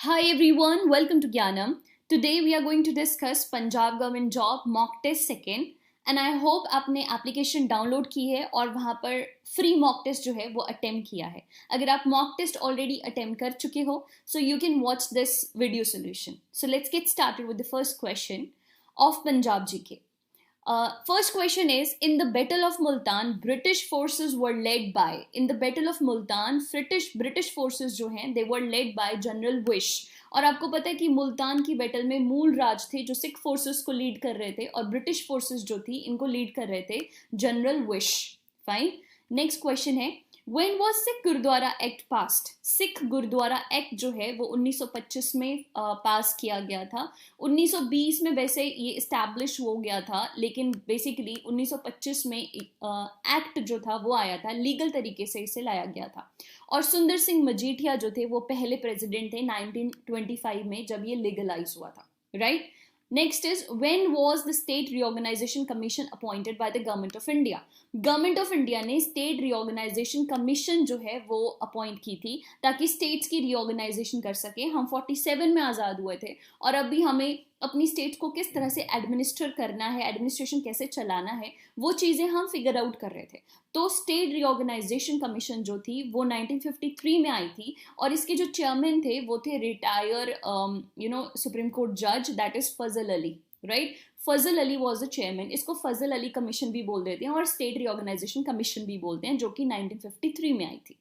Hi everyone, welcome to Gyanam. Today we are going to discuss Punjab Government Job Mock Test Second and I hope आपने application download की है और वहाँ पर free mock test जो है वो अटेम्प्ट किया है. अगर आप मॉक टेस्ट ऑलरेडी अटेम्प्ट कर चुके हो so you can watch this video solution. So let's get started with the first question of Punjab GK. First question is, in the Battle of Multan, British forces were led by. In the Battle of Multan, British forces जो हैं, they were led by General Wish. और आपको पता है कि मुल्तान की battle में मूल राज थे जो सिख फोर्सेस को लीड कर रहे थे और ब्रिटिश फोर्सेस जो थी इनको लीड कर रहे थे जनरल विश. फाइन. नेक्स्ट क्वेश्चन है, When was Sikh Gurdwara Act passed? Sikh Gurdwara act जो है वो 1925 में पास किया गया था. 1920 में वैसे ये इस्टेब्लिश हो गया था लेकिन बेसिकली 1925 में एक्ट जो था वो आया था, लीगल तरीके से इसे लाया गया था. और सुंदर सिंह मजीठिया जो थे वो पहले प्रेसिडेंट थे 1925 में जब ये लीगलाइज हुआ था. Right. Next is, when was the State Reorganization Commission appointed by the Government of India? Government of India ने State Reorganization Commission जो है वो अपॉइंट की थी ताकि स्टेट्स की रीऑर्गेनाइजेशन कर सके. हम 47 में आज़ाद हुए थे और अभी हमें अपनी स्टेट्स को किस तरह से एडमिनिस्टर करना है, एडमिनिस्ट्रेशन कैसे चलाना है, वो चीज़ें हम फिगर आउट कर रहे थे. तो स्टेट रीऑर्गेनाइजेशन कमीशन जो थी वो 1953 में आई थी और इसके जो चेयरमैन थे वो थे रिटायर सुप्रीम कोर्ट जज, that is Fazal Ali. Right. Fazal Ali was the chairman. इसको फजल अली कमीशन भी बोल देते हैं और स्टेट रीऑर्गेनाइजेशन कमीशन भी बोलते हैं जो कि 1953 में आई थी.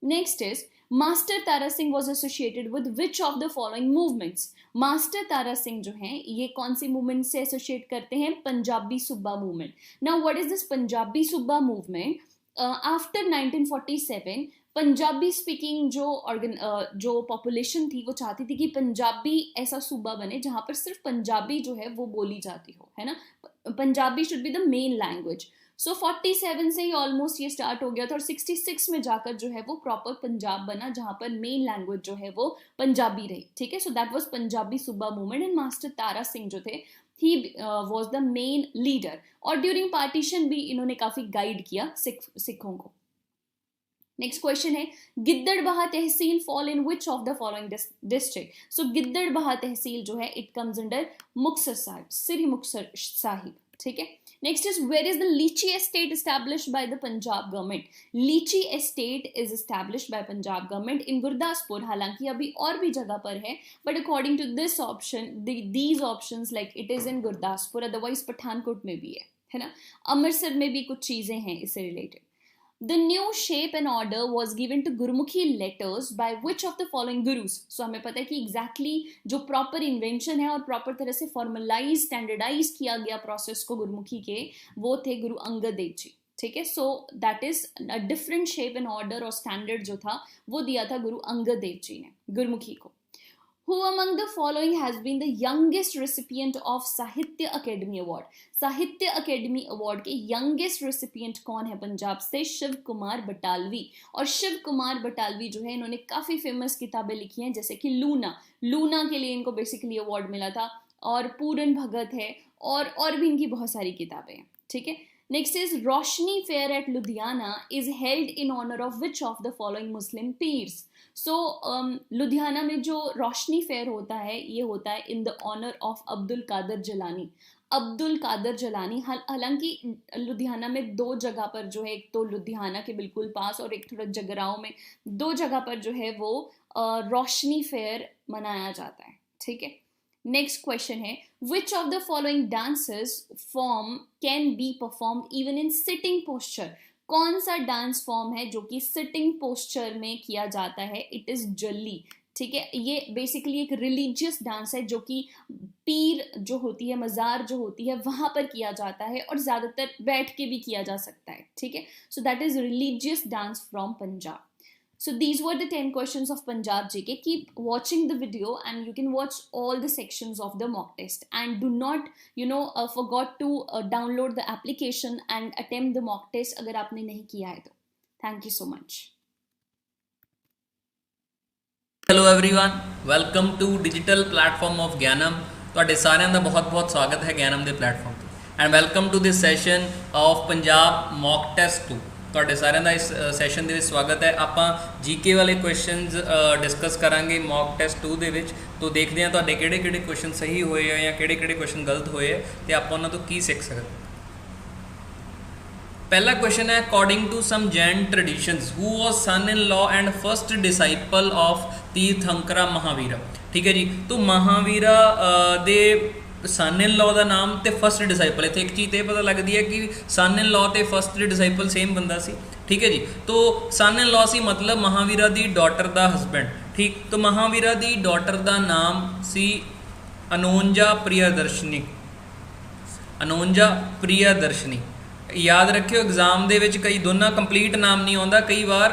Next is, master Tara Singh was associated with which of the following movements? Master Tara Singh जो हैं ये कौन सी मूवमेंट से एसोसिएट करते हैं? Punjabi Subba movement. Now what is this Punjabi Subba movement? After 1947 Punjabi speaking जो पॉपुलेशन थी वो चाहती थी कि पंजाबी ऐसा सूबा बने जहां पर सिर्फ पंजाबी जो है वो बोली जाती हो, है ना. Punjabi should be the main language. So 47 से ही ऑलमोस्ट ये स्टार्ट हो गया था और 66 में जाकर जो है वो प्रॉपर पंजाब बना जहां पर मेन लैंग्वेज जो है वो पंजाबी रही. ठीक है. सो दैट वाज पंजाबी सूबा movement and master Tara Singh जो थे he was the main leader और ड्यूरिंग पार्टीशन भी इन्होंने काफी गाइड किया सिखों को. नेक्स्ट क्वेश्चन है, Gidderbaha tehsil fall in which of the following district? So Gidderbaha tehsil जो है it comes under Muktsar Sahib, Shri Muktsar Sahib. ठीक है. Next is, where is the litchi estate established by the Punjab government? Litchi estate is established by Punjab government in Gurdaspur. हालांकि अभी और भी जगह पर है but according to this option, these options like it is in Gurdaspur, otherwise Pathankot में भी है ना. अमृतसर में भी कुछ चीजें हैं इससे related. The new shape and order was given to Gurmukhi letters by which of the following gurus? So हमें पता है कि exactly जो proper invention है और proper तरह से formalize, standardize किया गया process को गुरुमुखी के, वो थे गुरु अंगद देव जी. ठीक है. So that is a different shape and order और standard जो था वो दिया था गुरु अंगद देव जी ने गुरुमुखी को. Who among the following has been the youngest recipient of साहित्य अकेडमी अवार्ड? साहित्य अकेडमी अवार्ड के youngest recipient कौन है पंजाब से? शिव कुमार बटालवी. और शिव कुमार बटालवी जो है इन्होंने काफी फेमस किताबें लिखी हैं जैसे कि लूना के लिए इनको बेसिकली अवार्ड मिला था और पूरन भगत है और भी इनकी बहुत सारी किताबें हैं. ठीक है. Next is, Roshni fair eight Ludhiana is held in honor of which of the following Muslim peers? So Ludhiana में जो रोशनी फेयर होता है ये होता है in the honour of Abdul Qadir Jilani. Abdul Qadir Jilani. हालांकि लुधियाना में दो जगह पर जो है, एक तो लुधियाना के बिल्कुल पास और एक थोड़ा जगराओं में, दो जगह पर जो है वो रोशनी फेयर मनाया जाता है. ठीक है. नेक्स्ट क्वेश्चन है, which of the following dances form can be performed even in sitting posture? कौन सा डांस फॉर्म है जो कि सिटिंग पोस्चर में किया जाता है? It is Jalli. ठीक है. ये बेसिकली एक रिलीजियस डांस है जो कि पीर जो होती है, मज़ार जो होती है वहां पर किया जाता है और ज्यादातर बैठ के भी किया जा सकता है. ठीक है. So that is religious dance from Punjab. So these were the 10 questions of Punjab GK. Keep watching the video and you can watch all the sections of the mock test. And do not, forgot to download the application and attempt the mock test अगर आपने नहीं किया है तो. Thank you so much. Hello everyone, welcome to digital platform of Gyanam. ਤੁਹਾਡੇ ਸਾਰਿਆਂ ਦਾ ਬਹੁਤ-ਬਹੁਤ ਸਵਾਗਤ ਹੈ ज्ञानम ਦੇ ਪਲੇਟਫਾਰਮ ਤੇ. And welcome to this session of Punjab mock test 2. ਤੁਹਾਡੇ ਸਾਰਿਆਂ ਦਾ ਇਸ ਸੈਸ਼ਨ ਦੇ ਵਿੱਚ ਸਵਾਗਤ ਹੈ। ਆਪਾਂ ਜੀਕੇ ਵਾਲੇ ਕੁਐਸਚਨਸ ਡਿਸਕਸ ਕਰਾਂਗੇ ਮੌਕ ਟੈਸਟ 2 ਦੇ ਵਿੱਚ। ਤੋਂ ਦੇਖਦੇ ਹਾਂ ਤੁਹਾਡੇ ਕਿਹੜੇ ਕੁਐਸਚਨ ਸਹੀ ਹੋਏ ਆ ਜਾਂ ਕਿਹੜੇ ਕੁਐਸਚਨ ਗਲਤ ਹੋਏ ਆ ਤੇ ਆਪਾਂ ਉਹਨਾਂ ਤੋਂ ਕੀ ਸਿੱਖ ਸਕਦੇ। पहला क्वेश्चन है, according to some Jain traditions who was son in law and first disciple of Tirthankara Mahavira. ठीक है जी, तो महावीरा दे सन इन लॉ का नाम तो फर्स्ट डिसाइपल, इतने एक चीज़ ये पता लगती है कि सन इन लॉ तो फर्स्ट डिसाइपल सेम बंदा सी। ठीक है जी, तो सन इन लॉ सी मतलब महावीरा दी डॉटर का हसबैंड। ठीक, तो महावीरा दी डॉटर का नाम सी अनोंजा प्रियदर्शनी। अनोंजा प्रियदर्शनी याद रखियो, एग्जाम दे विच कई दोनों कंप्लीट नाम नहीं आता, कई बार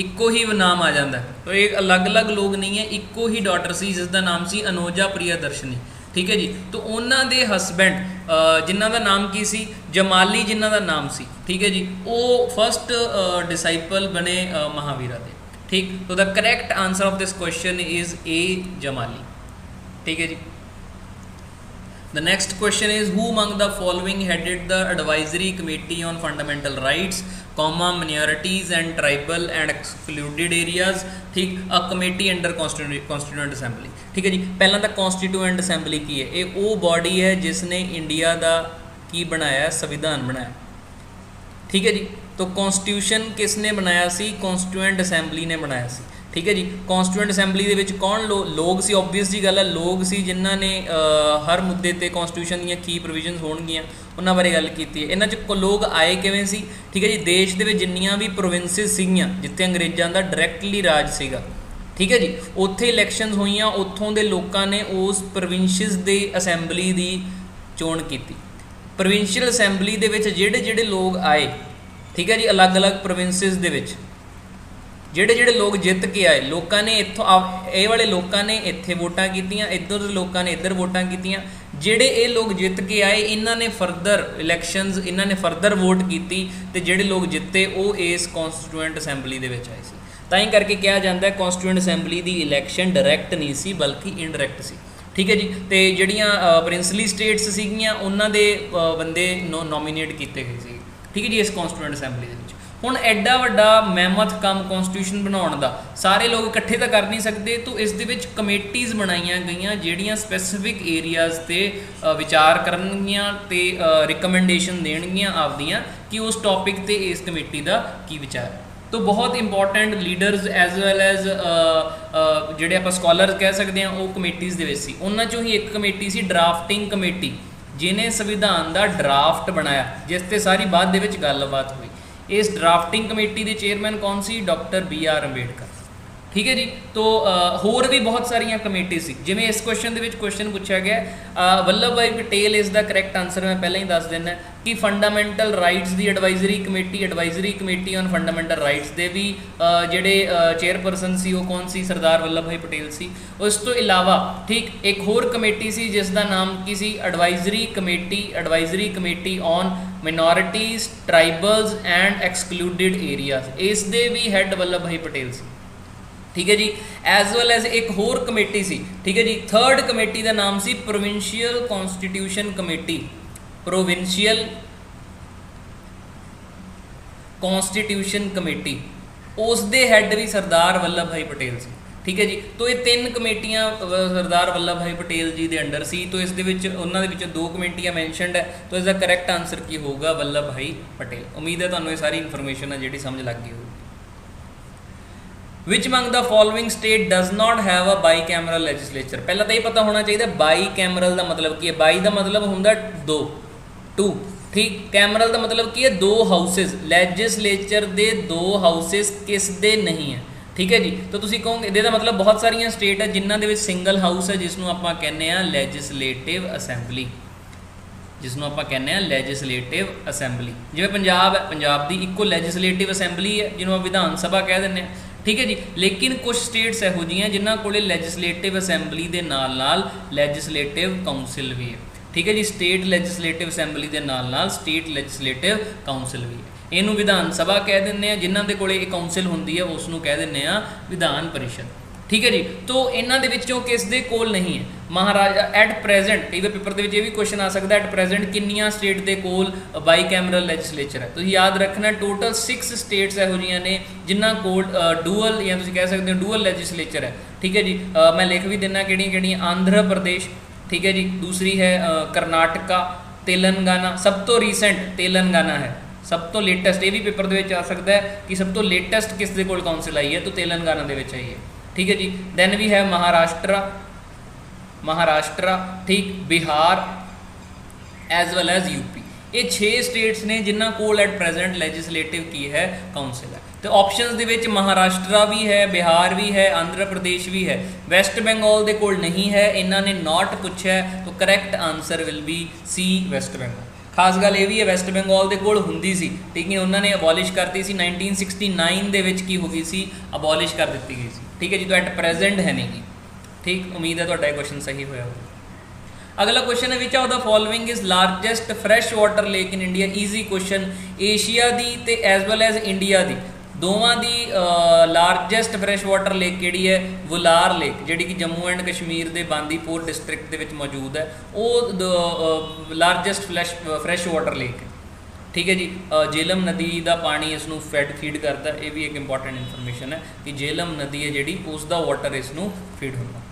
इक्को ही नाम आ जाता है। तो ये अलग अलग लोग नहीं है, इक्को ही डॉटर सी जिसका नाम सी अनोजा प्रियदर्शनी। ठीक है जी, तो उन्होंने दे हसबैंड जिन्हों का नाम की सी जमाली, जिन्हों का नाम सी। ठीक है जी, वो फर्स्ट डिसाइपल बने महावीरा दे। ठीक, तो the correct answer of this question is a Jamali. ठीक है जी, the next question is, who among the following headed the advisory committee on fundamental rights, minorities and tribal and excluded areas। ठीक, a committee under constituent assembly। ठीक है जी, पहला तो constituent assembly की है, ये वो बॉडी है जिसने इंडिया का की बनाया, संविधान बनाया। ठीक है जी, तो कॉन्स्टिट्यूशन किसने बनाया सी? कॉन्स्टिट्यूएंट असैंबली ने बनाया सी। ठीक है जी, कॉन्स्टिट्यूएंट असैंबली दे विच कौन लोग सी? ऑबवियस जी गल है, लोग सी जिन्हां ने हर मुद्दे ते कॉन्स्टिट्यूशन दी की प्रोविजनस होणगियां उन्हां बारे गल कीती है। इन्हां च लोग आए किवें सी? ठीक है जी, देश दे विच जिन्नियां भी प्रोविंसिस सीगियां जिथे अंग्रेज़ां दा डायरैक्टली राज सीगा, ठीक है जी, उत्थे इलैक्शनस होईयां, उत्थों दे लोकां ने उस प्रोविंसिस दे असैंबली दी चोण कीती। प्रोविंशियल असैंबली दे विच जिहड़े लोग आए, ठीक है जी, अलग अलग प्रोविंसिस दे विच ਜਿਹੜੇ लोग जित के आए, लोगों ने इत्थों ये वाले लोगों ने इत्थे वोटां कीतियां, इधर दे लोगों ने इधर वोटां कीतियां। ਜਿਹੜੇ ਇਹ लोग जित के आए इन्हां ने फरदर इलैक्शनस इन्हां ने फरदर वोट की ते ਜਿਹੜੇ लोग जिते वो इस कॉन्स्टिट्यूएंट असैंबली दे विच आए सी। तां ही करके कहा जाता है कॉन्स्टिट्यूएंट असैंबली दी इलैक्शन डायरैक्ट नहीं सी बल्कि इनडायरैक्ट सी। ठीक है जी, तो ਜਿਹੜੀਆਂ प्रिंसली स्टेट्स ਸੀਗੀਆਂ ਉਹਨਾਂ ਦੇ ਬੰਦੇ ਨੋਮੀਨੇਟ ਕੀਤੇ ਗਏ ਸੀ। ठीक है जी, इस कॉन्स्टिट्यूएंट असैंबली ਦੇ ਵਿੱਚ ਹੁਣ ਐਡਾ ਵੱਡਾ ਮਹਿਮਤ ਕੰਮ ਕੌਨਸਟੀਟਿਊਸ਼ਨ ਬਣਾਉਣ ਦਾ ਸਾਰੇ ਲੋਕ ਇਕੱਠੇ ਤਾਂ ਕਰ ਨਹੀਂ ਸਕਦੇ, ਤਾਂ ਇਸ ਦੇ ਵਿੱਚ ਕਮੇਟੀਜ਼ ਬਣਾਈਆਂ ਗਈਆਂ ਜਿਹੜੀਆਂ ਸਪੈਸੀਫਿਕ ਏਰੀਆਜ਼ 'ਤੇ ਵਿਚਾਰ ਕਰਨਗੀਆਂ ਤੇ ਰਿਕਮੈਂਡੇਸ਼ਨ ਦੇਣਗੀਆਂ ਆਪਦੀਆਂ ਕਿ ਉਸ ਟੌਪਿਕ 'ਤੇ ਇਸ ਕਮੇਟੀ ਦਾ ਕੀ ਵਿਚਾਰ ਹੈ। तो बहुत important leaders as well as ਜਿਹੜੇ ਆਪਾਂ ਸਕਾਲਰਸ ਕਹਿ ਸਕਦੇ ਹਾਂ ਉਹ ਕਮੇਟੀਜ਼ ਦੇ ਵਿੱਚ ਸੀ। ਉਹਨਾਂ 'ਚੋਂ ਹੀ ਇੱਕ ਕਮੇਟੀ ਸੀ ਡਰਾਫਟਿੰਗ ਕਮੇਟੀ, ਜਿਹਨੇ ਸੰਵਿਧਾਨ ਦਾ ਡਰਾਫਟ ਬਣਾਇਆ, ਜਿਸ 'ਤੇ ਸਾਰੀ ਬਾਅਦ ਦੇ ਵਿੱਚ ਗੱਲਬਾਤ ਹੋਈ। इस ड्राफ्टिंग कमेटी के चेयरमैन कौन सी? Doctor BR Ambedkar. ठीक है जी, तो होर भी बहुत सारिया कमेटी सी, जिवें इस क्वेश्चन के क्वेश्चन पूछा गया वल्लभ भाई पटेल इस दा करैक्ट आंसर मैं पहले ही दस देना कि फंडामेंटल राइट्स की advisory committee on fundamental rights दे भी जेडे चेयरपर्सन सी वो कौन सी? सरदार वल्लभ भाई पटेल सी। उस तो इलावा ठीक एक होर कमेटी सी जिसका नाम की सी advisory committee on minorities, tribals and excluded areas, इस दे भी हैड वल्लभ भाई पटेल सी। ठीक है जी, एज वैल एज एक होर कमेटी सी। ठीक है जी, थर्ड कमेटी का नाम सी provincial constitution committee. Provincial constitution committee, उस दे हैड भी सरदार वल्लभ भाई पटेल सी। ठीक है जी, तो ये 3 कमेटियां सरदार वल्लभ भाई पटेल जी के अंडर सी। तो इस उन्होंने 2 कमेटियां मैंशनड है, तो इसका करैक्ट आंसर की होगा? वल्लभ भाई पटेल। उम्मीद है तुहानूं ये सारी इन्फॉर्मेशन है जिहड़ी समझ लग गई होगी। Which among the following state does not have a bicameral legislature. पहला तो ये पता होना चाहिए बाई कैमरल का मतलब की है। बाई का मतलब होंगे 2। ठीक, कैमरल का मतलब की है 2 हाउसिस। लैजिसलेचर के 2 हाउसिस किस दे नहीं है। ठीक है जी, तो तुम कहोगे इसका मतलब बहुत सारिया स्टेट है जिन्हों के सिंगल हाउस है, जिसनों आप कहने लैजिसलेटिव असैंबली, जिसनों आप कहने लैजिसलेटिव असैंबली। जिवें पंजाब है, पंजाब की इक्को लैजिसलेटिव असैंबली है जिन्होंने विधान सभा कह दें। ठीक है जी, लेकिन कुछ स्टेट्स इहो जिहियां जिन्हां कोले लैजिसलेटिव असैंबली के नाल लैजिसलेटिव काउंसिल भी है। ठीक है जी, स्टेट लैजिसलेटिव असैंबली के नाल स्टेट लैजिसलेटिव काउंसिल भी है। इनू विधान सभा कह दें, जिन्हां दे कोले काउंसिल होंदी है उसनूं कह दें विधान परिषद। ठीक है जी। तो इन्हां दे विचों किस दे कोल नहीं है महाराजा एट प्रेजेंट, कई बार पेपर के भी क्वेश्चन आ सकता है एट प्रेजेंट किन्नियां स्टेट के कोल बाई कैमरल लैजिसलेचर है। तो याद रखना टोटल 6 स्टेट्स ਇਹੋ ਜਿਹੀਆਂ ने जिन्हां कोल डूअल या तुसीं कह सकते हो डूअल लैजिसलेचर है। ठीक है जी। मैं लिख भी दिना किहड़ियां आंध्र प्रदेश, ठीक है जी, दूसरी है करनाटका, तेलंगाना, सब तो रीसेंट तेलंगाना है, सब तो लेटेस्ट, ये भी पेपर के आ सकता है कि सब तो लेटेस्ट किस दे कोल काउंसिल आई है, तो तेलंगाना दे विच आई है। ठीक है जी। दैन भी है महाराष्ट्र, ठीक, Bihar as well as UP. ये 6 स्टेट्स ने जिन्हों कोल एट प्रेजेंट लैजिसलेटिव की है काउंसिल है। तो ऑप्शनस दे विच महाराष्ट्र भी है, बिहार भी है, आंध्र प्रदेश भी है। वैस्ट बंगाल दे कोल नहीं है, इन्होंने नॉट पूछा है, तो correct answer will be C West Bengal. खास गल ये भी है वैस्ट बंगाल के कोल हुंदी सी, ठीक है, उन्होंने अबॉलिश करती सी 1969 दे विच की हो गई सी, अबॉलिश कर दी गई सी। ठीक है जी। तो एट प्रेजेंट है नहीं गी। ठीक, उम्मीद है तुहाडा क्वेश्चन सही होया होगा। अगला क्वेश्चन है which of the following is largest fresh water lake in India. Easy question. Asia दी ते एज वेल एज इंडिया दी दोवां दी लार्जेस्ट फ्रैश वाटर लेक किहड़ी है? वुलार लेक, जिहड़ी कि जम्मू एंड कश्मीर के बांदीपुर डिस्ट्रिक्ट दे विच मौजूद है, वो लार्जेस्ट फ्रैश वाटर लेक है। ठीक है जी। झेलम नदी का पानी इसनूं फीड करता है, ये भी एक इंपॉर्टेंट इन्फॉर्मेशन है कि झेलम नदी है जिहड़ी उसका वाटर इसनूं फीड होता।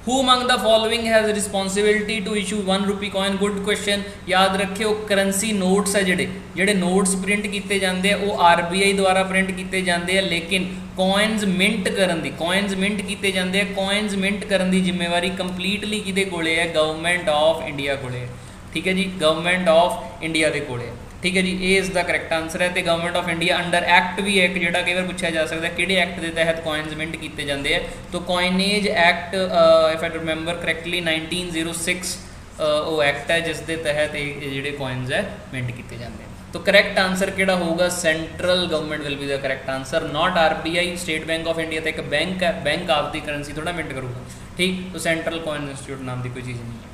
Who among the following has responsibility to issue 1 rupee coin? Good question. याद रखियो करंसी नोट्स है जिहड़े नोट्स प्रिंट किए जाते हैं वो RBI द्वारा प्रिंट किए जाते हैं, लेकिन कॉइनस मिंट करन दी कॉइनस मिंट किए जाते हैं, कॉइनस मिंट करन दी जिम्मेवारी कंप्लीटली किहदे कोले है? गवर्नमेंट ऑफ इंडिया कोले है। ठीक है जी। गवर्नमेंट ऑफ इंडिया के कोले है। ठीक है जी। ये इसका करैक्ट आंसर है। तो government of India under act भी है एक जोड़ा कई बार पूछा जा सकता है कि एक्ट के तहत कॉइनस मिंट किए जाते हैं, तो coinage act if I remember correctly 1906 वो एक्ट है जिस दे तहत ये कॉइनस है मिंट किए जाते हैं। तो करैक्ट आंसर किहड़ा होगा? Central government will be the correct answer, not RBI। State bank of India तो एक बैंक है, बैंक आपकी करेंसी थोड़ा मिंट करूँगा। ठीक, तो सेंट्रल कॉइन इंस्टीट्यूट नाम की कोई चीज़ नहीं है।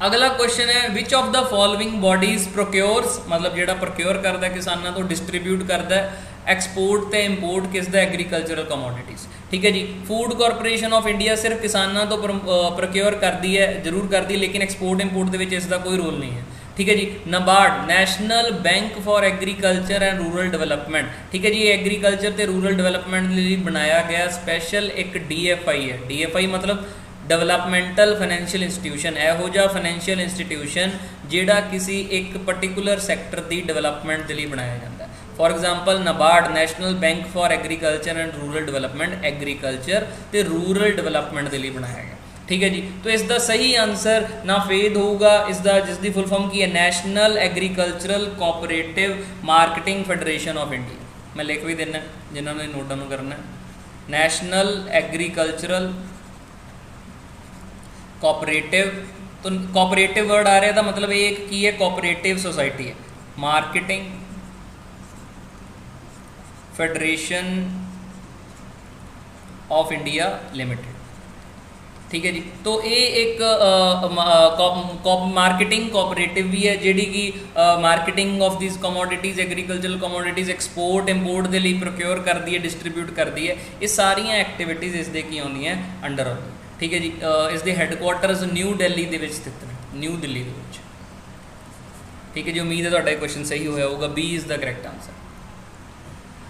अगला क्वेश्चन है which of the following bodies procures, मतलब जो प्रोक्योर करता है किसानों तो डिस्ट्रीब्यूट करता है एक्सपोर्ट तो इंपोर्ट किसका? Agricultural commodities. ठीक है जी। फूड कॉरपोरेशन ऑफ इंडिया सिर्फ किसानों तो प्रोक्योर करती है, जरूर करती है, लेकिन एक्सपोर्ट इंपोर्ट के इसका कोई रोल नहीं है। ठीक है जी। NABARD national bank for agriculture and rural development, ठीक है जी, एग्रीकल्चर तो रूरल डेवलपमेंट लिए बनाया गया स्पैशल एक DFI है। DFI मतलब डेवलपमेंटल फाइनैंशियल इंस्टीट्यूशन, यहो जिहा फाइनैंशियल इंस्टीट्यूशन जिहड़ा किसी एक पर्टिकुलर सैक्टर की डेवलपमेंट के लिए बनाया जाता है। For example NABARD national bank for agriculture and rural development, agriculture तो रूरल डेवलपमेंट के लिए बनाया गया। ठीक है जी। तो इसका सही आंसर ना फेद होगा, इसका जिसकी फुल फॉर्म की है national agricultural cooperative marketing federation of India. मैं लिख भी देना जिन्होंने नोट डाउन करना है। नैशनल एग्रीकल्चरल कोऑपरेटिव, तो कोऑपरेटिव वर्ड आ रहा है, मतलब एक की है कोऑपरेटिव सोसाइटी है, marketing federation of India limited. ठीक है जी। तो ये एक मार्केटिंग कोऑपरेटिव भी है जिहड़ी कि marketing of this commodities agricultural commodities export import के लिए प्रोक्योर करती है, डिस्ट्रीब्यूट करती है। ये सारिया एक्टिविटीज़ इसके की आउंदियां अंडर आउंदी। ठीक है जी। इसके हैडकुआटर्स न्यू दिल्ली के स्थित हैं, न्यू दिल्ली के। ठीक है जी। उम्मीद है तुहाडा क्वेश्चन सही होया होगा। B is the correct answer.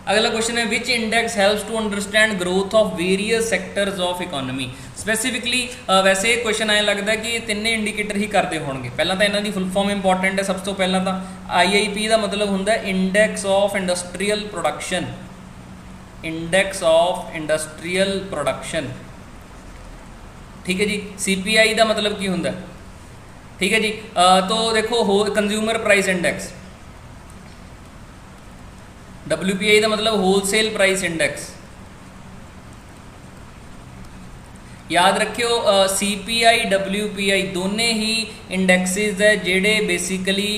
अगला क्वेश्चन है which index helps to understand growth of various sectors of economy. Specifically वैसे क्वेश्चन ऐ लगता है कि तिन्ने इंडीकेटर ही करते होंगे। पहला तो इन्हों की फुल फॉर्म इंपॉर्टेंट है। सब तो पहला तो IIP का मतलब होंगे index of industrial production, index of industrial production. ठीक है जी। CPI का मतलब की होंगे? ठीक है जी। तो देखो हो कंज्यूमर प्राइस इंडेक्स, WPI का मतलब होलसेल प्राइस इंडेक्स। याद रखियो CPI WPI दोने ही इंडेक्सिस है जेडे बेसिकली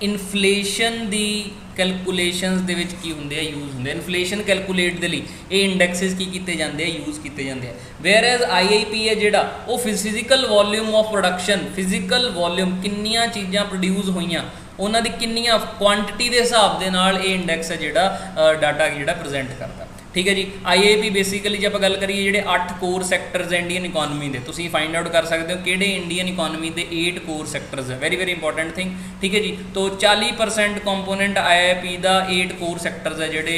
इन्फ्लेशन दी कैलकुलेशनस दे विच की होंदे है यूज़ होंदे। इन्फ्लेशन कैलकुलेट दे लई ये इंडेक्सिस की कीते जांदे हैं, यूज़ किए जाते हैं। वेयर एज IIP है जिहड़ा वो physical volume of production, physical volume किन्नियां चीज़ां प्रोड्यूस होईयां ਉਹਨਾਂ ਦੀ ਕਿੰਨੀਆਂ ਕੁਆਂਟੀਟੀ ਦੇ ਹਿਸਾਬ ਦੇ ਨਾਲ ਇਹ ਇੰਡੈਕਸ ਹੈ ਜਿਹੜਾ ਡਾਟਾ ਜਿਹੜਾ ਪ੍ਰੈਜ਼ੈਂਟ ਕਰਦਾ। ਠੀਕ ਹੈ ਜੀ। IAP ਬੇਸਿਕਲੀ ਜੇ ਆਪਾਂ ਗੱਲ ਕਰੀਏ ਜਿਹੜੇ 8 ਕੋਰ ਸੈਕਟਰਸ ਇੰਡੀਅਨ ਇਕੋਨਮੀ ਦੇ, ਤੁਸੀਂ ਫਾਈਂਡ ਆਊਟ ਕਰ ਸਕਦੇ ਹੋ ਕਿਹੜੇ ਇੰਡੀਅਨ ਇਕੋਨਮੀ ਦੇ 8 ਕੋਰ ਸੈਕਟਰਸ ਹੈ, ਵੈਰੀ ਵੈਰੀ ਇੰਪੋਰਟੈਂਟ ਥਿੰਗ। ਠੀਕ ਹੈ ਜੀ। ਤੋ 40% ਕੰਪੋਨੈਂਟ IAP ਦਾ 8 ਕੋਰ ਸੈਕਟਰਸ ਹੈ ਜਿਹੜੇ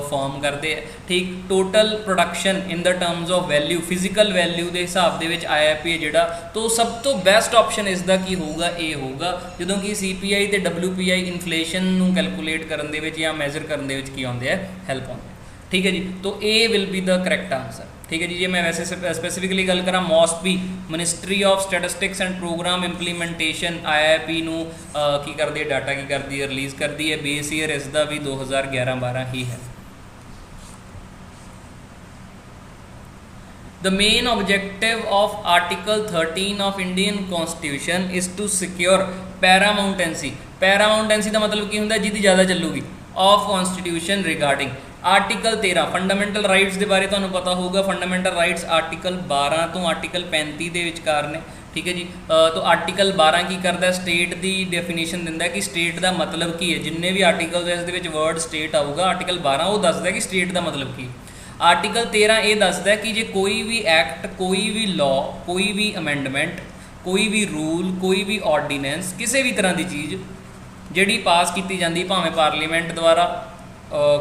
ਫਾਰਮ ਕਰਦੇ ਹੈ। ਠੀਕ, total production in the terms of value, physical value ਦੇ ਹਿਸਾਬ ਦੇ ਵਿੱਚ IAP ਹੈ ਜਿਹੜਾ, ਤੋ ਸਭ ਤੋਂ ਬੈਸਟ ਆਪਸ਼ਨ ਇਸ ਦਾ ਕੀ ਹੋਊਗਾ, ਇਹ ਹੋਊਗਾ ਜਦੋਂ ਕਿ CPI ਤੇ WPI ਇਨਫਲੇਸ਼ਨ ਨੂੰ ਕੈਲਕੂਲੇਟ ਕਰਨ ਦੇ ਵਿੱਚ ਜਾਂ ਮੈਜ਼ਰ ਕਰਨ ਦੇ ਵਿੱਚ ਕੀ ਆਉਂਦੇ ਆ, ਹੈਲਪ ਆਉਂਦੇ। ठीक है जी। तो A will be the correct answer. ठीक है जी। जे मैं वैसे स्पैसीफिकली गल करा, MoSPI ministry of statistics and programme implementation IAP नू की कर दी है, डाटा की कर दी है, रिलीज़ कर दी है। बेस ईयर इसका भी 2011-12 ही है। The main objective of Article 13 of Indian Constitution is to secure paramountcy। paramountcy का मतलब की होंगे जिहदी ज़्यादा चलूगी of Constitution regarding। Article 13 fundamental rights के बारे तुहानूं पता होगा। फंडामेंटल राइट्स आर्टिकल 12 तो आर्टिकल 35 के विचकार ने। ठीक है जी। तो आर्टिकल 12 की करता है, स्टेट की डेफिनेशन दिंदा है कि स्टेट का मतलब की है। जिन्ने भी आर्टिकल इस वर्ड स्टेट आऊगा, आर्टिकल 12 वो दसदा है कि स्टेट का मतलब की। आर्टिकल 13 ये दसदा है कि जे कोई भी एक्ट, कोई भी लॉ, कोई भी अमेंडमेंट, कोई भी रूल, कोई भी ऑर्डीनेंस, किसी भी तरह की चीज़ जिहड़ी पास की जाती, भावें पार्लीमेंट द्वारा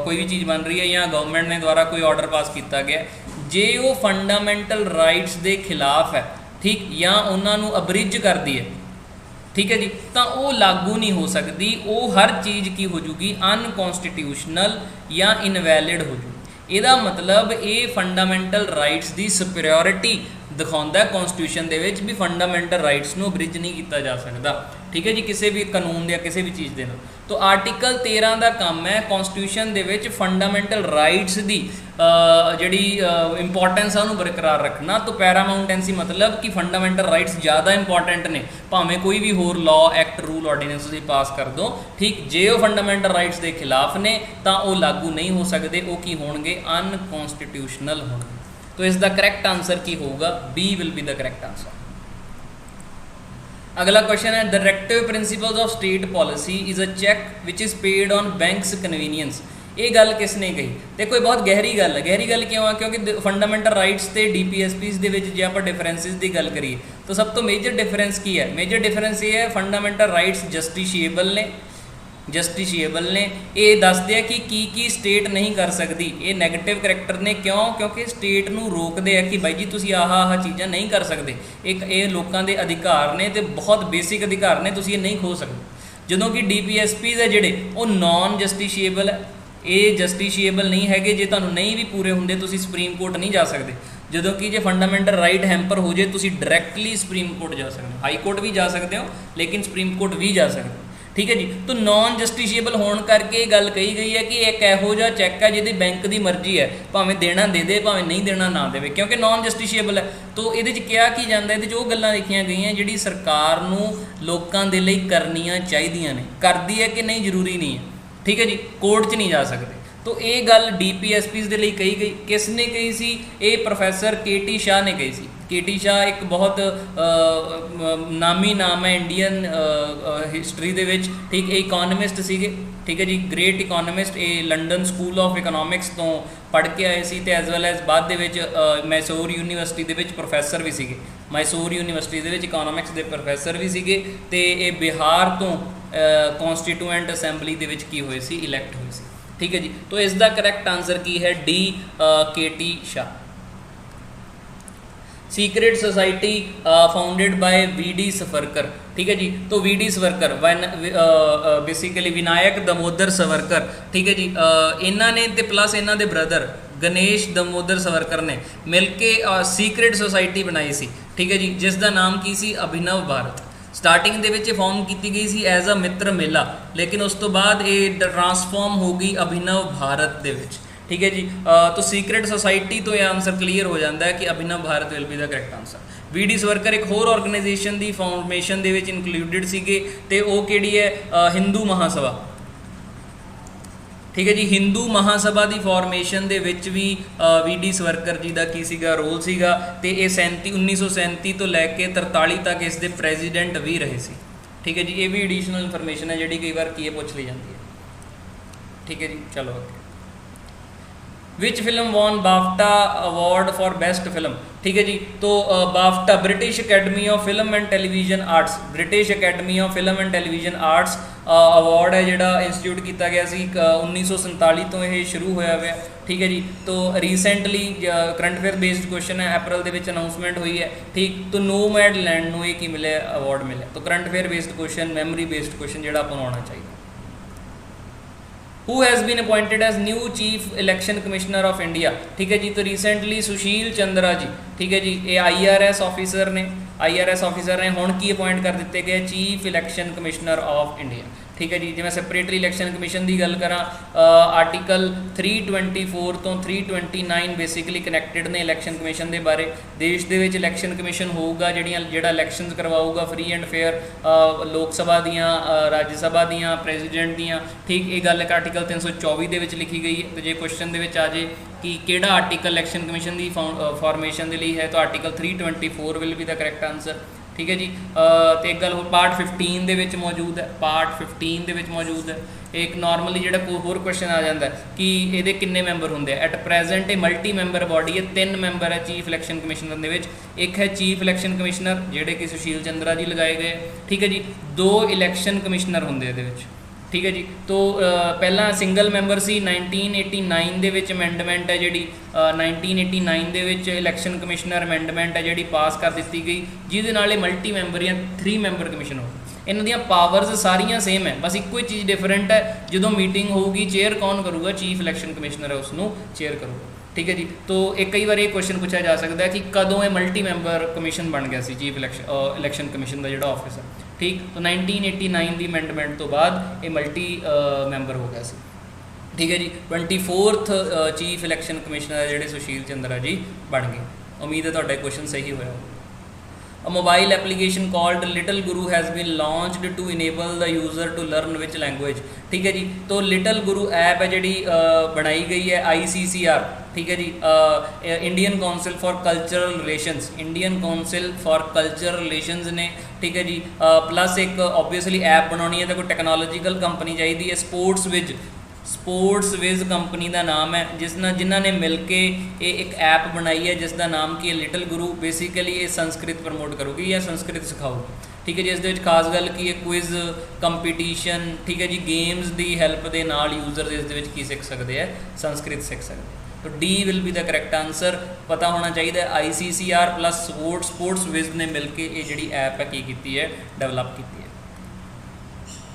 कोई भी चीज़ बन रही है या गवर्नमेंट ने द्वारा कोई ऑर्डर पास किया गया, जे वो फंडामेंटल राइट्स के खिलाफ है, ठीक, या उन्होंने अबरिज करती है, ठीक है जी, तो वो लागू नहीं हो सकती। वो हर चीज़ की हो जूगी अनकॉन्स्टिट्यूशनल या इनवैलिड हो जूगी। ਇਹਦਾ मतलब ये फंडामेंटल राइट्स की सुपीरियोरिटी दिखाता है कॉन्स्टिट्यूशन दे विच भी फंडामेंटल राइट्स नूं ब्रिज नहीं किया जा सकता। ठीक है जी, किसी भी कानून या किसी भी चीज़ के नाल। तो आर्टिकल 13 का काम है कॉन्स्टिट्यूशन दे विच फंडामेंटल राइट्स की जिहड़ी इंपॉर्टेंस है उन्होंने बरकरार रखना। तो पैरामाउंटेंसी मतलब कि फंडामेंटल राइट्स ज़्यादा इंपॉर्टेंट ने, भावें कोई भी होर लॉ, एक्ट, रूल, ऑर्डीनेंस तुसीं पास कर दो, ठीक, जे वो फंडामेंटल राइट्स के खिलाफ ने तो वो लागू नहीं हो सकते, वो की होणगे, अनकॉन्स्टिट्यूशनल होणगे। तो इसका करैक्ट आंसर की होगा, B will be the correct answer. अगला क्वेश्चन है, directive principles of state policy is a cheque which is paid on banks convenience. ये गल किसने कही? देखो ये बहुत गहरी गल है। गहरी गल क्यों है? क्योंकि फंडामेंटल राइट्स तो DPSPs के जे आप डिफरेंसिस की गल करिए तो सब तो मेजर डिफरेंस की है? मेजर डिफरेंस ये है, फंडामेंटल राइट्स जस्टिशिएबल ने, ये दसते हैं कि स्टेट नहीं कर सकती। ये नैगेटिव करैक्टर ने, क्यों? क्योंकि स्टेट नूं रोकते हैं कि भाई जी तुसीं आह चीज़ां नहीं कर सकते। एक ये लोगों के अधिकार ने, तो बहुत बेसिक अधिकार ने, तुसीं ये नहीं खो सकते। जदों कि DPSPs है जिहड़े वो नॉन जस्टिशिएबल है, ये जस्टिशिएबल नहीं है। जे तुहानूं नहीं भी पूरे होंदे तुसीं सुप्रीम कोर्ट नहीं जा सकते। जदों कि जे फंडामेंटल राइट हैंपर हो जाए तुसीं डायरैक्टली सुप्रीम कोर्ट जा सकते हो, हाई कोर्ट भी जा सकते हो, लेकिन सुप्रीम कोर्ट भी जा सकते हो। ठीक है जी। तो नॉन जस्टिशिएबल होने करके गल कही गई है कि एक इहो जिहा चैक है जिहदी बैंक की मर्जी है, भावें देना दे दे, भावें नहीं देना ना देवे, क्योंकि नॉन जस्टिशिएबल है। तो ये क्या की जाता है, ये गल्लां लिखियां गई हैं जिहड़ी सरकार नूं लोकां दे लई करनियां चाहीदियां ने, करदी है कि नहीं जरूरी नहीं है। ठीक है जी। कोर्ट 'च नहीं जा सकते। तो ये गल DPSPs के लिए कही गई। किसने कही सी? ये प्रोफैसर KT शाह ने कही सी। KT शाह एक बहुत नामी नाम है इंडियन हिस्टरी दे विच, ठीक, इकोनॉमिस्ट सीगे। ठीक है जी, ग्रेट इकोनॉमिस्ट। ये लंडन स्कूल ऑफ इकोनॉमिक्स तो पढ़ के आए सी, ते एज वैल एज बाद दे विच मैसूर यूनीवर्सिटी दे विच प्रोफैसर भी सीगे। मैसूर यूनीवर्सिटी दे विच इकोनॉमिक्स के प्रोफैसर भी सीगे। ते ये बिहार तो कॉन्स्टिट्यूएंट असैंबली दे विच की होए सी, इलैक्ट होए सी। ठीक है जी। तो इसका करैक्ट आंसर की है, D, KT Shah. Secret society founded by VD Savarkar. ठीक है जी। तो VD सावरकर बेसिकली विनायक दामोदर सावरकर, ठीक है जी, इन्हों ने ते प्लस इन्हों के ब्रदर गणेश दामोदर सावरकर ने मिल के सीक्रेट सोसाइटी बनाई सी। ठीक है जी, जिसका नाम की सी अभिनव भारत। स्टार्टिंग दे विच फॉर्म की गई सी एज अ मित्र मेला, लेकिन उस तो बाद ये ट्रांसफॉर्म हो गई अभिनव भारत दे विच। ठीक है जी। तो सीक्रेट सोसाइटी तो यह आंसर क्लीयर हो जाता है कि Abhinav Bharat will be the correct answer. VD Savarkar एक होर ऑर्गेनाइजेशन की फॉर्मेशन दे विच इनकलूडिड सीगे, ते वो किहड़ी है, हिंदू महासभा। ठीक है जी। हिंदू महासभा की फॉर्मेशन दे विच भी VD सावरकर जी का की सीगा रोल सीगा, ते ये 1937 तो लैके 43 तक इसके प्रेजिडेंट भी रहे सी। ठीक है जी, ये भी एडिशनल इन्फॉर्मेशन है जी कई बार की पूछ ली जाती है। ठीक है जी, चलो okay. Which film won BAFTA award for best film? ठीक है जी, तो BAFTA British academy of film and television arts, British academy of film and television arts award है जोड़ा इंस्टीट्यूट किया गया सी 1947 तो ये शुरू होया हुआ। ठीक है जी, तो recently current affair based question है, अप्रैल के अनाउंसमेंट हुई है। ठीक, तो नोमैडलैंड को ये मिले अवार्ड मिले, तो current affair based question, memory based question जो आपको आना चाहिए। Who has been appointed as new chief election commissioner of India? ठीक है जी, तो रिसेंटली सुशील चंद्रा जी, ठीक है जी, ये IRS ऑफिसर ने, IRS ऑफिसर ने हुण की अपॉइंट कर दिते गए chief election commissioner of India. ठीक है जी, जो मैं सैपरेटरी इलेक्शन कमिशन की गल करा, आर्टिकल 324 तो 329 बेसिकली कनैक्टेड ने इलेक्शन कमिशन के बारे। देश के इलेक्शन कमिशन होगा जोड़ा इलेक्शंस करवाऊगा फ्री एंड फेयर, लोक सभा दियाँ, राज्य सभा दियाँ, प्रेजिडेंट दियाँ। ठीक, ये गल एक आर्टिकल 324 के लिखी गई है। तो जो क्वेश्चन के आ जाए कि किहड़ा आर्टिकल इलेक्शन कमिशन की फॉर्मेशन के लिए है, तो article 324 will be the correct answer. ठीक है जी, तो एक गल पार्ट 15 दे विच मौजूद है, पार्ट 15 दे विच मौजूद है। एक नॉर्मली जो कोई होर क्वेश्चन आ जाता है कि ये किन्ने मैंबर होंगे। एट प्रेजेंट ये मल्टी मैंबर बॉडी है, 3 मैंबर है चीफ इलेक्शन कमिश्नर दे विच। एक है चीफ इलेक्शन कमिश्नर जोड़े कि सुशील चंद्रा जी लगाए गए। ठीक है जी, 2 इलेक्शन कमिश्नर होंगे ये। ठीक है जी, तो पहला सिंगल मैंबर सी 1989 ਦੇ ਵਿੱਚ ਅਮੈਂਡਮੈਂਟ है जी 1989 ਦੇ ਵਿੱਚ इलेक्शन कमिश्नर अमैंडमैंट है जी पास कर दी गई, जिहदे नाल मल्टी मैंबर या 3 मैंबर कमिशन हो। इन्हां ਦੀਆਂ पावर्स सारियां सेम है, बस ਇੱਕੋ ही चीज़ डिफरेंट है। जो मीटिंग होगी चेयर कौन करूँगा? चीफ इलेक्शन कमिश्नर है उसनों चेयर करूँगा। ठीक है जी, तो एक कई बार ये क्वेश्चन पूछा जा सकता है कि कदों ये मल्टी मैंबर कमिशन बन गया सी चीफ इलेक्शन कमिशन का जोड़ा ऑफिस है। ठीक, तो 1989 की अमेंडमेंट तो बाद ये मल्टी मैंबर हो गया सी। ठीक है जी, 24th चीफ इलेक्शन कमिश्नर जोड़े सुशील चंद्रा जी बन गए। उम्मीद है तुहाडा क्वेश्चन सही होया। A mobile application called Little Guru has been launched to enable the user to learn which language? ठीक है जी, तो लिटल गुरु ऐप है जी बनाई गई है ICCR। ठीक है जी, Indian council for cultural relations, Indian council for cultural relations ने। ठीक है जी, प्लस एक ऑब्वियसली ऐप बनानी है तो कोई टैक्नोलॉजिकल कंपनी चाहिए है। स्पोर्ट्स विज कंपनी का नाम है, जिन्होंने मिल के ये एक ऐप बनाई है जिसका नाम की लिटल गुरु। बेसिकली ये संस्कृत प्रमोट करूगी या संस्कृत सिखाऊगी। ठीक है जी, इस खास गल की है क्विज कंपीटीशन। ठीक है जी, गेम्स की हैल्प के नाल यूजर इस की सीख सकते हैं, संस्कृत सीख सकते हैं। तो D will be the correct answer. पता होना चाहिए ICCR प्लस स्पोर्ट्स विज ने मिल के ये जी ऐप है की है डेवलप की है।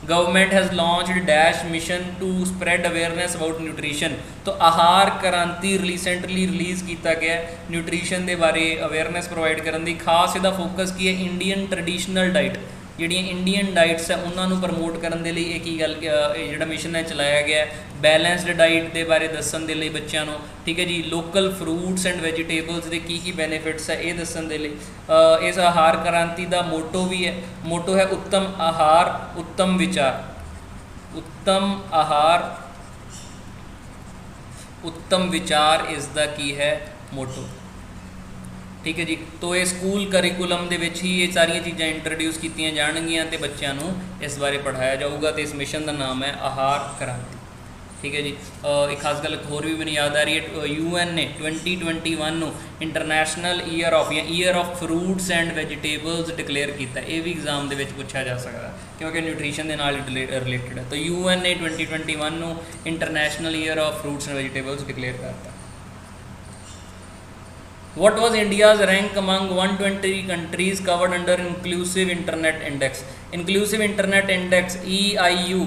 Government has launched dash mission to spread awareness about nutrition. तो आहार क्रांति रिसेंटली रिलीज़ किया गया न्यूट्रीशन के बारे अवेयरनेस प्रोवाइड करने की। खास इसका फोकस की है इंडियन ट्रडिशनल डाइट, ਜਿਹੜੀਆਂ इंडियन डाइट्स है उन्होंने प्रमोट करने के लिए एक ही गल जो मिशन है चलाया गया। बैलेंसड डाइट के बारे दसन के लिए बच्चों को। ठीक है जी, लोकल फ्रूट्स एंड वैजीटेबल्स के की बेनीफिट्स है ये दसन के लिए। इस आहार क्रांति का मोटो भी है, मोटो है उत्तम आहार उत्तम विचार। उत्तम आहार उत्तम विचार इसका की है मोटो। ठीक है जी, तो ये स्कूल करिकुलम के ही ये सारिया चीज़ां इंट्रोड्यूस की जाएगियां तो बच्चों को इस बारे पढ़ाया जाऊगा। तो इस मिशन का नाम है आहार क्रांति। ठीक है जी, एक खास गल होर भी मैंने याद आ रही है, UN ने 2021 इंटरनेशनल ईयर ऑफ या year of fruits and vegetables declare किया। ये भी एग्जाम के पूछा जा सकता क्योंकि न्यूट्रीशन के नाल रिलेटेड है। तो UN ने 2021 international year of fruits and vegetables declare करता। What was India's rank among 120 countries covered under Inclusive Internet Index? Inclusive Internet Index EIU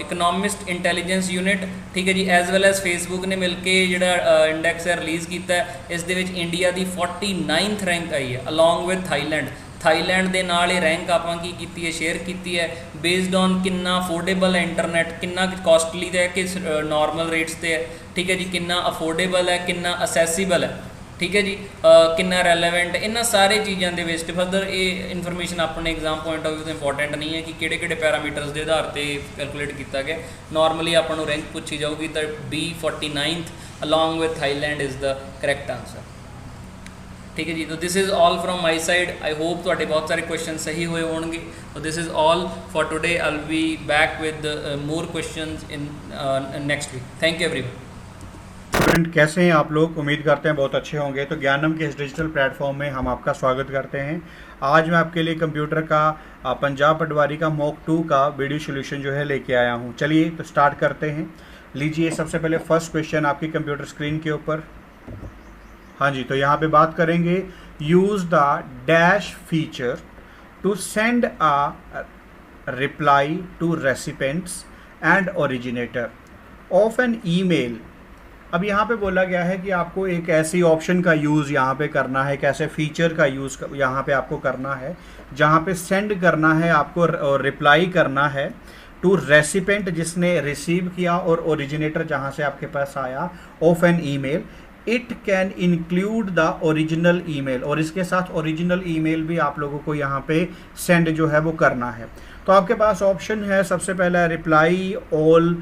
Economist Intelligence Unit। ठीक है जी, एज वेल एज फेसबुक ने मिलके जोड़ा index है release किया। इस India की 49th रैंक आई है अलॉन्ग विद थाईलैंड के नाल ये रैंक आपां की शेयर की है बेस्ड ऑन कितना अफोर्डेबल है इंटरनेट, कितना कॉस्टली है कि नॉर्मल रेट्स से है। ठीक है जी, कितना अफोर्डेबल है, कितना असैसीबल है। ठीक है जी, कितना रैलेवेंट, इन्होंने सारे चीज़ों के बेस्ट फर्दर ये इन्फॉर्मेशन अपने एग्जाम पॉइंट ऑफ व्यू तो इंपॉर्टेंट नहीं है कि किहड़े पैरामीटर्स के आधार पर कैलकुलेट किया गया। नॉर्मली आपको रैंक पूछी जाऊगी तो B 49th along with Thailand is the correct answer. ठीक है जी। तो this is all from my side. I hope ਤੁਹਾਡੇ ਬਹੁਤ ਸਾਰੇ क्वेश्चन सही हुए होंगे। तो this is all for today. I will be back with more questions in next week. Thank you everyone. Student कैसे हैं आप लोग? उम्मीद करते हैं बहुत अच्छे होंगे। तो ज्ञानम के इस डिजिटल प्लेटफॉर्म में हम आपका स्वागत करते हैं। आज मैं आपके लिए कंप्यूटर का पंजाब पटवारी का मॉक 2 का वीडियो सोल्यूशन जो है लेके आया हूं। चलिए तो स्टार्ट करते हैं। लीजिए सबसे पहले फर्स्ट क्वेश्चन आपकी कंप्यूटर स्क्रीन के ऊपर। हाँ जी, तो यहाँ पे बात करेंगे use the dash feature to send a reply to recipients and originator of an email. अब यहाँ पे बोला गया है कि आपको एक ऐसी ऑप्शन का यूज़ यहाँ पे करना है, एक ऐसे फीचर का यूज़ यहाँ पे आपको करना है जहाँ पे सेंड करना है आपको और रिप्लाई करना है टू रेसिपेंट जिसने रिसीव किया और ओरिजिनेटर जहाँ से आपके पास आया of an email. It can include the original email, और इसके साथ ओरिजिनल ईमेल भी आप लोगों को यहाँ पे सेंड जो है वो करना है। तो आपके पास ऑप्शन है सबसे पहला रिप्लाई ऑल,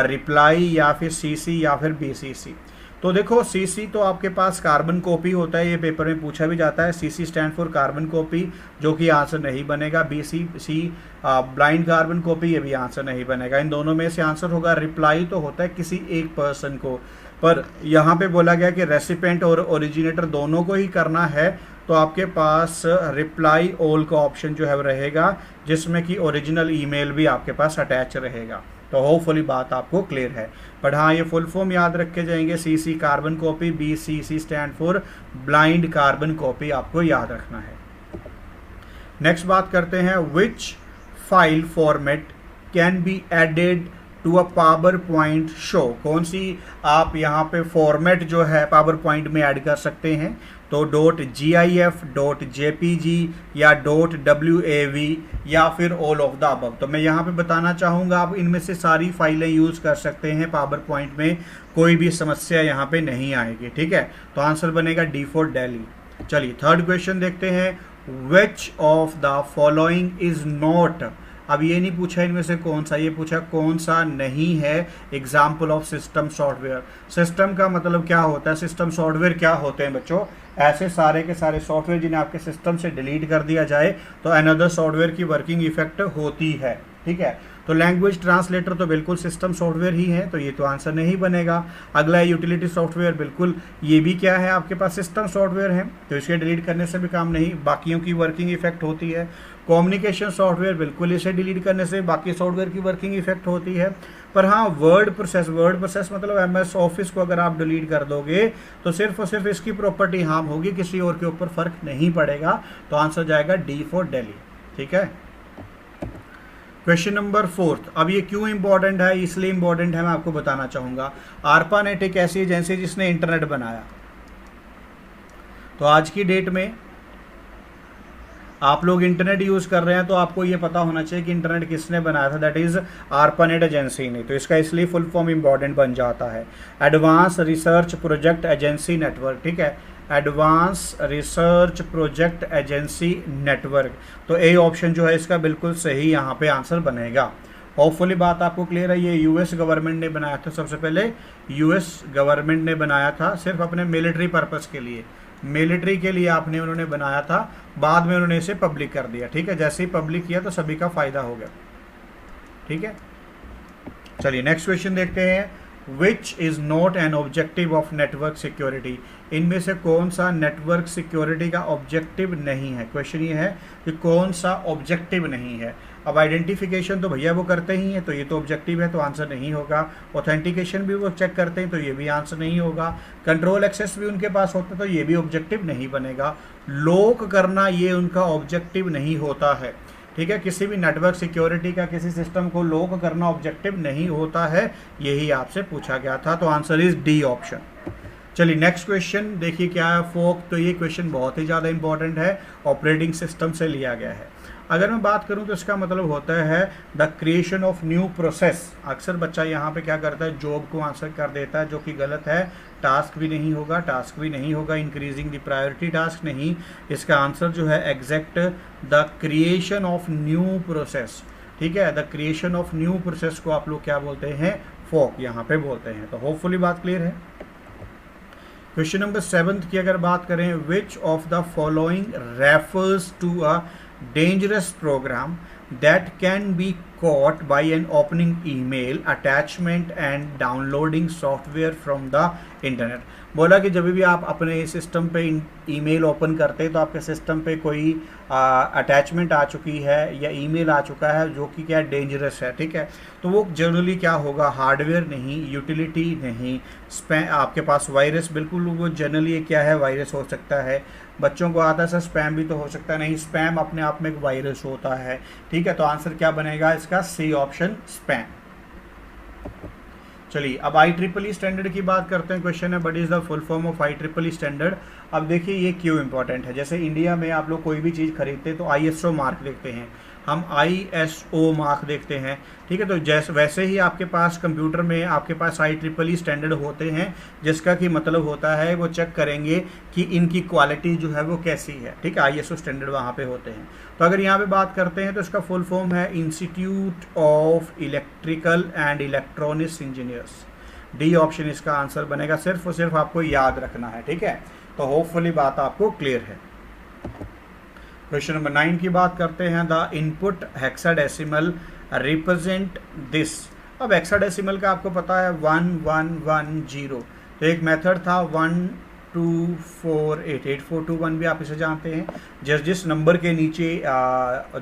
रिप्लाई या फिर सीसी या फिर बीसीसी। तो देखो सीसी तो आपके पास कार्बन कॉपी होता है, ये पेपर में पूछा भी जाता है। CC stand for carbon copy, जो कि आंसर नहीं बनेगा। बीसीसी ब्लाइंड कार्बन कॉपी, ये भी आंसर नहीं बनेगा। इन दोनों में से आंसर होगा रिप्लाई, तो होता है किसी एक पर्सन को, पर यहाँ पे बोला गया कि रेसिपेंट और ओरिजिनेटर दोनों को ही करना है। तो आपके पास रिप्लाई ऑल का ऑप्शन जो है रहेगा, जिसमें कि ओरिजिनल ईमेल भी आपके पास अटैच रहेगा। तो होपफुली बात आपको क्लियर है। पर हाँ, ये फुल फॉर्म याद रखे जाएंगे। CC carbon copy, BCC stand for blind carbon copy, आपको याद रखना है। नेक्स्ट बात करते हैं, which file format can be added to a PowerPoint show. कौन सी आप यहाँ पे फॉर्मेट जो है पावर पॉइंट में ऐड कर सकते हैं? तो .gif, .jpg या .wav या फिर ऑल ऑफ द अबव। तो मैं यहाँ पे बताना चाहूँगा आप इनमें से सारी फाइलें यूज़ कर सकते हैं पावर पॉइंट में, कोई भी समस्या यहाँ पे नहीं आएगी। ठीक है, तो आंसर बनेगा D फॉर दिल्ली। चलिए थर्ड क्वेश्चन देखते हैं, विच of the following is not. अब ये नहीं पूछा इनमें से कौन सा, ये पूछा कौन सा नहीं है example of system software. System का मतलब क्या होता है? सिस्टम सॉफ्टवेयर क्या होते हैं बच्चों? ऐसे सारे के सारे सॉफ्टवेयर जिन्हें आपके सिस्टम से डिलीट कर दिया जाए तो अनदर सॉफ्टवेयर की वर्किंग इफेक्ट होती है। ठीक है, तो लैंग्वेज ट्रांसलेटर तो बिल्कुल सिस्टम सॉफ्टवेयर ही है, तो ये तो आंसर नहीं बनेगा। अगला है यूटिलिटी सॉफ्टवेयर, बिल्कुल ये भी क्या है आपके पास सिस्टम सॉफ्टवेयर है, तो इसके डिलीट करने से भी काम नहीं, बाकियों की वर्किंग इफेक्ट होती है। कम्युनिकेशन सॉफ्टवेयर, बिल्कुल इसे डिलीट करने से बाकी सॉफ्टवेयर की वर्किंग इफेक्ट होती है। पर हाँ, वर्ड प्रोसेस मतलब MS ऑफिस को अगर आप डिलीट कर दोगे तो सिर्फ और सिर्फ इसकी प्रॉपर्टी हार्म होगी, किसी और के ऊपर फर्क नहीं पड़ेगा। तो आंसर जाएगा D फॉर दिल्ली। ठीक है, क्वेश्चन नंबर 4। अब ये क्यों इंपॉर्टेंट है? इसलिए इंपॉर्टेंट है, मैं आपको बताना चाहूँगा। ARPANET एक ऐसी एजेंसी जिसने इंटरनेट बनाया। तो आज की डेट में आप लोग इंटरनेट यूज़ कर रहे हैं, तो आपको ये पता होना चाहिए कि इंटरनेट किसने बनाया था, दैट इज़ ARPANET एजेंसी ने। तो इसका इसलिए फुल फॉर्म इंपॉर्टेंट बन जाता है, advance research project agency network. ठीक है, advance research project agency network. तो ए ऑप्शन जो है इसका बिल्कुल सही यहाँ पे आंसर बनेगा। होपफुली बात आपको क्लियर है। ये US गवर्नमेंट ने बनाया था, सबसे पहले US गवर्नमेंट ने बनाया था सिर्फ अपने मिलिट्री पर्पस के लिए, मिलिट्री के लिए आपने उन्होंने बनाया था। बाद में उन्होंने इसे पब्लिक कर दिया। ठीक है, जैसे ही पब्लिक किया तो सभी का फायदा हो गया। ठीक है, चलिए नेक्स्ट क्वेश्चन देखते हैं, which is not an objective of network security. इनमें से कौन सा नेटवर्क सिक्योरिटी का ऑब्जेक्टिव नहीं है? क्वेश्चन ये है कि कौन सा ऑब्जेक्टिव नहीं है। अब आइडेंटिफिकेशन तो भैया वो करते ही हैं, तो ये तो ऑब्जेक्टिव है, तो आंसर नहीं होगा। ऑथेंटिकेशन भी वो चेक करते हैं, तो ये भी आंसर नहीं होगा। कंट्रोल एक्सेस भी उनके पास होता है, तो ये भी ऑब्जेक्टिव नहीं बनेगा। लॉक करना ये उनका ऑब्जेक्टिव नहीं होता है। ठीक है, किसी भी नेटवर्क सिक्योरिटी का किसी सिस्टम को लॉक करना ऑब्जेक्टिव नहीं होता है, यही आपसे पूछा गया था। तो आंसर इज D ऑप्शन। चलिए नेक्स्ट क्वेश्चन देखिए क्या है, फोक। तो ये क्वेश्चन बहुत ही ज़्यादा इंपॉर्टेंट है, ऑपरेटिंग सिस्टम से लिया गया है। अगर मैं बात करूं तो इसका मतलब होता है the creation of new process. अक्सर बच्चा यहाँ पे क्या करता है, जॉब को आंसर कर देता है, जो कि गलत है। टास्क भी नहीं होगा, टास्क भी नहीं होगा, इंक्रीजिंग द प्रायोरिटी टास्क नहीं। इसका आंसर जो है exact the creation of new process. ठीक है, the creation of new process को आप लोग क्या बोलते हैं? फोक यहाँ पे बोलते हैं। तो होपफुली बात क्लियर है। क्वेश्चन नंबर 7 की अगर बात करें, which of the following refers to a dangerous program that can be caught by an opening email attachment and downloading software from the internet। बोला कि जब भी आप अपने सिस्टम पे ईमेल ओपन करते हैं तो आपके सिस्टम पे कोई अटैचमेंट आ चुकी है या ईमेल आ चुका है जो कि क्या डेंजरस है, ठीक है, तो वो जनरली क्या होगा, हार्डवेयर नहीं, यूटिलिटी नहीं, स्पैम, आपके पास वायरस, बिल्कुल वो जनरली क्या है, वायरस हो सकता है। बच्चों को आता है सर स्पैम भी तो हो सकता है, नहीं, स्पैम अपने आप में एक वायरस होता है, ठीक है, तो आंसर क्या बनेगा इसका, सी ऑप्शन, स्पैम। चलिए अब IEEE स्टैंडर्ड की बात करते हैं। क्वेश्चन है what is the full form of IEEE standard. अब देखिए ये क्यों इंपॉर्टेंट है। जैसे इंडिया में आप लोग कोई भी चीज़ खरीदते हैं तो ISO मार्क देखते हैं, हम ISO मार्क देखते हैं, ठीक है, तो जैसे वैसे ही आपके पास कंप्यूटर में आपके पास IEEE स्टैंडर्ड होते हैं, जिसका कि मतलब होता है वो चेक करेंगे कि इनकी क्वालिटी जो है वो कैसी है, ठीक है, ISO स्टैंडर्ड वहाँ पे होते हैं। तो अगर यहाँ पे बात करते हैं तो इसका फुल फॉर्म है institute of electrical and electronics engineers. D option इसका आंसर बनेगा, सिर्फ और सिर्फ आपको याद रखना है, ठीक है, तो होपफुली बात आपको क्लियर है। क्वेश्चन नंबर 9 की बात करते हैं, the input hexadecimal represent this. अब हेक्साडेसिमल का आपको पता है 1110, तो एक मेथड था 1248841 भी आप इसे जानते हैं। जिस नंबर के नीचे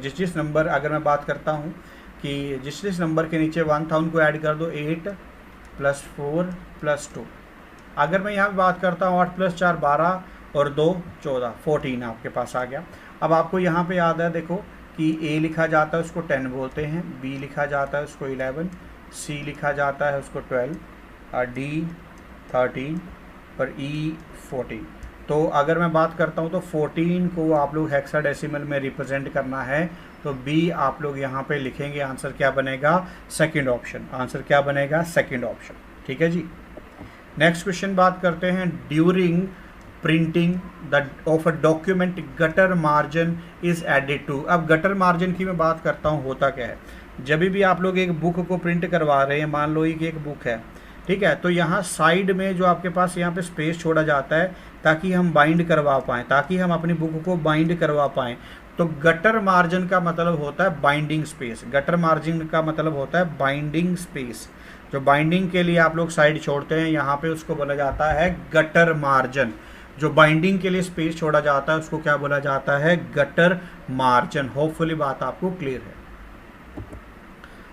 जिस नंबर, अगर मैं बात करता हूँ कि जिस नंबर के नीचे 1 था उनको ऐड कर दो, 8 + 4 + 2। अगर मैं यहाँ पे बात करता हूँ 8 + 4 12 और 2 14, 14 आपके पास आ गया। अब आपको यहाँ पे याद है देखो कि A लिखा जाता है उसको 10 बोलते हैं, B लिखा जाता है उसको 11, C लिखा जाता है उसको 12, D 13 और E 14। तो अगर मैं बात करता हूँ तो 14 को आप लोग हेक्साडेसिमल में रिप्रेजेंट करना है, तो B आप लोग यहाँ पे लिखेंगे, आंसर क्या बनेगा, सेकंड ऑप्शन। आंसर क्या बनेगा, सेकंड ऑप्शन, ठीक है जी। नेक्स्ट क्वेश्चन बात करते हैं, during printing of a document gutter margin is added to. अब गटर मार्जिन की मैं बात करता हूँ, होता क्या है, जब भी आप लोग एक बुक को प्रिंट करवा रहे हैं, मान लो कि एक बुक है, ठीक है, तो यहाँ साइड में जो आपके पास यहाँ पे स्पेस छोड़ा जाता है ताकि हम बाइंड करवा पाएँ, ताकि हम अपनी बुक को बाइंड करवा पाएँ। तो गटर मार्जिन का मतलब होता है बाइंडिंग स्पेस। गटर मार्जिन का मतलब होता है बाइंडिंग स्पेस। जो बाइंडिंग के लिए आप लोग साइड छोड़ते हैं यहाँ पे, उसको बोला जाता है गटर मार्जिन। जो बाइंडिंग के लिए स्पेस छोड़ा जाता है उसको क्या बोला जाता है, गटर मार्जिन। होपफुली बात आपको क्लियर है।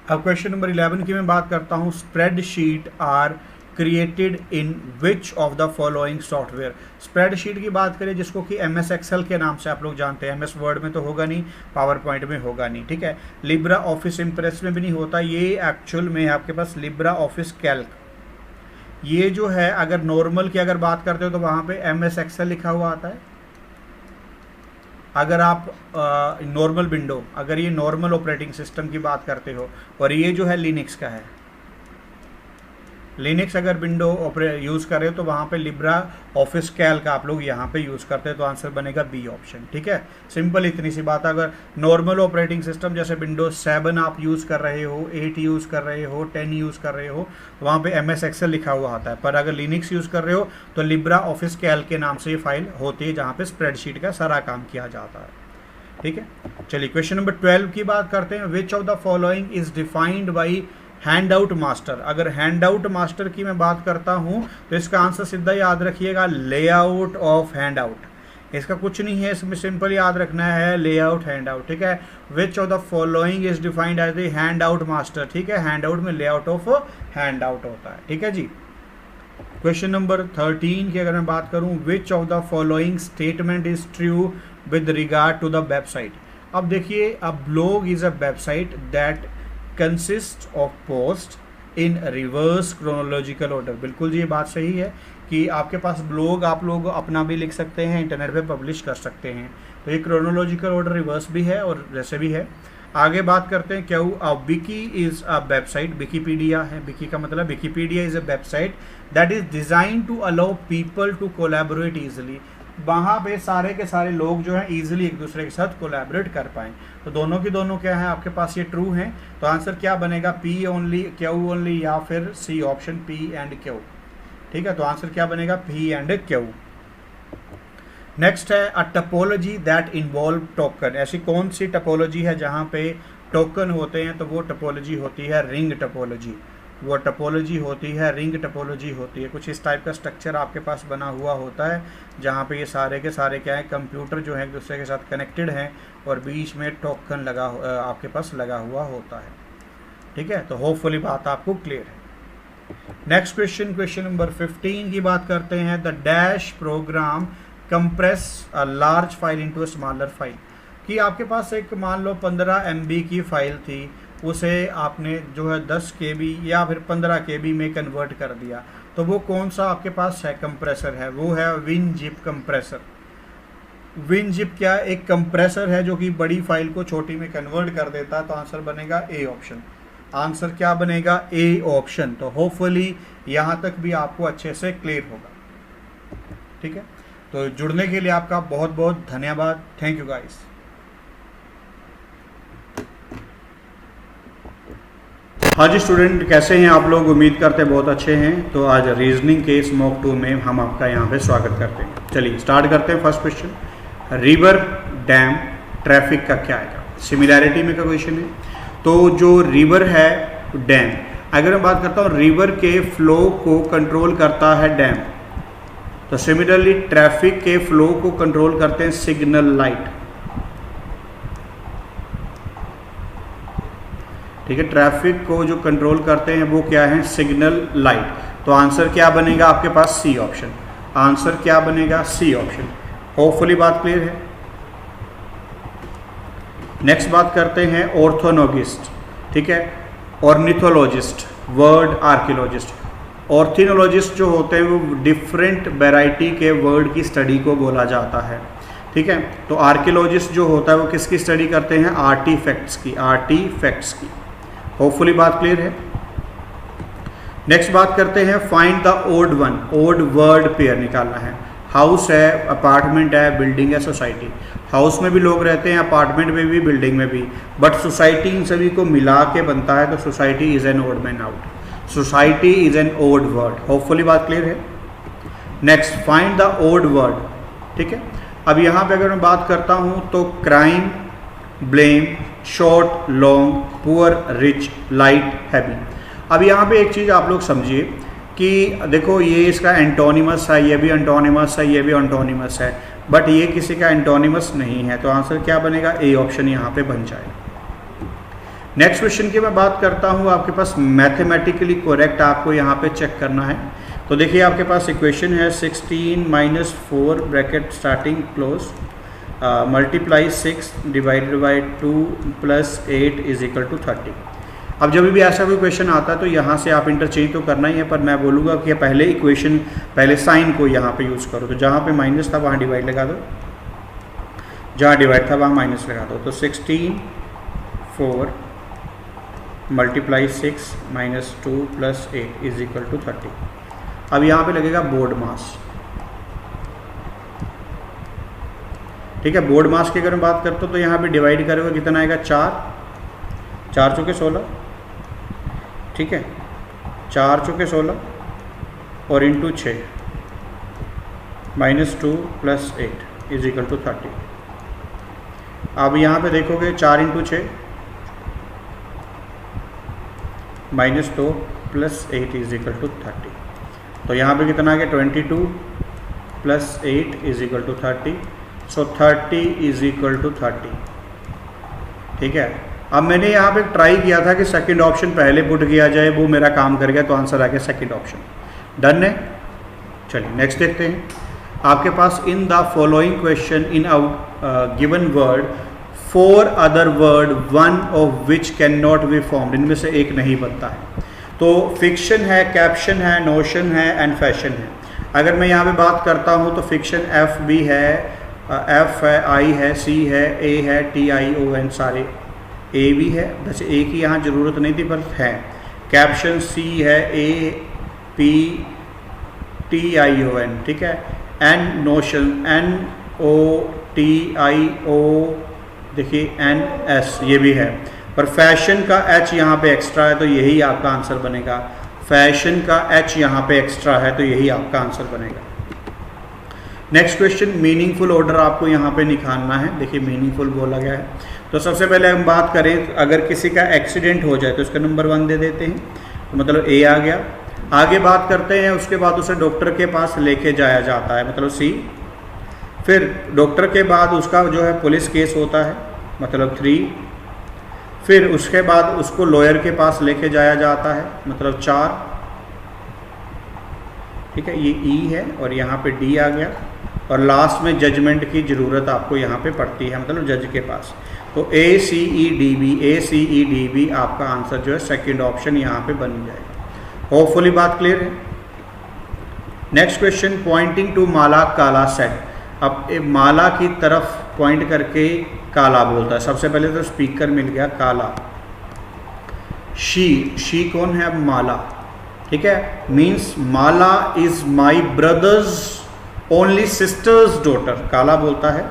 अब क्वेश्चन नंबर 11 की मैं बात करता हूँ, spreadsheet are created in which of the following software. Spreadsheet की बात करें जिसको कि MS एक्सेल के नाम से आप लोग जानते हैं, MS वर्ड में तो होगा नहीं, पावर पॉइंट में होगा नहीं, ठीक है, लिब्रा ऑफिस इम्प्रेस में भी नहीं होता, ये एक्चुअल में आपके पास लिब्रा ऑफिस कैल्क। ये जो है अगर नॉर्मल की अगर बात करते हो तो वहाँ पे MS एक्सेल लिखा हुआ आता है। अगर आप नॉर्मल विंडो, अगर ये नॉर्मल ऑपरेटिंग सिस्टम की बात करते हो, और ये जो है लिनक्स का है, लिनक्स अगर विंडो यूज़ करें तो वहाँ पे लिब्रा ऑफिस कैल्क आप लोग यहाँ पे यूज़ करते हैं, तो आंसर बनेगा बी ऑप्शन, ठीक है। सिंपल इतनी सी बात। अगर नॉर्मल ऑपरेटिंग सिस्टम जैसे विंडोज 7 आप यूज़ कर रहे हो, 8 यूज़ कर रहे हो, 10 यूज़ कर रहे हो, तो वहाँ पे MS एक्सेल लिखा हुआ आता है। पर अगर लिनक्स यूज़ कर रहे हो तो लिब्रा ऑफिस कैल्क के नाम से ये फाइल होती है, जहाँ पर स्प्रेडशीट का सारा काम किया जाता है, ठीक है। चलिए क्वेश्चन नंबर 12 की बात करते हैं, विच of the following is defined by hand out master. अगर हैंड आउट मास्टर की मैं बात करता हूं तो इसका आंसर सीधा याद रखिएगा, लेआउट ऑफ हैंड आउट। इसका कुछ नहीं है, इसमें सिंपल याद रखना है लेआउट हैंड आउट, ठीक है। Which of the following is defined as the handout master, ठीक है, हैंड आउट में लेआउट ऑफ हैंड आउट होता है, ठीक है जी। क्वेश्चन नंबर 13 की अगर मैं बात करूं, which of the following statement is true with regard to the website. अब देखिए, a blog is a website that consist of post in reverse chronological order. बिल्कुल जी, ये बात सही है कि आपके पास ब्लॉग आप लोग अपना भी लिख सकते हैं, इंटरनेट पे पब्लिश कर सकते हैं, तो ये क्रोनोलॉजिकल ऑर्डर रिवर्स भी है और वैसे भी है। आगे बात करते हैं, क्या wiki is a website, Wikipedia है, विकी का मतलब Wikipedia is a website that is design to allow people to collaborate easily. वहाँ पे सारे के सारे लोग जो हैं ईजिली एक दूसरे के साथ कोलैबोरेट कर पाएँ। तो दोनों की दोनों क्या है आपके पास, ये ट्रू हैं, तो आंसर क्या बनेगा, P ओनली, Q ओनली, या फिर C option P and Q, ठीक है, तो आंसर क्या बनेगा? P and Q. नेक्स्ट है अ टपोलॉजी दैट इन्वॉल्व टोकन। ऐसी कौन सी टपोलॉजी है जहाँ पे टोकन होते हैं? तो वो टपोलॉजी होती है रिंग टपोलॉजी। वो टपोलॉजी होती है रिंग टपोलॉजी होती है। कुछ इस टाइप का स्ट्रक्चर आपके पास बना हुआ होता है जहाँ पे ये सारे के सारे क्या है, कंप्यूटर जो है एक दूसरे के साथ कनेक्टेड हैं और बीच में टोकन आपके पास लगा हुआ होता है। ठीक है, तो होपफुली बात आपको क्लियर है। नेक्स्ट क्वेश्चन, क्वेश्चन नंबर 15 की बात करते हैं। The dash program compress a large file into a smaller file. कि आपके पास एक मान लो 15 MB की फाइल थी, उसे आपने जो है 10 KB या फिर 15 KB में कन्वर्ट कर दिया, तो वो कौन सा आपके पास है कंप्रेसर है? वो है विनजिप कंप्रेसर। विनजिप क्या? एक कंप्रेसर है जो कि बड़ी फाइल को छोटी में कन्वर्ट कर देता है। तो आंसर बनेगा ए ऑप्शन। आंसर क्या बनेगा? A option. तो होपफुली यहाँ तक भी आपको अच्छे से क्लियर होगा। ठीक है, तो जुड़ने के लिए आपका बहुत बहुत धन्यवाद। Thank you guys. हाँ जी स्टूडेंट, कैसे हैं आप लोग? उम्मीद करते हैं बहुत अच्छे हैं। तो आज रीजनिंग के इस मॉक 2 में हम आपका यहाँ पे स्वागत करते हैं। चलिए स्टार्ट करते हैं। First question, river dam traffic का क्या आएगा? सिमिलैरिटी में का क्वेश्चन है। तो जो रिवर है डैम, अगर मैं बात करता हूँ रिवर के फ्लो को कंट्रोल करता है डैम, तो सिमिलरली ट्रैफिक के फ्लो को कंट्रोल करते हैं सिग्नल लाइट। ठीक है, ट्रैफिक को जो कंट्रोल करते हैं वो क्या है? Signal light. तो आंसर क्या बनेगा आपके पास? C option. आंसर क्या बनेगा? C option. होपफुली बात क्लियर है। नेक्स्ट बात करते हैं ऑर्थोनोगिस्ट। ठीक है, ऑर्निथोलॉजिस्ट, वर्ड आर्कियोलॉजिस्ट। ऑर्थिनोलॉजिस्ट जो होते हैं वो डिफरेंट वैरायटी के वर्ड की स्टडी को बोला जाता है। ठीक है, तो आर्कियोलॉजिस्ट जो होता है वो किसकी स्टडी करते हैं? आर्टिफैक्ट्स की, आर्टिफैक्ट्स की। होपफुली बात क्लियर है। नेक्स्ट बात करते हैं find the odd one. Odd word pair निकालना है। हाउस है, अपार्टमेंट है, बिल्डिंग है, सोसाइटी। हाउस में भी लोग रहते हैं, अपार्टमेंट में भी, बिल्डिंग में भी, बट सोसाइटी इन सभी को मिला के बनता है। तो society is an odd man out. Society is an odd word. Hopefully बात क्लियर है। Next find the odd word. ठीक है, अब यहाँ पे अगर मैं बात करता हूँ तो crime, blame, short, long, poor, rich, light, heavy. अब यहाँ पे एक चीज़ आप लोग समझिए कि देखो ये इसका एंटोनिमस है, ये भी एंटोनिमस है, ये भी एंटोनिमस है, बट ये किसी का एंटोनिमस नहीं है। तो आंसर क्या बनेगा? ए ऑप्शन यहाँ पे बन जाए। नेक्स्ट क्वेश्चन की मैं बात करता हूँ, आपके पास मैथमेटिकली करेक्ट आपको यहाँ पे चेक करना है। तो देखिए आपके पास इक्वेशन है 16 - 4 bracket starting close multiply 6 divided by 2 + 8 is equal to 30। अब जब भी ऐसा कोई क्वेश्चन आता है तो यहाँ से आप इंटरचेंज तो करना ही है, पर मैं बोलूँगा कि पहले इक्वेशन, पहले साइन को यहाँ पे यूज़ करो। तो जहाँ पे माइनस था वहाँ डिवाइड लगा दो, जहाँ डिवाइड था वहाँ माइनस लगा दो। तो 16 4 × 6 - 2 + 8 इज इक्वल टू 30। अब यहाँ पे लगेगा बोर्ड मास। ठीक है, बोर्ड मास की अगर मैं बात करता हूँ तो यहाँ पे डिवाइड करोगे कितना आएगा? 4 4 चौके 16। ठीक है, 4 चौके 16 और इंटू 6 -2 + 8 इज इक्वल टू 30। अब यहाँ पे देखोगे 4 × 6 -2 + 8 इज इक्वल टू 30। तो यहाँ पे कितना आ गया? 22 + 8 is equal to 30। So 30 is equal to 30। ठीक है, अब मैंने यहाँ पे ट्राई किया था कि सेकंड ऑप्शन पहले पुट किया जाए, वो मेरा काम कर गया, तो आंसर आ गया सेकंड ऑप्शन। डन है। चलिए नेक्स्ट देखते हैं। आपके पास in the following question in a given word 4 other word 1 of which can not be formed. इनमें से एक नहीं बनता है। तो फिक्शन है, कैप्शन है, नोशन है एंड फैशन है। अगर मैं यहाँ पे बात करता हूँ तो फिक्शन एफ बी है, एफ है, आई है, सी है, ए है, टी आई ओ एन, सारे ए भी है, बस ए की यहाँ ज़रूरत नहीं थी पर है। कैप्शन सी है, A P T I O N. ठीक है, N notion N O T I O, देखिए एन एस ये भी है, पर फैशन का एच यहाँ पे एक्स्ट्रा है, तो यही आपका आंसर बनेगा फैशन का एच यहाँ पे एक्स्ट्रा है, तो यही आपका आंसर बनेगा। नेक्स्ट क्वेश्चन, मीनिंगफुल ऑर्डर आपको यहाँ पे निकालना है। देखिए मीनिंगफुल बोला गया है, तो सबसे पहले हम बात करें, अगर किसी का एक्सीडेंट हो जाए तो उसका नंबर 1 दे देते हैं, तो मतलब ए आ गया। आगे बात करते हैं, उसके बाद उसे डॉक्टर के पास लेके जाया जाता है, मतलब सी। फिर डॉक्टर के बाद उसका जो है पुलिस केस होता है, मतलब 3। फिर उसके बाद उसको लॉयर के पास लेके जाया जाता है, मतलब 4। ठीक है, ये ई है और यहाँ पे डी आ गया। और लास्ट में जजमेंट की ज़रूरत आपको यहाँ पे पड़ती है, मतलब जज के पास। तो ए सी ई डी बी आपका आंसर जो है सेकंड ऑप्शन यहाँ पे बन जाएगा। होपफुली बात क्लियर है। नेक्स्ट क्वेश्चन, पॉइंटिंग टू माला काला सेड। अब माला की तरफ पॉइंट करके काला बोलता है। सबसे पहले तो स्पीकर मिल गया काला। शी कौन है? अब माला। ठीक है, means Mala is my brothers only sisters daughter. काला बोलता है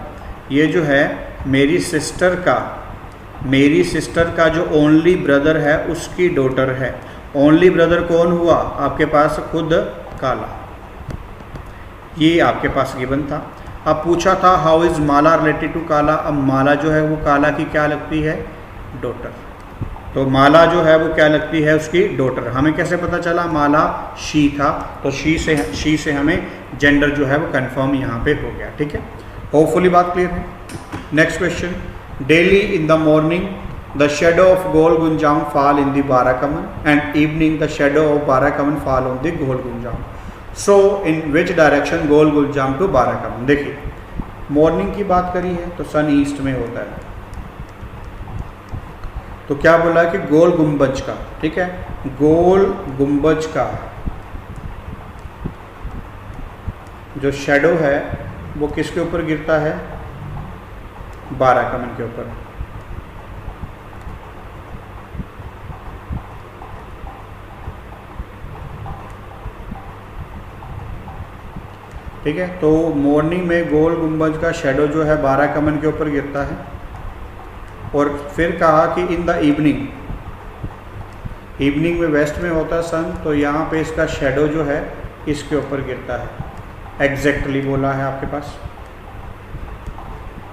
ये जो है मेरी सिस्टर का जो ओनली ब्रदर है उसकी डॉटर है। ओनली ब्रदर कौन हुआ आपके पास? खुद काला। ये आपके पास गिवन था। अब पूछा था how is mala related to kala. अब माला जो है वो काला की क्या लगती है? डॉटर। तो माला जो है वो क्या लगती है? उसकी डॉटर। हमें कैसे पता चला? माला शी था, तो शी से हमें जेंडर जो है वो कंफर्म यहाँ पे हो गया। ठीक है, होपफुली बात क्लियर है। Next question, daily in the morning the shadow of Gol Gumbaz fall in the Bara Kaman and evening the shadow of Bara Kaman fall on the Gol Gumbaz. So in which direction Gol Gumbaz to Bara Kaman. देखिए मॉर्निंग की बात करी है तो सन ईस्ट में होता है, तो क्या बोला है कि गोल गुंबज का। ठीक है, गोल गुंबज का जो शेडो है वो किसके ऊपर गिरता है? बाराकमन के ऊपर। ठीक है, तो मॉर्निंग में गोल गुंबज का शेडो जो है बाराकमन के ऊपर गिरता है। और फिर कहा कि इन द इवनिंग में वेस्ट में होता है सन, तो यहाँ पे इसका शेडो जो है इसके ऊपर गिरता है। एग्जैक्टली बोला है आपके पास।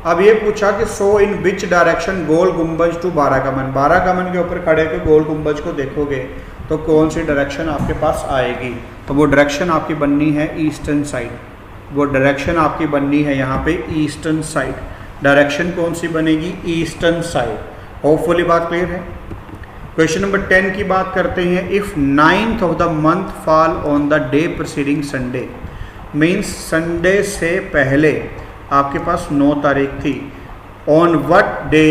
अब ये पूछा कि सो इन विच डायरेक्शन गोल गुंबज टू बाराकमन। बाराकमन के ऊपर खड़े के गोल गुंबज को देखोगे तो कौन सी डायरेक्शन आपके पास आएगी? तो वो डायरेक्शन आपकी बननी है ईस्टर्न साइड। वो डायरेक्शन आपकी बननी है यहाँ पे ईस्टर्न साइड। डायरेक्शन कौन सी बनेगी? Eastern side. होपफुली बात क्लियर है। क्वेश्चन नंबर 10 की बात करते हैं। If 9th of the month fall on the day preceding Sunday, means Sunday से पहले आपके पास 9 तारीख थी। On what day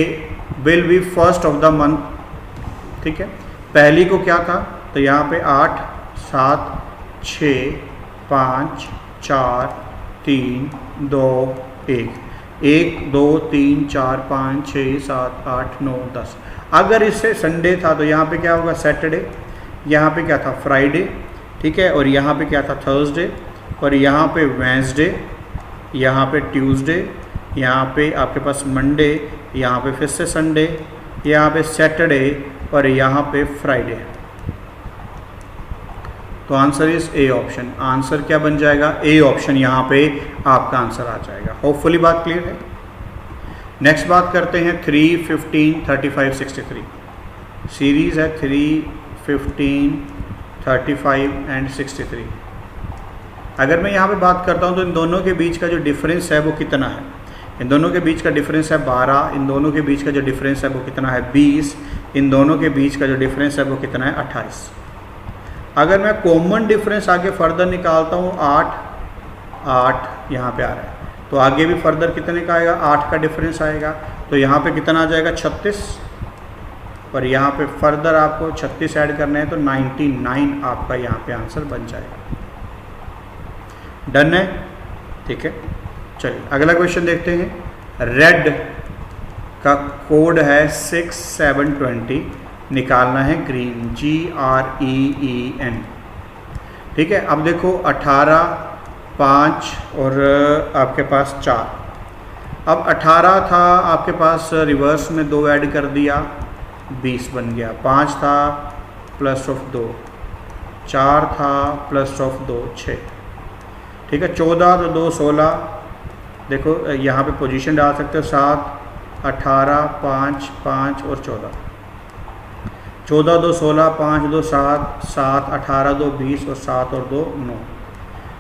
will be first of the month. ठीक है, पहली को क्या था? तो यहाँ पे 8, 7, 6, 5, 4, 3, 2, 1, 1, 2, 3, 4, 5, 6, 7, 8, 9, 10। अगर इससे संडे था तो यहाँ पे क्या होगा? सैटरडे। यहाँ पे क्या था? फ्राइडे। ठीक है, और यहाँ पे क्या था? थर्सडे। और यहाँ पे वेंसडे, यहाँ पे ट्यूसडे, यहाँ पे आपके पास मंडे, यहाँ पे फिर से संडे, यहाँ पे सैटरडे और यहाँ पे फ्राइडे। तो answer is A option. Answer क्या बन जाएगा? ए ऑप्शन यहाँ पे आपका आंसर आ जाएगा। होपफुली बात क्लियर है। नेक्स्ट बात करते हैं 3, 15, 35, 63 सीरीज़ है। 3, 15, 35 एंड 63। अगर मैं यहाँ पे बात करता हूँ तो इन दोनों के बीच का जो डिफरेंस है वो कितना है? इन दोनों के बीच का डिफरेंस है 12। इन दोनों के बीच का जो डिफरेंस है वो कितना है? 20। इन दोनों के बीच का जो डिफरेंस है वो कितना है? 28। अगर मैं कॉमन डिफरेंस आगे फर्दर निकालता हूँ 8 यहाँ पे आ रहा है, तो आगे भी फर्दर कितने का आएगा? 8 का डिफरेंस आएगा। तो यहाँ पे कितना आ जाएगा? 36। और यहाँ पे फर्दर आपको 36 ऐड करना है तो 99 आपका यहाँ पे आंसर बन जाएगा। डन है? ठीक है, चलिए अगला क्वेश्चन देखते हैं। रेड का कोड है 6720, निकालना है ग्रीन, GREEN। ठीक है, अब देखो 18, 5 और आपके पास 4। अब 18 था आपके पास, रिवर्स में 2 ऐड कर दिया, 20 बन गया। 5 था प्लस ऑफ 2, 4 था प्लस ऑफ 2 6, ठीक है। 14 तो 2 16, देखो यहाँ पे पोजीशन डाल सकते हो 7 18 5 5 और 14, 14 2 16 5 2 7 7 18 2 20 और 7 और 2 9,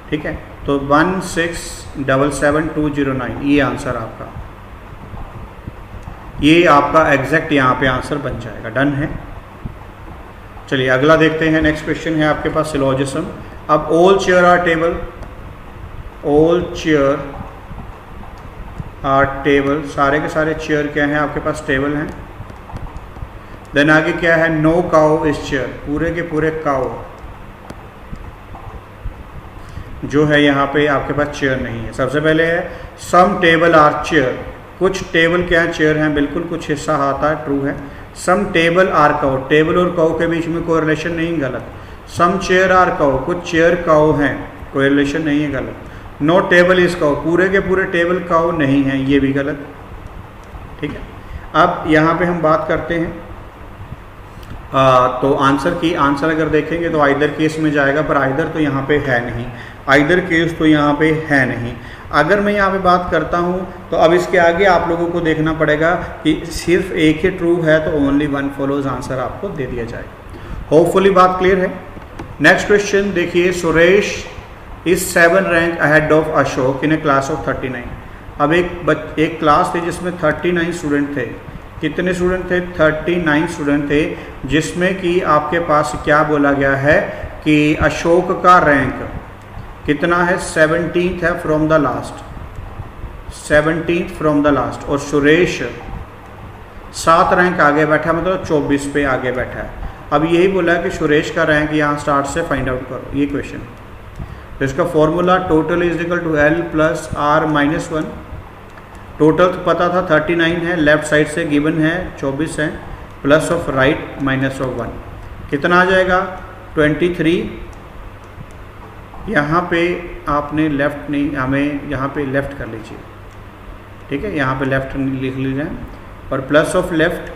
ठीक है। तो 1677209 ये आंसर आपका, ये आपका एग्जैक्ट यहाँ पे आंसर बन जाएगा। डन है। चलिए अगला देखते हैं। नेक्स्ट क्वेश्चन है आपके पास सिलोजिज्म। अब all chair are table, all chair are table, सारे के सारे चेयर क्या हैं आपके पास, टेबल हैं। देन आगे क्या है, नो काउ इज चेयर, पूरे के पूरे काउ जो है यहाँ पे आपके पास चेयर नहीं है। सबसे पहले है सम टेबल आर चेयर, कुछ टेबल क्या है, चेयर हैं, बिल्कुल कुछ हिस्सा आता है, ट्रू है। सम टेबल आर काउ, टेबल और काउ के बीच में कोरिलेशन नहीं, गलत। सम चेयर आर काउ, कुछ चेयर काउ हैं, कोरिलेशन नहीं है, गलत। नो टेबल इज काउ, पूरे के पूरे टेबल काउ नहीं है, ये भी गलत, ठीक है। अब यहाँ पे हम बात करते हैं तो आंसर की, आंसर अगर देखेंगे तो आइदर केस में जाएगा, पर आइदर तो यहाँ पे है नहीं, आइदर केस तो यहाँ पे है नहीं। अगर मैं यहाँ पे बात करता हूँ तो अब इसके आगे आप लोगों को देखना पड़ेगा कि सिर्फ एक ही ट्रू है तो ओनली वन फॉलोज, आंसर आपको दे दिया जाएगा। होपफुली बात क्लियर है। नेक्स्ट क्वेश्चन देखिए, Suresh is 7 rank ahead of Ashok in A class of 39। अब एक क्लास थी जिसमें 39 स्टूडेंट थे। कितने स्टूडेंट थे, 39 स्टूडेंट थे, जिसमें कि आपके पास क्या बोला गया है कि अशोक का रैंक कितना है, 17th है from the last, 17th from the last, और सुरेश 7 रैंक आगे बैठा, मतलब 24 पे आगे बैठा है। अब यही बोला कि सुरेश का रैंक यहाँ स्टार्ट से फाइंड आउट करो, ये क्वेश्चन। तो इसका formula total is equal to L plus R minus 1। Total तो पता था 39 है, लेफ्ट साइड से गिवन है 24 है, plus of right minus of 1, कितना आ जाएगा 23। यहाँ पे आपने लेफ़्ट नहीं, हमें यहाँ पे लेफ़्ट कर लीजिए, ठीक है, यहाँ पे लेफ़्ट लिख लीजिए, और प्लस ऑफ लेफ़्ट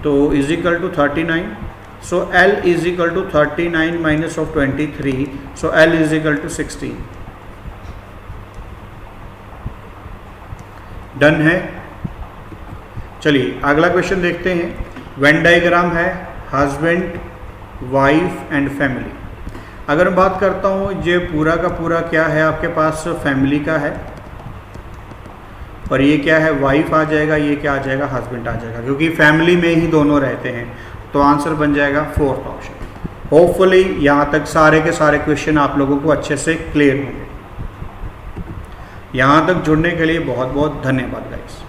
तो is equal to 39। So L is equal to 39 minus of 23, so L is equal to 16। Done है। चलिए अगला क्वेश्चन देखते हैं। वेन डायग्राम है हस्बैंड, वाइफ एंड फैमिली। अगर मैं बात करता हूँ, ये पूरा का पूरा क्या है आपके पास, फैमिली का है, और ये क्या है, वाइफ आ जाएगा, ये क्या आ जाएगा, हस्बैंड आ जाएगा, क्योंकि फैमिली में ही दोनों रहते हैं, तो आंसर बन जाएगा 4th ऑप्शन। होपफुली यहाँ तक सारे के सारे क्वेश्चन आप लोगों को अच्छे से क्लियर होंगे। यहाँ तक जुड़ने के लिए बहुत बहुत धन्यवाद गाइस।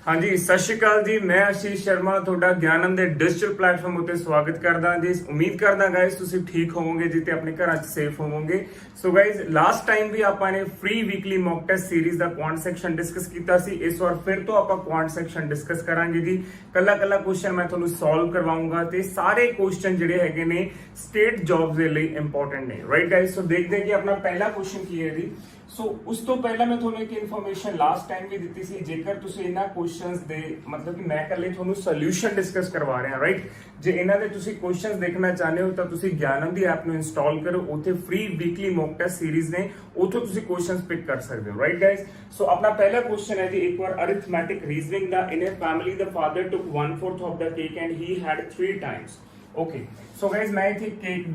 हाँ जी, सत श्री अकाल जी, मैं आशीष शर्मा ਤੁਹਾਡਾ ਗਿਆਨਮ ਦੇ ਡਿਜੀਟਲ ਪਲੇਟਫਾਰਮ ਉੱਤੇ ਸਵਾਗਤ ਕਰਦਾ ਜੀ। ਉਮੀਦ ਕਰਦਾ ਗਾਇਸ ਤੁਸੀਂ ਠੀਕ ਹੋਵੋਗੇ ਜੀ ਤੇ ਆਪਣੇ ਘਰਾਂ 'ਚ ਸੇਫ ਹੋਵੋਗੇ। ਸੋ ਗਾਇਸ ਲਾਸਟ ਟਾਈਮ ਵੀ ਆਪਾਂ ਨੇ free weekly mock test series ਦਾ ਕੁਆਂਟ ਸੈਕਸ਼ਨ ਡਿਸਕਸ ਕੀਤਾ ਸੀ। ਇਸ ਵਾਰ ਫਿਰ ਤੋਂ ਆਪਾਂ ਕੁਆਂਟ ਸੈਕਸ਼ਨ ਡਿਸਕਸ ਕਰਾਂਗੇ ਜੀ। ਕੱਲਾ ਕੱਲਾ ਕੁਐਸਚਨ ਮੈਂ ਤੁਹਾਨੂੰ ਸੋਲਵ ਕਰਵਾਉਂਗਾ ਤੇ ਸਾਰੇ ਕੁਐਸਚਨ ਜਿਹੜੇ ਹੈਗੇ ਨੇ ਸਟੇਟ ਜੌਬਸ ਦੇ ਲਈ ਇੰਪੋਰਟੈਂਟ ਨੇ, ਰਾਈਟ ਗਾਇਸ। ਸੋ ਦੇਖਦੇ ਹਾਂ ਕਿ ਆਪਣਾ ਪਹਿਲਾ ਕੁਐਸਚਨ ਕੀ ਹੈ ਜੀ। ਸੋ ਉਸ ਤੋਂ ਪਹਿਲਾਂ ਮੈਂ ਤੁਹਾਨੂੰ ਇੱਕ ਇਨਫੋਰਮੇਸ਼ਨ ਲਾਸਟ ਟਾਈਮ ਵੀ ਦਿੱਤੀ ਸੀ, ਜੇਕਰ ਤੁਸੀਂ ਇਹਨਾਂ ਕੁਐਸਚਨਸ ਦੇ ਮਤਲਬ ਕਿ ਮੈਂ ਇਕੱਲੇ ਤੁਹਾਨੂੰ ਸੋਲੂਸ਼ਨ ਡਿਸਕਸ ਕਰਵਾ ਰਿਹਾ, ਰਾਈਟ। ਜੇ ਇਹਨਾਂ ਦੇ ਤੁਸੀਂ ਕੁਐਸਚਨਸ ਦੇਖਣਾ ਚਾਹੁੰਦੇ ਹੋ ਤਾਂ ਤੁਸੀਂ ਗਿਆਨਮ ਦੀ ਐਪ ਨੂੰ ਇੰਸਟਾਲ ਕਰੋ, ਉੱਥੇ free weekly mock test series ਨੇ, ਉੱਥੋਂ ਤੁਸੀਂ ਕੁਐਸਚਨਸ ਪਿਕ ਕਰ ਸਕਦੇ ਹੋ, ਰਾਈਟ ਗਾਇਸ। ਸੋ ਆਪਣਾ ਪਹਿਲਾ ਕੁਐਸਚਨ ਹੈ ਜੀ ਇੱਕ ਵਾਰ ਅਰਿਥਮੈਟਿਕ ਰੀਜ਼ਨਿੰਗ ਦਾ। In a family the father took 1/4 of the cake and he had 3 times। Okay, so guys ਮੈਂ ਇੱਥੇ ਕੇਕ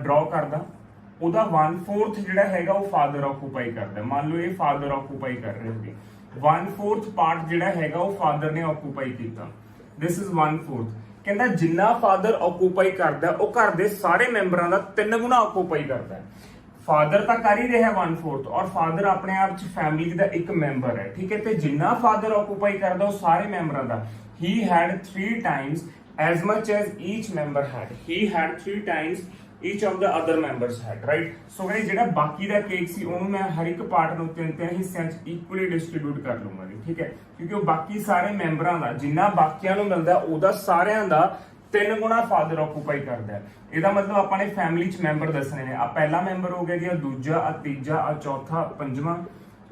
ਡਰਾ ਕਰਦਾ, ਉਹਦਾ 1/4 ਜਿਹੜਾ ਹੈਗਾ ਉਹ ਫਾਦਰ ਆਕੂਪਾਈ ਕਰਦਾ। ਮੰਨ ਲਓ ਇਹ ਫਾਦਰ ਆਕੂਪਾਈ ਕਰ ਰਹੇ ਹੋਗੇ, 1/4 ਪਾਰਟ ਜਿਹੜਾ ਹੈਗਾ ਉਹ ਫਾਦਰ ਨੇ ਆਕੂਪਾਈ ਕੀਤਾ। This is 1/4। ਕਹਿੰਦਾ ਜਿੰਨਾ ਫਾਦਰ ਆਕੂਪਾਈ ਕਰਦਾ ਉਹ ਘਰ ਦੇ ਸਾਰੇ ਮੈਂਬਰਾਂ ਦਾ 3 ਗੁਣਾ ਆਕੂਪਾਈ ਕਰਦਾ। ਫਾਦਰ ਤਾਂ ਕਰ ਹੀ ਰਿਹਾ 1/4, ਔਰ ਫਾਦਰ ਆਪਣੇ ਆਪ ਚ ਫੈਮਿਲੀ ਦਾ ਇੱਕ ਮੈਂਬਰ ਹੈ, ਠੀਕ ਹੈ। ਤੇ ਜਿੰਨਾ ਫਾਦਰ ਆਕੂਪਾਈ ਕਰਦਾ ਉਹ ਸਾਰੇ ਮੈਂਬਰਾਂ ਦਾ, he had 3 times as much as each member had, he had 3 times each of the other members had, right। so guys ਜਿਹੜਾ ਬਾਕੀ ਦਾ ਕੇਕ ਸੀ ਉਹਨੂੰ ਮੈਂ ਹਰ ਇੱਕ ਪਾਰਟ ਨੂੰ 3 ਹਿੱਸਿਆਂ 'ਚ ਇਕੁਅਲੀ ਡਿਸਟ੍ਰੀਬਿਊਟ ਕਰ ਲੂੰਗਾ ਜੀ, ਠੀਕ ਹੈ। ਕਿਉਂਕਿ ਉਹ ਬਾਕੀ ਸਾਰੇ ਮੈਂਬਰਾਂ ਦਾ ਜਿੰਨਾ ਬਾਕੀਆਂ ਨੂੰ ਮਿਲਦਾ ਉਹਦਾ ਸਾਰਿਆਂ ਦਾ 3 ਗੁਣਾ ਫਾਦਰ ਆਕੂਪਾਈ ਕਰਦਾ। ਇਹਦਾ ਮਤਲਬ ਆਪਾਂ ਨੇ ਫੈਮਿਲੀ 'ਚ ਮੈਂਬਰ ਦੱਸਣੇ ਨੇ। ਆ ਪਹਿਲਾ ਮੈਂਬਰ ਹੋ ਗਿਆ ਜੀ, ਆ ਦੂਜਾ, ਆ ਤੀਜਾ, ਆ ਚੌਥਾ, ਪੰਜਵਾਂ,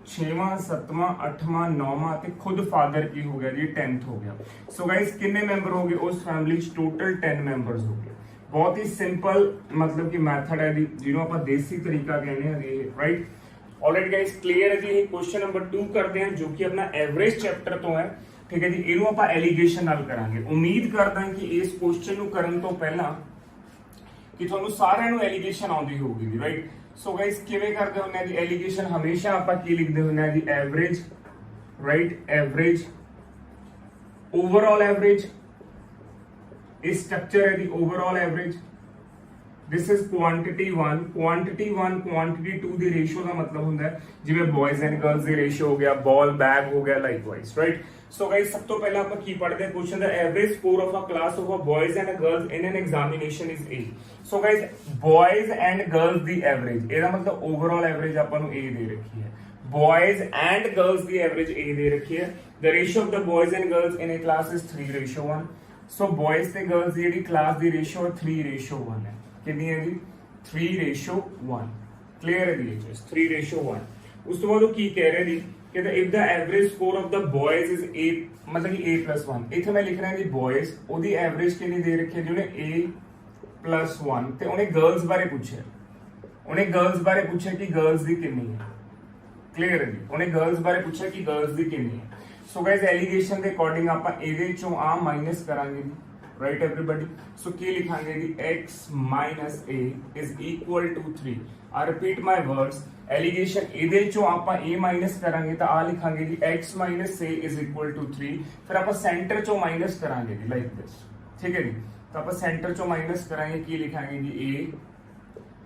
6ਵਾਂ, 7ਵਾਂ, 8ਵਾਂ, 9ਵਾਂ ਤੇ ਖੁਦ ਫਾਦਰ ਕੀ ਹੋ ਗਿਆ ਜੀ 10th ਹੋ ਗਿਆ। ਸੋ ਗਾਇਸ ਕਿੰਨੇ ਮੈਂਬਰ ਹੋ ਗਏ ਉਸ ਫੈਮਿਲੀ 'ਚ, ਟੋਟਲ 10 ਮੈਂਬਰਸ ਹੋ ਗਏ। बहुत ही सिंपल मतलब कि मैथड है जी, ਜਿਹਨੂੰ ਆਪਾਂ ਦੇਸੀ ਤਰੀਕਾ ਕਹਿੰਦੇ ਹਾਂ ਜੀ, ਰਾਈਟ। ਆਲਰਾਈਟ ਗਾਇਸ, ਕਲੀਅਰ ਹੈ ਜੀ। ਇਹ ਕੁਐਸਚਨ ਨੰਬਰ 2 ਕਰਦੇ ਹਾਂ, ਜੋ ਕਿ ਆਪਣਾ ਐਵਰੇਜ ਚੈਪਟਰ ਤੋਂ ਹੈ, ਠੀਕ ਹੈ ਜੀ। ਇਹਨੂੰ ਆਪਾਂ ਐਲੀਗੇਸ਼ਨ ਨਾਲ ਕਰਾਂਗੇ। ਉਮੀਦ ਕਰਦਾ ਕਿ ਇਸ ਕੁਐਸਚਨ ਨੂੰ ਕਰਨ ਤੋਂ ਪਹਿਲਾਂ ਕਿ ਤੁਹਾਨੂੰ ਸਾਰਿਆਂ ਨੂੰ ਐਲੀਗੇਸ਼ਨ ਆਉਂਦੀ ਹੋਊਗੀ ਜੀ, ਰਾਈਟ। ਸੋ ਗਾਇਸ, ਕਿਵੇਂ ਕਰਦੇ ਹੁੰਦੇ ਆ ਜੀ ਐਲੀਗੇਸ਼ਨ? ਹਮੇਸ਼ਾ ਆਪਾਂ ਕੀ ਲਿਖਦੇ ਹੁੰਦੇ ਆ ਜੀ? Average, right, average, overall average. ਇਹ ਸਟਰਕਚਰ ਹੈ ਦੀ overall average. This is quantity 1, quantity 1 quantity 2 the ratio ਦਾ ਮਤਲਬ ਹੁੰਦਾ ਹੈ ਜਿਵੇਂ ਬॉयਜ਼ ਐਂਡ ਗਰਲਸ ਦੀ ਰੇਸ਼ੋ ਹੋ ਗਿਆ, ਬਾਲ ਬੈਗ ਹੋ ਗਿਆ, ਲਾਈਕਵਾਈਜ਼, ਰਾਈਟ। ਸੋ ਗਾਇਸ, ਸਭ ਤੋਂ ਪਹਿਲਾਂ ਆਪਾਂ ਕੀ ਪੜ੍ਹਦੇ ਹਾਂ? ਕੁਐਸਚਨ ਦਾ average score of a class of boys and girls in an examination is A। So guys, boys and girls ਦੀ ਐਵਰੇਜ, ਇਹਦਾ ਮਤਲਬ ਓਵਰਆਲ ਐਵਰੇਜ ਆਪਾਂ ਨੂੰ A ਦੇ ਰੱਖੀ ਹੈ। बॉयज एंड गर्ल्स की एवरेज A दे रखी है। The ratio of the boys and girls in A class is 3:1। So boys ते गर्ल्स की जी क्लास की रेशियो 3:1 है। कितनी है जी? 3:1। क्लियर है जी? 3:1। उस तो बाद वो की कह रहे जी कि if the average score of the boys is A, मतलब कि A+1। इथे मैं लिख रहा जी बॉयज, ओदी एवरेज कितनी दे रखी है जी? उन्हें A+1 ते उन्हें गर्ल्स बारे पूछे, उन्हें गर्ल्स बारे पूछे कि गर्ल्स दी कितनी है। क्लियर है जी? उन्हें गर्ल्स बारे पूछा कि गर्ल्स दी कितनी है। सो गाइस, एलिगेशन के अकॉर्डिंग ਆਪਾਂ ਇਹਦੇ ਚੋਂ ਆ ਮਾਈਨਸ ਕਰਾਂਗੇ ਜੀ, ਰਾਈਟ एवरीबॉडी। सो ਕੀ ਲਿਖਾਂਗੇ ਜੀ? x - a is equal to 3। ਆ ਰਿਪੀਟ ਮਾਈ ਵਰਡਸ। एलिगेशन ਇਹਦੇ ਚੋਂ ਆਪਾਂ a ਮਾਈਨਸ ਕਰਾਂਗੇ ਤਾਂ ਆ ਲਿਖਾਂਗੇ ਜੀ x - a is equal to 3। ਫਿਰ ਆਪਾਂ ਸੈਂਟਰ ਚੋਂ ਮਾਈਨਸ ਕਰਾਂਗੇ ਜੀ, ਲਾਈਕ ਦਿਸ, ਠੀਕ ਹੈ ਜੀ। ਤਾਂ ਆਪਾਂ ਸੈਂਟਰ ਚੋਂ ਮਾਈਨਸ ਕਰਾਂਗੇ, ਕੀ ਲਿਖਾਂਗੇ ਜੀ?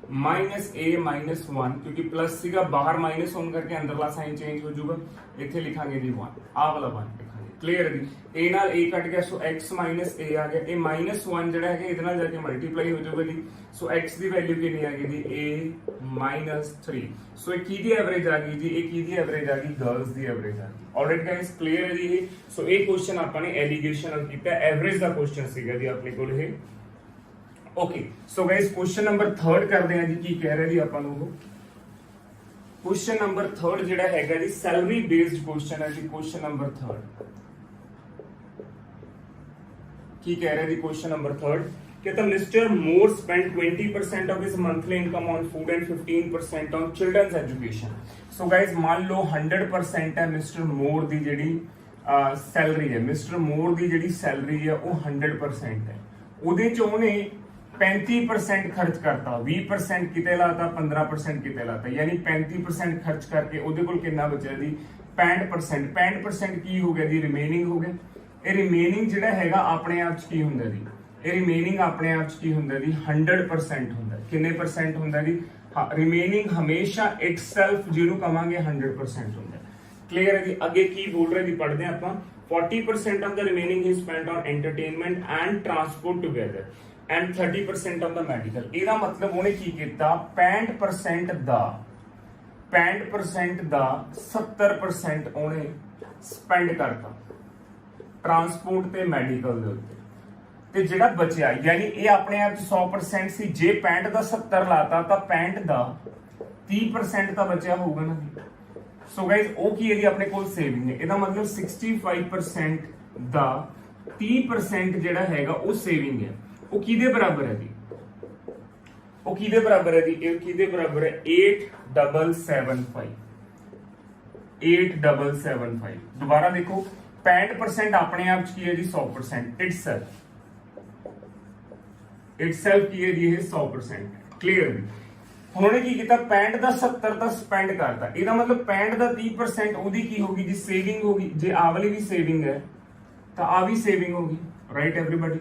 a -1, क्योंकि प्लस सीगा बाहर माइनस होने करके अंदरला साइन चेंज हो जाऊगा। इथे लिखांगे जी 1, आ वाला 1 लिखांगे। क्लियर है जी? a नाल a कट गया, सो x - a आ गया। ये -1 ਜਿਹੜਾ ਹੈ ਇਹਦੇ ਨਾਲ ਜਾ ਕੇ ਮਲਟੀਪਲਾਈ ਹੋ ਜਾਊਗਾ ਜੀ। ਸੋ x ਦੀ ਵੈਲਿਊ ਕਿੰਨੀ ਆ ਗਈ ਜੀ? a - 3। ਸੋ ਇਹ ਕਿਹਦੀ ਐਵਰੇਜ ਆ ਗਈ ਜੀ? ਇਹ ਕਿਹਦੀ ਐਵਰੇਜ ਆ ਗਈ? ਗਰਲਸ ਦੀ ਐਵਰੇਜ ਆ ਗਈ। ਆਲਰਾਈਟ ਗਾਇਸ, ਕਲੀਅਰ ਹੈ ਜੀ? ਸੋ ਇਹ ਕੁਐਸਚਨ ਆਪਾਂ ਨੇ ਐਲੀਗੇਸ਼ਨ ਨਾਲ ਕੀਤਾ, ਐਵਰੇਜ ਦਾ ਕੁਐਸਚਨ ਸੀਗਾ ਜੀ ਆਪਣੇ ਕੋਲ ਇਹ। Okay, so guys, question number 3 करते हैं जी। की कह रहे जी अपन वो क्वेश्चन नंबर 3 ਜਿਹੜਾ ਹੈਗਾ ਜੀ ਸੈਲਰੀ ਬੇਸਡ क्वेश्चन है जी। क्वेश्चन नंबर 3 की कह रहे जी? क्वेश्चन नंबर 3 कहता mister More spend 20% of his monthly income on food and 15% on children's education. So guys, मान लो 100% है मिस्टर मोर दी ਜਿਹੜੀ सैलरी है, मिस्टर मोर दी ਜਿਹੜੀ सैलरी है वो 100% है। ਉਹਦੇ ਚ ਉਹਨੇ 35% खर्च करता, 20% किते लाता, 15% किते लाता, यानी 35% खर्च करके ਉਹਦੇ ਕੋਲ ਕਿੰਨਾ ਬਚਿਆ ਜੀ? 65%। 65% ਕੀ ਹੋ ਗਿਆ ਜੀ? ਰਿਮੇਨਿੰਗ ਹੋ ਗਿਆ। ਇਹ ਰਿਮੇਨਿੰਗ ਜਿਹੜਾ ਹੈਗਾ ਆਪਣੇ ਆਪ ਚ ਕੀ ਹੁੰਦਾ ਜੀ? ਇਹ ਰਿਮੇਨਿੰਗ ਆਪਣੇ ਆਪ ਚ ਕੀ ਹੁੰਦਾ ਜੀ? 100% ਹੁੰਦਾ। ਕਿੰਨੇ ਪਰਸੈਂਟ ਹੁੰਦਾ ਜੀ? ਹਾਂ, ਰਿਮੇਨਿੰਗ ਹਮੇਸ਼ਾ ਇਟਸੈਲਫ ਜਿਹਨੂੰ ਕਵਾਂਗੇ 100% ਹੁੰਦਾ। ਕਲੀਅਰ ਹੈ ਜੀ? ਅੱਗੇ ਕੀ ਬੋਲ ਰਹੇ ਜੀ? ਪੜ੍ਹਦੇ ਆਪਾਂ। 40% of the remaining is spent on entertainment and transport together and 30% on the medical। ਇਹਦਾ ਮਤਲਬ ਉਹਨੇ ਕੀ ਕੀਤਾ? 65% ਦਾ 70% ਉਹਨੇ ਸਪੈਂਡ ਕਰਤਾ ਟਰਾਂਸਪੋਰਟ ਤੇ ਮੈਡੀਕਲ ਦੇ ਉੱਤੇ, ਤੇ ਜਿਹੜਾ ਬਚਿਆ ਯਾਨੀ ਇਹ ਆਪਣੇ ਆਪ 100% ਸੀ। ਜੇ 65 ਦਾ 70 ਲਾਤਾ ਤਾਂ 65 ਦਾ 30% ਤਾਂ ਬਚਿਆ ਹੋਊਗਾ ਨਾ। ਸੋ ਗਾਇਸ, ਉਹ ਕੀ ਹੈ ਜੀ? ਆਪਣੇ ਕੋਲ ਸੇਵਿੰਗ ਹੈ। ਇਹਦਾ ਮਤਲਬ 65% ਦਾ 30% ਜਿਹੜਾ ਹੈਗਾ ਉਹ ਸੇਵਿੰਗ ਹੈ। ਉਹ ਕਿਹਦੇ ਬਰਾਬਰ ਹੈ ਜੀ? ਉਹ ਕਿਹਦੇ ਬਰਾਬਰ ਹੈ ਜੀ? ਇਹ ਕਿਹਦੇ ਬਰਾਬਰ ਹੈ? 8775। 8775। ਦੁਬਾਰਾ ਦੇਖੋ, 65% ਆਪਣੇ ਆਪ ਚ ਕੀ ਹੈ ਜੀ? 100%। ਇਟਸੈਲਫ ਕੀ ਹੈ ਜੀ? ਇਹ 100%। ਕਲੀਅਰ ਜੀ? ਹੁਣ ਉਹਨੇ ਕੀ ਕੀਤਾ? 65 ਦਾ 70 ਦਾ ਸਪੈਂਡ ਕਰਤਾ। ਇਹਦਾ ਮਤਲਬ 65 ਦਾ 30% ਉਹਦੀ ਕੀ ਹੋਗੀ ਜੀ? ਸੇਵਿੰਗ ਹੋਗੀ। ਜੇ ਆ ਵਾਲੀ ਵੀ ਸੇਵਿੰਗ ਹੈ ਤਾਂ ਆ ਵੀ ਸੇਵਿੰਗ ਹੋਗੀ, ਰਾਈਟ एवरीबॉडी?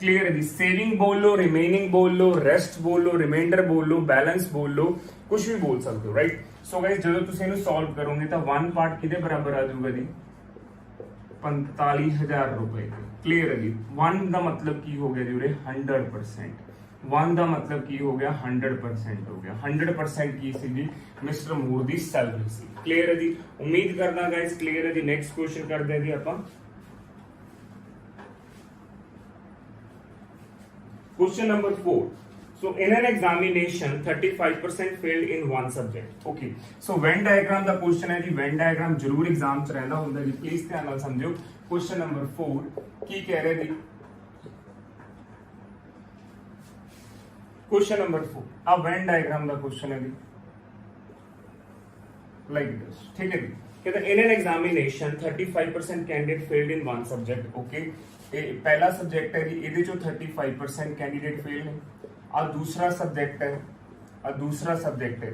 क्लियर है जी? सेविंग बोल लो, रिमेनिंग बोल लो, रेस्ट बोल लो, रिमाइंडर बोल लो, बैलेंस बोल लो, कुछ भी बोल सकते हो, राइट? सो गाइस, ਜਦੋਂ ਤੁਸੀਂ ਇਹਨੂੰ ਸੋਲਵ ਕਰੋਗੇ ਤਾਂ 1 ਪਾਰਟ ਕਿਹਦੇ ਬਰਾਬਰ ਆ ਜਾਊਗਾ ਜੀ? 45000 रुपए। क्लियर है जी? 1 ਦਾ ਮਤਲਬ ਕੀ ਹੋ ਗਿਆ ਜੀ ਉਰੇ? 100%। 1 ਦਾ ਮਤਲਬ ਕੀ ਹੋ ਗਿਆ? 100% ਹੋ ਗਿਆ। 100% ਕੀ ਸੀ ਜੀ? ਮਿਸਟਰ ਮੂਰ ਦੀ ਸੈਲਰੀ ਸੀ। ਕਲੀਅਰ ਹੈ ਜੀ? ਉਮੀਦ ਕਰਦਾ ਗਾਇਸ ਕਲੀਅਰ ਹੈ ਜੀ। ਨੈਕਸਟ ਕੁਐਸਚਨ ਕਰਦੇ ਹਾਂ ਜੀ ਆਪਾਂ। Question number 4. So in an examination 35% failed in one subject। Okay, so Venn diagram the question ਹੈ ਜੀ। Venn diagram ਜ਼ਰੂਰ ਐਗਜ਼ਾਮ ਚ ਰਹਿੰਦਾ ਹੁੰਦਾ ਜੀ, ਪਲੀਜ਼ ਧਿਆਨ ਨਾਲ ਸਮਝਿਓ। Question number 4 ਕੀ ਕਹਿ ਰਿਹਾ ਜੀ? क्वेश्चन नंबर 4 आ वेन डायग्राम का क्वेश्चन है जी लाइक दिस, ठीक है जी। कहते इन an examination 35% candidate failed in one subject. Okay, पहला सब्जेक्ट है जी, ਇਹਦੇ ਚੋਂ 35% कैंडिडेट फेल ने। आ दूसरा सब्जेक्ट है, आ दूसरा सब्जेक्ट है,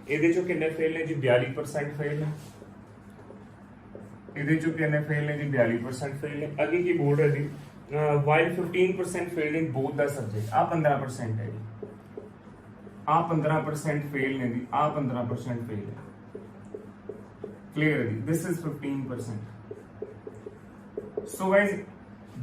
ਇਹਦੇ ਚੋਂ ਕਿੰਨੇ फेल ने जी 42% फेल ने। ਇਹਦੇ ਚੋਂ ਕਿੰਨੇ फेल ने जी 42% फेल ने। ਅੱਗੇ ਕੀ ਬੋਲ ਰਿਹਾ ਜੀ, while 15% failed in both the subject। आ 15% है जी, आ 15% फेल ने जी, आ 15% फेल है। क्लियर है जी, दिस इज 15%। सो गाइस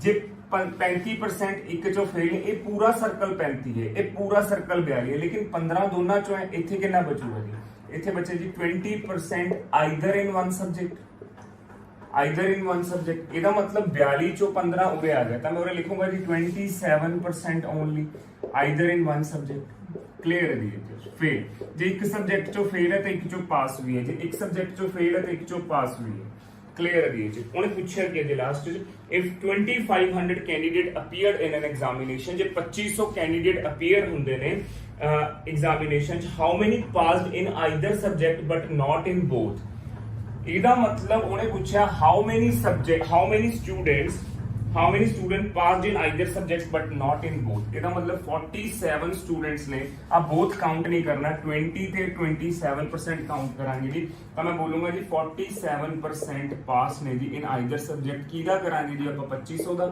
जे 35% एक चो फेल है, ये पूरा सर्कल 35 है, ये पूरा सर्कल 42 है, लेकिन 15 दोनों चो है, इथे कितना बचूगा जी, इथे बचे जी 20% either in one subject, either in one subject. ਇਹਦਾ मतलब 42 ਚੋਂ 15 ਉਰੇ ਆ ਗਿਆ, ਤਾਂ ਮੈਂ ਉਰੇ ਲਿਖੂੰਗਾ ਜੀ 27% only either in one subject. Clear है जी, फेल जे एक सब्जेक्ट चो फेल है तो एक चो पास भी है, जे एक सब्जेक्ट चो फेल है तो एक चो पास भी है। क्लियर है जी। उन्हें पूछा गया जी last if 2500 candidate appeared in an examination, जे 2500 कैंडिडेट अपीयर होंगे ने examination, how many passed in either subject but not in both. ਇਹਦਾ मतलब उन्हें पूछा how many subject, how many student passed in either subjects but not in both. ਇਹਦਾ मतलब 47 students ने, आप बोथ काउंट नहीं करना, 20 ਤੇ 27% काउंट करांगे जी। ਤਾਂ मैं बोलूंगा जी 47% पास ने जी इन आइदर सब्जेक्ट। ਕਿਹਦਾ ਕਰਾਂਗੇ ਜੀ ਆਪਾਂ 2500 ਦਾ,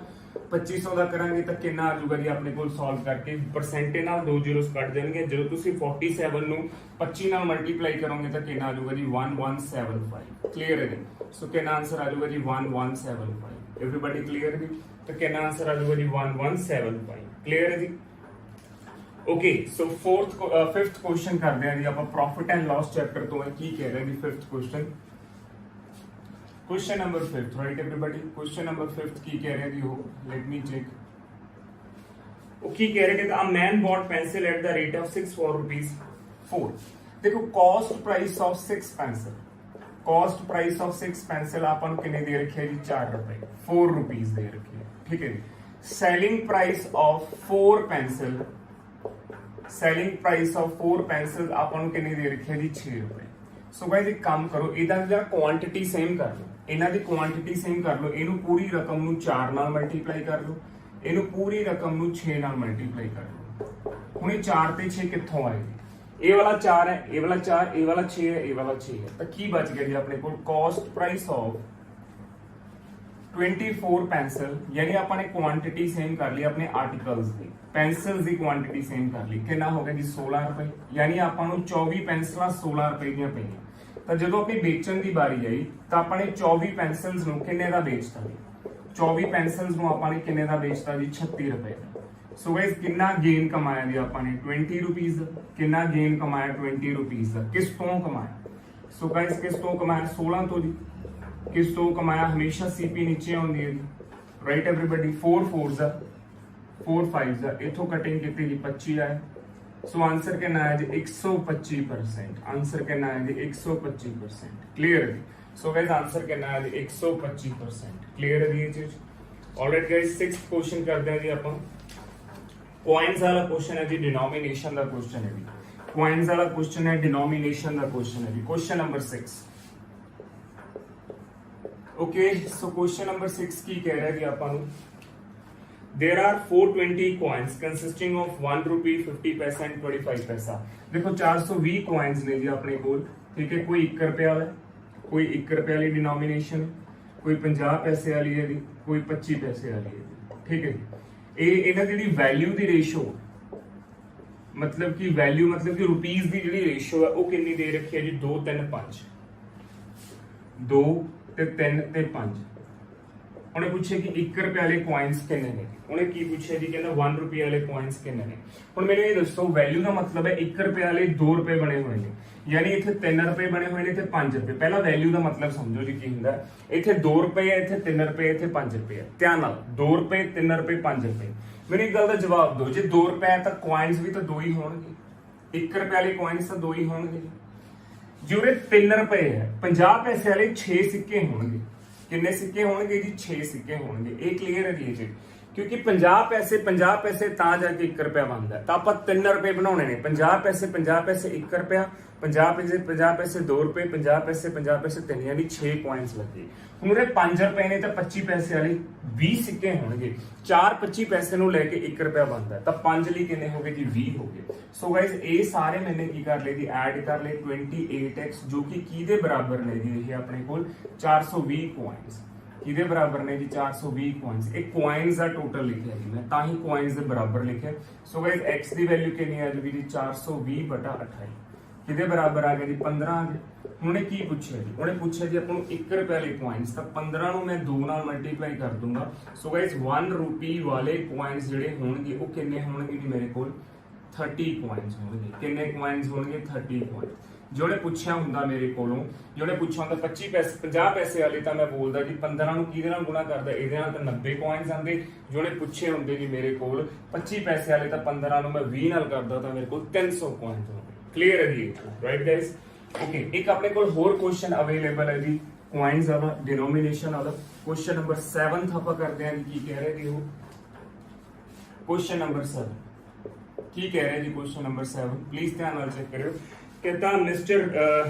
2500 ਦਾ ਕਰਾਂਗੇ ਤਾਂ ਕਿੰਨਾ ਆ ਜਾਊਗਾ ਜੀ ਆਪਣੇ ਕੋਲ ਸੋਲਵ ਕਰਕੇ, ਪਰਸੈਂਟੇਜ ਨਾਲ 2 ਜ਼ੀਰੋਸ ਕੱਟ ਜਾਣਗੇ। ਜਦੋਂ ਤੁਸੀਂ 47 ਨੂੰ 25 ਨਾਲ ਮਲਟੀਪਲਾਈ ਕਰੋਗੇ ਤਾਂ ਕਿੰਨਾ ਆ ਜਾਊਗਾ ਜੀ 1175। ਕਲੀਅਰ ਹੈ ਜੀ। ਸੋ ਕਿੰਨਾ ਆਨਸਰ ਆ ਜਾਊਗਾ ਜੀ 1175। एवरीबॉडी क्लियर जी, तो क्या आंसर आ जाएगा जी 1175। क्लियर है जी। ओके, सो फिफ्थ क्वेश्चन करते हैं जी आप प्रॉफिट एंड लॉस चैप्टर तो है की कह रहे हैं जी fifth question, question number 5 right everybody. Question number 5 की कह रहे हैं जी, हो लेट मी चेक। वो की कह रहे हैं a man bought pencil at the rate of 6 rupees 4। देखो cost price of 6 pencil, cost price of 6 pencil अपन कितने दे रखी है जी 4 रुपए, 4 रुपीज दे रखी है, ठीक है जी। Selling price of 4 pencil, selling price of 4 pencil अपन कितने दे रखी है जी 6 रुपए। सो गाइस एक काम करो, इहदा जरा क्वांटिटी सेम कर लो, इन्हां दी क्वांटिटी सेम कर लो, इनू पूरी रकम नू 4 नाल मल्टीप्लाई कर लो, इनू पूरी रकम नू 6 नाल मल्टीप्लाई कर लो। हुण 4 ते 6 कित्थों आए जी, ये वाला 4 है, ये वाला 4, ये वाला 6 है, ये वाला 6 है, तो की बच गया जी अपने को कॉस्ट प्राइस ऑफ 24 पेंसिल, यानी अपने क्वांटिटी सेम कर ली अपने आर्टिकल्स की, पेंसिल्स की क्वांटिटी सेम कर ली, कितना हो गया जी 16 रुपए, यानी आपको 24 पेंसिल 16 रुपए दी पईयां। तो जो अपनी बेचण की बारी आई तो अपने 24 पेंसिल्स नूं किन्ने दा बेचता जी, 24 पेंसिल्स नूं अपने किन्ने दा बेचता जी 36 रुपए का। सो गाइस कितना गेन कमाया जी आपने 20 रुपीज, कितना गेन कमाया 20 रुपीज का, किस तो कमाया। सो गाइस किस तो कमाया 16 तो जी, किस तो कमाया, हमेशा सीपी नीचे आउंदी है जी, राइट एवरीबॉडी। 4 4s 4 5s इथों कटिंग की जी 25 आए। सो आंसर कितना है जी 125%, आंसर कितना है जी 125%। क्लियर है जी। सो गाइस आंसर कितना है जी 125%। क्लियर है जी ये चीज। ऑलराइट गाइस 6th क्वेश्चन करते हैं जी अपन। कॉइन्स वाला क्वेश्चन है जी, डिनोमिनेशन का क्वेश्चन है जी, कॉइन्स वाला क्वेश्चन है, डिनोमिनेशन का क्वेश्चन है जी। Question number 6। Okay, so question number 6 की कह रहा है जी अपन, there are 420 coins consisting of 1 rupee 50 paisa and 25 पैसा। देखो 420 कॉइन्स ने जी अपने कोल, ठीक है। कोई 1 रुपए वाला, कोई 1 रुपए वाली डिनोमिनेशन, कोई 50 पैसे वाली है जी, कोई 25 पैसे वाली है जी, ठीक है जी। ਇਹਨਾਂ ਦੀ ਜਿਹੜੀ ਵੈਲਿਊ ਦੀ ਰੇਸ਼ੋ, मतलब कि वैल्यू मतलब कि रुपीज ਦੀ ਜਿਹੜੀ ਰੇਸ਼ੋ ਹੈ ਉਹ ਕਿੰਨੀ ਦੇ ਰੱਖੀ ਹੈ ਜੀ 2 3 5, 2 ਤੇ 3 ਤੇ 5। ਉਹਨੇ ਪੁੱਛਿਆ ਕਿ 1 ਰੁਪਏ ਵਾਲੇ ਕੋਇਨਸ ਕਿੰਨੇ ਨੇ, ਉਹਨੇ ਕੀ ਪੁੱਛਿਆ ਜੀ, ਕਹਿੰਦਾ 1 ਰੁਪਏ ਵਾਲੇ ਕੋਇਨਸ ਕਿੰਨੇ ਨੇ। ਹੁਣ ਮੈਨੂੰ ਇਹ ਦੱਸੋ ਵੈਲਿਊ ਦਾ ਮਤਲਬ ਹੈ 1 ਰੁਪਏ ਵਾਲੇ 2 ਰੁਪਏ ਬਣੇ ਹੋਏ ਨੇ, यानी इतने 3 रुपए बने हुए ने, 5 रुपए। पहला वैल्यू का मतलब समझो जी की हुंदा, इतने 2 रुपए है, इतने 3 रुपए, इतने 5 रुपए। ध्यान नाल 2 रुपए 3 रुपए 5 रुपए। मेरी एक गल का जवाब दो, जे 2 रुपए है तो कॉइन्स भी तो 2 ही होंगे, 1 रुपए वाले कॉइन्स तो 2 ही होंगे। जो 3 रुपए है 50 पैसे वाले 6 सिक्के होंगे, कितने सिक्के होंगे जी 6 सिक्के होंगे। ये क्लीयर है जी। क्योंकि 50 पैसे ਤਾਂ ਜਾ ਕੇ 1 ਰੁਪਿਆ ਬਣਦਾ ਤਾਂ ਆਪਾਂ 3 ਰੁਪਏ ਬਣਾਉਣੇ ਨੇ 50 ਪੈਸੇ 1 ਰੁਪਿਆ 50 ਪੈਸੇ 2 ਰੁਪਏ 50 ਪੈਸੇ 3 ਯਾਨੀ 6 ਕੁਆਇਨਸ ਲੱਗੇ ਹੁਣ ਉਹਦੇ 5 ਰੁਪਏ ਨੇ ਤਾਂ 25 ਪੈਸੇ ਵਾਲੇ 20 ਸਿੱਕੇ ਹੋਣਗੇ 4 25 ਪੈਸੇ ਨੂੰ ਲੈ ਕੇ 1 ਰੁਪਿਆ ਬਣਦਾ ਤਾਂ 5 ਲਈ ਕਿੰਨੇ ਹੋ ਗਏ ਜੀ 20 ਹੋ ਗਏ ਸੋ ਗਾਇਸ ਇਹ ਸਾਰੇ ਮੈਨੇ ਕੀ ਕਰ ਲਏ ਜੀ ਐਡ ਕਰ ਲਏ 28x ਜੋ ਕਿ ਕਿਹਦੇ ਬਰਾਬਰ ਨੇ ਜੀ ਇਹ ਆਪਣੇ ਕੋਲ 420 ਕੁਆਇਨਸ किदे बराबर ने जी 420 कॉइन्स एक कॉइन्स का टोटल लिखा जी मैं ताही कॉइन्स के बराबर लिखा सो गाइस x की वैल्यू कितनी आ जाएगी जी 420/28 किदे बराबर आ गया जी 15 आ गया उन्हें की पूछा जी उन्हें पूछा जी अपन 1 रुपए वाले कॉइन्स तो 15 ਨੂੰ मैं 2 ਨਾਲ ਮਲਟੀਪਲਾਈ ਕਰ ਦੂੰਗਾ ਸੋ गाइस 1 ਰੁਪਏ ਵਾਲੇ कॉइन्स ਜਿਹੜੇ ਹੋਣਗੇ ਉਹ ਕਿੰਨੇ ਹੋਣਗੇ ਜੀ ਮੇਰੇ ਕੋਲ 30 कॉइन्स ਹੋਣਗੇ ਕਿੰਨੇ कॉइन्स ਹੋਣਗੇ 30 कॉइन्स जोड़े पूछा हुंदा मेरे कोलों जोड़े पूछा हुंदा 25 पैसे 50 पैसे वाले तो मैं बोलदा जी 15 ਨੂੰ ਕਿਹਦੇ ਨਾਲ ਗੁਣਾ ਕਰਦਾ ਇਹਦੇ ਨਾਲ ਤਾਂ 90 ਕॉइन्स ਆਂਦੇ जोड़े पूछे ਹੁੰਦੇ ਜੀ ਮੇਰੇ ਕੋਲ 25 ਪੈਸੇ ਵਾਲੇ ਤਾਂ 15 ਨੂੰ ਮੈਂ 20 ਨਾਲ ਕਰਦਾ ਤਾਂ ਮੇਰੇ ਕੋਲ 300 कॉइन्स ਹੋਣਗੇ ਕਲੀਅਰ ਹੈ ਜੀ ਰਾਈਟ ਗਾਇਸ ਓਕੇ ਇੱਕ ਆਪਣੇ ਕੋਲ ਹੋਰ ਕੁਐਸਚਨ ਅਵੇਲੇਬਲ ਹੈ ਜੀ ਕॉइन्स ਵਾਲਾ ਡਿਨੋਮੀਨੇਸ਼ਨ ਵਾਲਾ ਕੁਐਸਚਨ ਨੰਬਰ 7 ਆਪਾਂ ਕਰਦੇ ਹਾਂ ਜੀ ਕੀ ਕਹਿ ਰਹੇ ਜੀ ਉਹ ਕੁਐਸਚਨ ਨੰਬਰ 7 ਕੀ ਕਹਿ ਰਹੇ ਜੀ ਕੁਐਸਚਨ ਨੰਬਰ 7 ਪਲੀਜ਼ ਧਿਆਨ ਨਾਲ ਚੈੱਕ ਕਰਿਓ कहता mister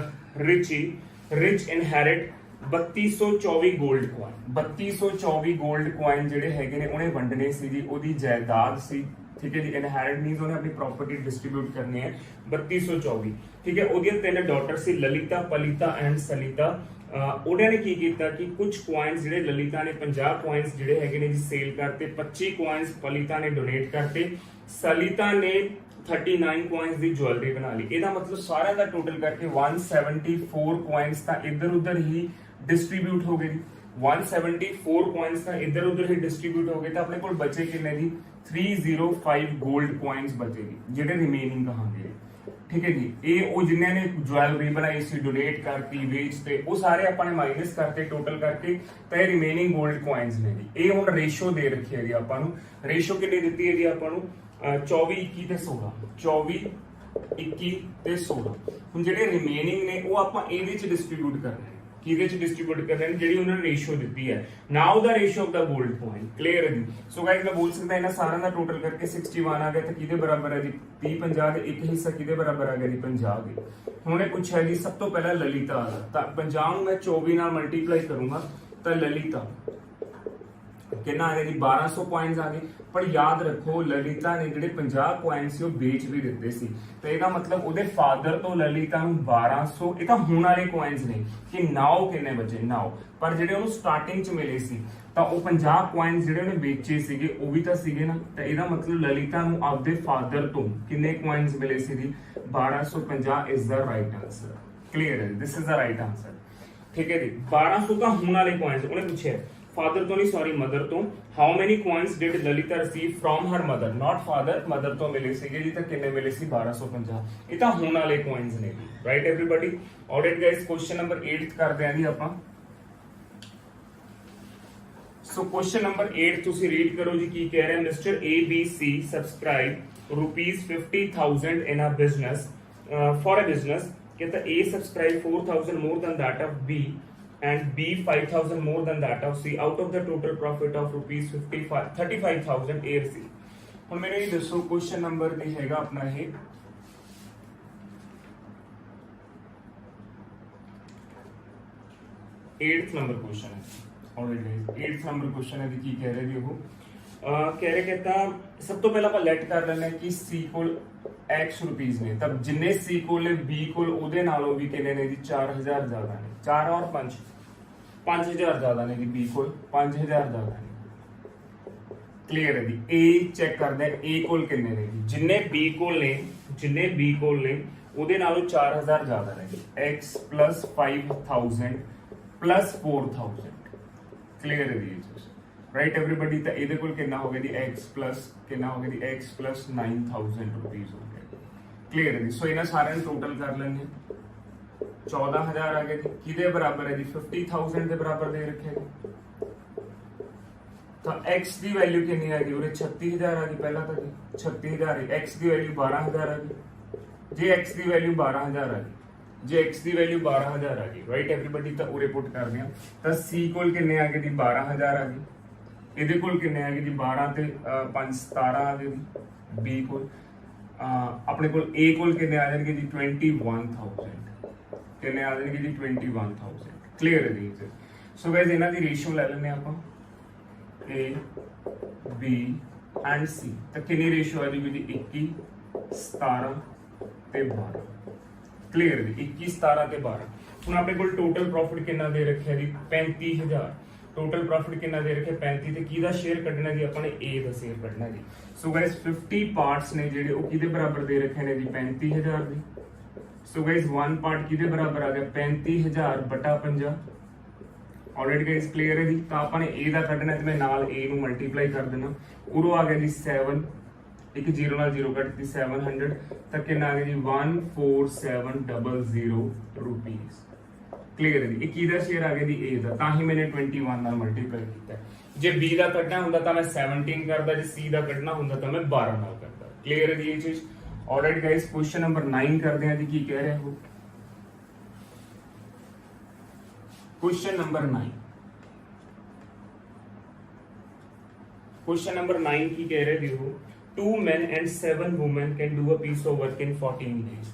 rich inherit 3224 gold coin 3224 gold coin ਜਿਹੜੇ ਹੈਗੇ ਨੇ ਉਹਨੇ ਵੰਡਣੇ ਸੀ ਜੀ ਉਹਦੀ ਜਾਇਦਾਦ ਸੀ ਠੀਕ ਹੈ ਜੀ ਇਨहेरिट ਮੀਨਸ ਉਹਨੇ ਆਪਣੀ ਪ੍ਰਾਪਰਟੀ ਡਿਸਟ੍ਰੀਬਿਊਟ ਕਰਨੀ ਹੈ 3224 ਠੀਕ ਹੈ ਉਹਦੀਆਂ 3 ਡਾਟਰ ਸੀ ਲਲਿਤਾ ਪਲਿਤਾ ਐਂਡ ਸਲਿਤਾ ਉਹਨਾਂ ਨੇ ਕੀ ਕੀਤਾ ਕਿ ਕੁਝ ਕੁਆਇਨਸ ਜਿਹੜੇ ਲਲਿਤਾ ਨੇ 50 ਕੁਆਇਨਸ ਜਿਹੜੇ ਹੈਗੇ ਨੇ ਜੀ ਸੇਲ ਕਰਤੇ 25 ਕੁਆਇਨਸ ਪਲਿਤਾ ਨੇ ਡੋਨੇਟ ਕਰਤੇ ਸਲਿਤਾ ਨੇ 39 कॉइन्स ਦੀ ज्वेलरी ਬਣਾ ਲਈ ਇਹਦਾ ਮਤਲਬ ਸਾਰਿਆਂ ਦਾ ਟੋਟਲ ਕਰਕੇ 174 ਕॉइन्स ਤਾਂ ਇੱਧਰ ਉੱਧਰ ਹੀ ਡਿਸਟ੍ਰੀਬਿਊਟ ਹੋ ਗਏ 174 ਕॉइन्स ਤਾਂ ਇੱਧਰ ਉੱਧਰ ਹੀ ਡਿਸਟ੍ਰੀਬਿਊਟ ਹੋ ਗਏ ਤਾਂ ਆਪਣੇ ਕੋਲ ਬਚੇ ਕਿੰਨੇ ਜੀ 305 골ਡ ਕॉइन्स ਬਚੇ ਜੀ ਜਿਹੜੇ ਰਿਮੇਨਿੰਗ ਕਹਾਂਗੇ ਠੀਕ ਹੈ ਜੀ ਇਹ ਉਹ ਜਿਨ੍ਹਾਂ ਨੇ ज्वेलरी ਬਣਾਈ ਸੀ ਡੋਨੇਟ ਕਰਤੀ ਵੇਚਤੇ ਉਹ ਸਾਰੇ ਆਪਾਂ ਨੇ ਮਾਈਨਸ ਕਰਤੇ ਟੋਟਲ ਕਰਕੇ ਤਾਂ ਇਹ ਰਿਮੇਨਿੰਗ 골ਡ ਕॉइन्स ਨੇ ਜੀ ਇਹ ਹੁਣ ਰੇਸ਼ੋ ਦੇ ਰੱਖੀ ਹੈ ਜੀ ਆਪਾਂ ਨੂੰ ਰੇਸ਼ੋ ਕਿੰਨੀ ਦਿੱਤੀ ਹੈ ਜੀ ਆਪਾਂ ਨੂੰ 24 21 ਤੇ 16 24 21 ਤੇ 16 ਹੁਣ ਜਿਹੜੇ ਰਿਮੇਨਿੰਗ ਨੇ ਉਹ ਆਪਾਂ ਇਹਦੇ ਚ ਡਿਸਟ੍ਰੀਬਿਊਟ ਕਰਨੇ ਨੇ ਕਿਹਦੇ ਚ ਡਿਸਟ੍ਰੀਬਿਊਟ ਕਰਨੇ ਨੇ ਜਿਹੜੀ ਉਹਨਾਂ ਨੇ ਰੇਸ਼ੋ ਦਿੱਤੀ ਹੈ ਨਾਓ ਦਾ ਰੇਸ਼ੋ ਆਫ ਦਾ 골ਡ ਕॉइन ਕਲੀਅਰ ਹੈ ਜੀ ਸੋ ਗਾਇਸ ਮੈਂ ਬੋਲ ਸਕਦਾ ਇਹਨਾਂ ਸਾਰਿਆਂ ਦਾ ਟੋਟਲ ਕਰਕੇ 61 ਆ ਗਿਆ ਤਾਂ ਕਿਹਦੇ ਬਰਾਬਰ ਹੈ ਜੀ 30 50 ਦੇ ਇੱਕ ਹਿੱਸਾ ਕਿਹਦੇ ਬਰਾਬਰ ਆ ਗਿਆ ਜੀ 50 ਦੇ ਹੁਣ ਇਹ ਪੁੱਛਿਆ ਜੀ ਸਭ ਤੋਂ ਪਹਿਲਾਂ ਲਲਿਤਾ ਤਾਂ 50 ਨੂੰ ਮੈਂ 24 ਨਾਲ ਮਲਟੀਪਲਾਈ ਕਰੂੰਗਾ ਤਾਂ ਲਲਿਤਾ ਕਿੰਨਾ ਆ ਗਿਆ ਜੀ 1200 ਕॉइन्स ਆ ਗਏ ਪਰ ਯਾਦ ਰੱਖੋ ਲਲਿਤਾ ਨੇ ਜਿਹੜੇ 50 ਕॉइन्स ਸੀ ਉਹ ਵੇਚ ਵੀ ਦਿੱਤੇ ਸੀ ਤੇ ਇਹਦਾ ਮਤਲਬ ਉਹਦੇ ਫਾਦਰ ਤੋਂ ਲਲਿਤਾ ਨੂੰ 1200 ਇਹ ਤਾਂ ਹੁਣ ਵਾਲੇ ਕॉइन्स ਨੇ ਕਿ ਨਾਓ ਕਿੰਨੇ ਬਚੇ ਨਾਓ ਪਰ ਜਿਹੜੇ ਉਹਨੂੰ ਸਟਾਰਟਿੰਗ ਚ ਮਿਲੇ ਸੀ ਤਾਂ ਉਹ 50 ਕॉइन्स ਜਿਹੜੇ ਉਹਨੇ ਵੇਚੇ ਸੀਗੇ ਉਹ ਵੀ ਤਾਂ ਸੀਗੇ ਨਾ ਤਾਂ ਇਹਦਾ ਮਤਲਬ ਲਲਿਤਾ ਨੂੰ ਆਪਦੇ ਫਾਦਰ ਤੋਂ ਕਿੰਨੇ ਕॉइन्स ਮਿਲੇ ਸੀ ਜੀ 1250 is the right answer clear ਹੈ this is the right answer ਠੀਕ ਹੈ ਜੀ 1200 ਤਾਂ ਹੁਣ ਵਾਲੇ ਕॉइन्स ਉਹਨੇ ਪੁੱਛਿਆ फादर तो नहीं सॉरी मदर तो how many coins did Lalita receive from her mother not father mother तो मिले सीगे जी तो कितने मिले सी 1250 ये तो होने वाले कॉइन्स ने right everybody alright guys question number 8 करते हैं जी आपां सो क्वेश्चन नंबर 8 ਤੁਸੀਂ ਰੀਡ ਕਰੋ ਜੀ ਕੀ ਕਹਿ ਰਿਹਾ mister ABC subscribe ₹50,000 in a business for a business कहता A subscribe 4,000 more than that of B and B 5,000 more than that of C out of the total profit of ₹35,000 A received ਹੁਣ ਮੈਨੂੰ ਇਹ ਦੱਸੋ question number ਦੀ ਹੈਗਾ ਆਪਣਾ ਇਹ 8th number question ਹੈ already 8th number question ਹੈ ਕੀ ਕਹਿ ਰਹੇ ਜੀ ਉਹ ਕਹਿ ਰਹੇ कहता ਸਭ ਤੋਂ ਪਹਿਲਾਂ ਆਪਾਂ ਲੈਟ ਕਰ ਲੈਣਾ ਕਿ C ਕੋਲ x ਰੁਪੀਸ ਨੇ ਤਾਂ ਜਿੰਨੇ C ਕੋਲ ਨੇ B ਕੋਲ ਉਹਦੇ ਨਾਲੋਂ ਵੀ ਕਿੰਨੇ ਨੇ ਜੀ 4000 ਜ਼ਿਆਦਾ ਨੇ 4 ਔਰ 5 5000 ਜ਼ਿਆਦਾ ਨੇ ਜੀ B ਕੋਲ 5000 ਜ਼ਿਆਦਾ ਨੇ ਕਲੀਅਰ ਹੈ ਜੀ A ਚੈੱਕ ਕਰਦੇ ਆ A ਕੋਲ ਕਿੰਨੇ ਨੇ ਜੀ ਜਿੰਨੇ B ਕੋਲ ਨੇ ਉਹਦੇ ਨਾਲੋਂ 4000 ਜ਼ਿਆਦਾ ਨੇ ਜੀ x + 5000 + 4000 ਕਲੀਅਰ ਹੈ ਜੀ ਰਾਈਟ एवरीबॉडी ਤਾਂ ਇਹਦੇ ਕੋਲ ਕਿੰਨਾ ਹੋ ਗਿਆ ਜੀ x ਕਿੰਨਾ ਹੋ ਗਿਆ ਜੀ x + 9000 ਰੁਪੀਸ ਹੋ ਗਿਆ ਕਲੀਅਰ ਹੈ ਜੀ ਸੋ ਇਹਨਾਂ ਸਾਰਿਆਂ ਨੂੰ ਟੋਟਲ ਕਰ ਲੈਂਦੇ 14000 ਆ ਗਿਆ ਜੀ ਕਿਹਦੇ ਬਰਾਬਰ ਹੈ ਜੀ 50000 ਦੇ ਬਰਾਬਰ ਦੇ ਰੱਖਿਆ ਜੀ ਤਾਂ x ਦੀ ਵੈਲਿਊ ਕਿੰਨੀ ਆ ਗਈ ਉਹਦੇ 36000 ਆ ਗਈ ਪਹਿਲਾਂ ਤਾਂ ਜੀ 36000 x ਦੀ ਵੈਲਿਊ 12000 ਆ ਗਈ ਜੇ x ਦੀ ਵੈਲਿਊ 12000 ਆ ਗਈ ਜੇ x ਦੀ ਵੈਲਿਊ 12000 ਆ ਗਈ ਰਾਈਟ एवरीबॉडी ਤਾਂ ਉਰੇ ਪੁੱਟ ਕਰਦੇ ਆ ਤਾਂ c ਕੋਲ ਕਿੰਨੇ ਆ ਗਏ ਜੀ 12000 ਆ ਗਈ ਇਹਦੇ ਕੋਲ ਕਿੰਨੇ ਆ ਗਏ ਜੀ 12 ਤੇ 5 17 ਆ ਗਏ ਜੀ, B ਕੋਲ ਆਪਣੇ ਕੋਲ A ਕੋਲ ਕਿੰਨੇ ਆ ਜਾਣਗੇ ਜੀ 21000, ਕਿੰਨੇ ਆ ਜਾਣਗੇ ਜੀ 21000। ਕਲੀਅਰ ਹੈ ਜੀ। ਸੋ ਗਾਇਜ਼ ਇਹਨਾਂ ਦੀ ਰੇਸ਼ੀਓ ਲੈ ਲੈਂਦੇ ਆਪਾਂ A B ਐਂਡ C, ਤਾਂ ਕਿੰਨੀ ਰੇਸ਼ੀਓ ਆ ਜਾਊਗੀ ਜੀ 21 17 ਤੇ 12। ਕਲੀਅਰ ਜੀ 21 17 ਤੇ 12। ਹੁਣ ਆਪਣੇ ਕੋਲ ਟੋਟਲ ਪ੍ਰੋਫਿਟ ਕਿੰਨਾ ਦੇ ਰੱਖਿਆ ਜੀ 35000। ਟੋਟਲ ਪ੍ਰੋਫਿਟ ਕਿੰਨਾ ਦੇ ਰੱਖਿਆ 35, ਤੇ ਕਿਹਦਾ ਸ਼ੇਅਰ ਕੱਢਣਾ ਜੀ ਆਪਾਂ ਨੇ A ਦਾ ਸ਼ੇਅਰ ਕੱਢਣਾ ਜੀ। ਸੋ ਗਾਇਸ 50 ਪਾਰਟਸ ਨੇ ਜਿਹੜੇ ਉਹ ਕਿਹਦੇ ਬਰਾਬਰ ਦੇ ਰੱਖੇ ਨੇ ਜੀ 35000 ਦੇ। ਸੋ ਗਾਇਸ 1 ਪਾਰਟ ਕਿਹਦੇ ਬਰਾਬਰ ਆ ਗਿਆ 35000 ਬਟਾ 50। ਆਲਰੇਡੀ ਗਾਇਸ ਕਲੀਅਰ ਹੈ ਜੀ। ਤਾਂ ਆਪਾਂ ਨੇ A ਦਾ ਕੱਢਣਾ ਤੇ ਮੈਂ ਨਾਲ A ਨੂੰ ਮਲਟੀਪਲਾਈ ਕਰ ਦੇਣਾ, ਉਰੋਂ ਆ ਗਿਆ ਜੀ 7, ਇੱਕ 0 ਨਾਲ 0 ਕੱਟਤੀ 700, ਤਾਂ ਕਿੰਨਾ ਆ ਗਿਆ ਜੀ 14700 ਰੁਪੀਸ। ਕਲੀਅਰ ਹੈ ਜੀ। ਇਹ ਕਿਹਦਾ ਸ਼ੇਅਰ ਆ ਗਿਆ ਜੀ A ਦਾ, ਤਾਂ ਹੀ ਮੈंने 21 ਨਾਲ ਮਲਟੀਪਲਾਈ ਕੀਤਾ। ਜੇ B ਦਾ ਕੱਢਣਾ ਹੁੰਦਾ ਤਾਂ ਮੈਂ 17 ਕਰਦਾ, ਜੇ C ਦਾ ਕੱਢਣਾ ਹੁੰਦਾ ਤਾਂ ਮੈਂ 12 ਨਾਲ ਕਰਦਾ। ਕਲੀਅਰ ਹੈ ਜੀ ਇਹ ਚੀਜ਼। ਆਲਰਾਈਟ ਗਾਇਸ ਕੁਐਸਚਨ ਨੰਬਰ 9 ਕਰਦੇ ਹਾਂ ਜੀ, ਕੀ ਕਹਿ ਰਿਹਾ ਹੋ। क्वेश्चन नंबर 9, क्वेश्चन नंबर 9 की कह रहे देखो 2 men and 7 women can do a piece of work in 14 days।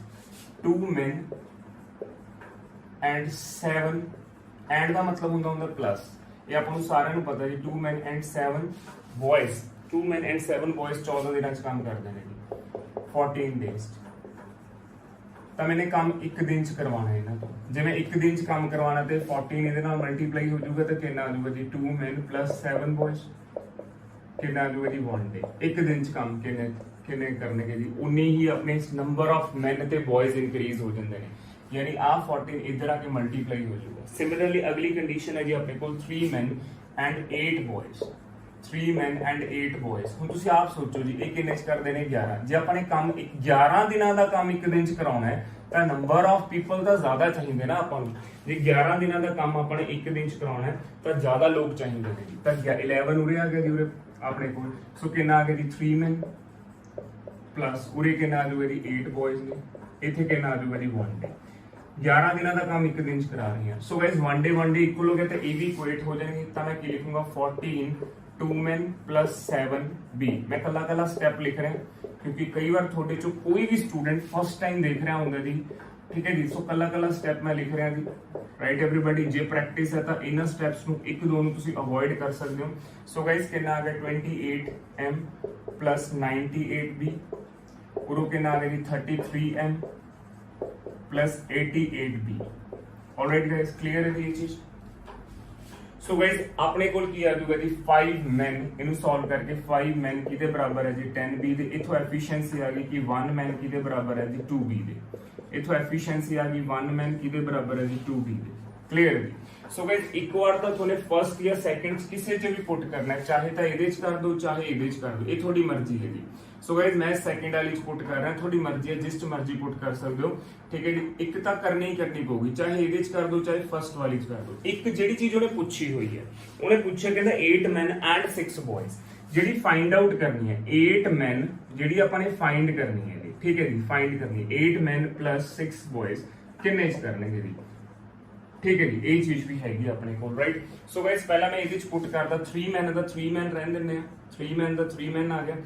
2 men and 7 and ਦਾ ਮਤਲਬ ਹੁੰਦਾ ਪਲੱਸ, ਇਹ ਆਪਾਂ ਨੂੰ ਸਾਰਿਆਂ ਨੂੰ ਪਤਾ ਜੀ 2 men and 7 boys 2 men and 7 boys 14 ਦਿਨਾਂ ਚ ਕੰਮ ਕਰਦੇ ਨੇ ਜੀ 14 days। ਤਾਂ ਮੈंने ਕੰਮ 1 ਦਿਨ ਚ ਕਰਵਾਉਣਾ ਹੈ ਇਹਨਾਂ ਤੋਂ। ਜਿਵੇਂ 1 ਦਿਨ ਚ ਕੰਮ ਕਰਵਾਉਣਾ ਤੇ 14 ਇਹਦੇ ਨਾਲ ਮਲਟੀਪਲਾਈ ਹੋ ਜਾਊਗਾ ਤਾਂ ਕਿੰਨਾ ਆ ਜਾਊਗਾ ਜੀ 2 men plus 7 boys, ਕਿੰਨਾ ਆ ਜਾਊਗਾ ਜੀ 1 day। 1 ਦਿਨ ਚ ਕੰਮ ਕਿੰਨੇ ਕਰਨਗੇ ਜੀ, ਉਨੀ ਹੀ ਆਪਣੇ ਨੰਬਰ ਆਫ men ਤੇ boys ਇਨਕਰੀਜ਼ ਹੋ ਜਾਂਦੇ ਨੇ, ਯਾਨੀ ਆ 14 ਇੱਧਰ ਆ ਕੇ ਮਲਟੀਪਲਾਈ ਹੋ ਜਾਊਗਾ। ਸਿਮਿਲਰਲੀ ਅਗਲੀ ਕੰਡੀਸ਼ਨ ਹੈ ਜੀ ਆਪਣੇ ਕੋਲ 3 men and 8 boys 3 men and 8 boys। ਹੁਣ ਤੁਸੀਂ ਆਪ ਸੋਚੋ ਜੀ ਇਹ ਕਿੰਨੇ ਚ ਕਰਦੇ ਨੇ 11। ਜੇ ਆਪਾਂ ਨੇ ਕੰਮ 11 ਦਿਨਾਂ ਦਾ ਕੰਮ 1 ਦਿਨ ਚ ਕਰਾਉਣਾ ਹੈ ਤਾਂ ਨੰਬਰ ਆਫ ਪੀਪਲ ਦਾ ਜ਼ਿਆਦਾ ਚਾਹੀਦੇ ਨਾ ਆਪਾਂ ਨੂੰ। ਜੇ 11 ਦਿਨਾਂ ਦਾ ਕੰਮ ਆਪਾਂ ਨੇ 1 ਦਿਨ ਚ ਕਰਾਉਣਾ ਹੈ ਤਾਂ ਜ਼ਿਆਦਾ ਲੋਕ ਚਾਹੀਦੇ ਨੇ ਜੀ। ਤਾਂ 11 ਉਰੇ ਆ ਗਿਆ ਜੀ, ਉਰੇ ਆਪਣੇ ਕੋਲ। ਸੋ ਕਿੰਨਾ ਆ ਗਿਆ ਜੀ 3 men ਪਲੱਸ ਉਰੇ ਕਿੰਨਾ ਆ ਜਾਊਗਾ ਜੀ 8 boys ਨੇ, ਇੱਥੇ ਕਿੰਨਾ ਆ ਜਾਊਗਾ ਜੀ 1 day। 11 ਦਿਨਾਂ ਦਾ ਕੰਮ 1 ਦਿਨ ਚ ਕਰਾ ਰਹੀ ਹਾਂ। ਸੋ ਗਾਇਸ 1 day ਇਕੁਅਲ ਹੋ ਗਿਆ ਤੇ ਇਹ ਵੀ ਇਕੁਏਟ ਹੋ ਜਾਣਗੇ। ਤਾਂ ਮੈਂ ਕੀ ਲਿਖੂੰਗਾ 14 2 men plus 7 B। मैं कला स्टेप लिख रहा हूं क्योंकि कई बार थोड़े चो कोई भी स्टूडेंट फर्स्ट टाइम देख रहा होगा जी, ठीक है जी। सो कला स्टेप मैं लिख रहा जी, राइट एवरीबॉडी। जे प्रैक्टिस है तो इन स्टेप्स ਨੂੰ 1-2 ਨੂੰ ਤੁਸੀਂ ਅਵੋਇਡ ਕਰ ਸਕਦੇ ਹੋ। ਸੋ ਗਾਇਸ ਕਿੰਨਾ ਆ ਗਿਆ 28M plus 98B, ਉਰੋਂ ਕਿੰਨਾ ਆ ਗਿਆ ਜੀ 33M plus 88B। All right guys clear ਹੈ ਜੀ ਇਹ ਚੀਜ਼। ਸੋ ਗਾਇਸ ਆਪਣੇ ਕੋਲ ਕੀ ਆ ਜਾਊਗਾ ਜੀ 5 men, ਇਹਨੂੰ ਸੋਲਵ ਕਰਕੇ 5 men ਕਿਹਦੇ ਬਰਾਬਰ ਹੈ ਜੀ 10B ਦੇ। ਇਥੋਂ ਐਫੀਸ਼ੀਐਂਸੀ ਆ ਗਈ ਕਿ 1 man ਕਿਹਦੇ ਬਰਾਬਰ ਹੈ ਜੀ 2B ਦੇ। ਇਥੋਂ ਐਫੀਸ਼ੀਐਂਸੀ ਆ ਗਈ 1 man ਕਿਹਦੇ ਬਰਾਬਰ ਹੈ ਜੀ 2B ਦੇ। ਕਲੀਅਰ ਜੀ। ਸੋ ਗਾਇਸ ਇੱਕ ਵਾਰ ਤਾਂ ਤੁਹਾਨੂੰ ਫਰਸਟ ਜਾਂ ਸੈਕੰਡ ਕਿਸੇ ਚ ਵੀ ਪੁੱਟ ਕਰਨਾ ਹੈ, ਚਾਹੇ ਤਾਂ ਇਹਦੇ ਚ ਕਰ ਦਿਓ ਚਾਹੇ ਇਹਦੇ ਚ ਕਰ ਦਿਓ, ਇਹ ਤੁਹਾਡੀ ਮਰਜ਼ੀ ਹੈ ਜੀ। ਸੋ ਗਾਇਸ ਮੈਂ ਸੈਕੰਡ ਵਾਲੀ ਚ ਪੁੱਟ ਕਰ ਰਿਹਾ, ਤੁਹਾਡੀ ਮਰਜ਼ੀ ਹੈ, ਜਿਸ ਚ ਮਰਜ਼ੀ ਪੁੱਟ ਕਰ ਸਕਦੇ ਹੋ, ਠੀਕ ਹੈ ਜੀ। ਇੱਕ ਤਾਂ ਕਰਨੀ ਪਊਗੀ, ਚਾਹੇ ਇਹਦੇ ਚ ਕਰ ਦਿਓ ਚਾਹੇ ਫਰਸਟ ਵਾਲੀ ਚ ਕਰ ਦਿਓ। ਇੱਕ ਜਿਹੜੀ ਚੀਜ਼ ਉਹਨੇ ਪੁੱਛੀ ਹੋਈ ਹੈ, ਉਹਨੇ ਪੁੱਛਿਆ ਕਹਿੰਦਾ 8 men and 6 boys, ਜਿਹੜੀ ਫਾਈਂਡ ਆਊਟ ਕਰਨੀ ਹੈ 8 men ਜਿਹੜੀ ਆਪਾਂ ਨੇ ਫਾਈਂਡ ਕਰਨੀ ਹੈ ਜੀ, ਠੀਕ ਹੈ ਜੀ। ਫਾਈਂਡ ਕਰਨੀ ਹੈ 8 men plus 6 boys ਕਿੰਨੇ ਚ ਕਰਨਗੇ ਜੀ, ਠੀਕ ਹੈ ਜੀ। ਇਹ ਚੀਜ਼ ਵੀ ਹੈਗੀ ਆਪਣੇ ਕੋਲ, ਰਾਈਟ। ਸੋ ਗਾਇਸ ਪਹਿਲਾਂ ਮੈਂ ਇਹਦੇ ਚ ਪੁੱਟ ਕਰਦਾ 3 men ਦਾ 3 men ਰਹਿਣ ਦਿੰਦੇ ਆ, 3 men ਦਾ 3 men ਆ ਗਿਆ।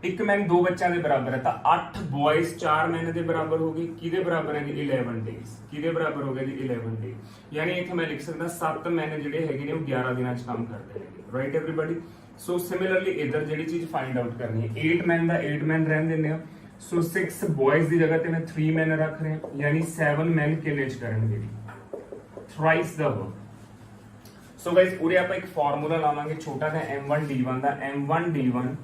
1 man 2 ਬੱਚਿਆਂ ਦੇ ਬਰਾਬਰ ਹੈ ਤਾਂ 8 boys 4 men ਦੇ ਬਰਾਬਰ ਹੋ ਗਈ। ਕਿਹਦੇ ਬਰਾਬਰ ਹੈ ਜੀ 11 days। ਕਿਹਦੇ ਬਰਾਬਰ ਹੋ ਗਿਆ ਜੀ 11 days, ਯਾਨੀ ਇੱਥੇ ਮੈਂ ਲਿਖ ਸਕਦਾ 7 men ਜਿਹੜੇ ਹੈਗੇ ਨੇ ਉਹ 11 ਦਿਨਾਂ ਚ ਕੰਮ ਕਰਦੇ ਨੇ, ਰਾਈਟ ਐਵਰੀਬਾਡੀ। ਸੋ ਸਿਮਿਲਰਲੀ ਇਧਰ ਜਿਹੜੀ ਚੀਜ਼ ਫਾਈਂਡ ਆਊਟ ਕਰਨੀ ਹੈ 8 men ਦਾ 8 men ਰਹਿਣ ਦਿੰਦੇ ਆ। ਸੋ 6 boys ਦੀ ਜਗ੍ਹਾ ਤੇ ਮੈਂ 3 men ਰੱਖ ਰਿਹਾ, ਯਾਨੀ 7 men ਕਿੰਨੇ ਚ ਕਰਨਗੇ ਜੀ thrice the work। So guys ਉਰੇ ਆਪਾਂ ਇੱਕ ਫਾਰਮੂਲਾ ਲਾਵਾਂਗੇ ਛੋਟਾ ਜਿਹਾ M1D1 ਦਾ, M1D1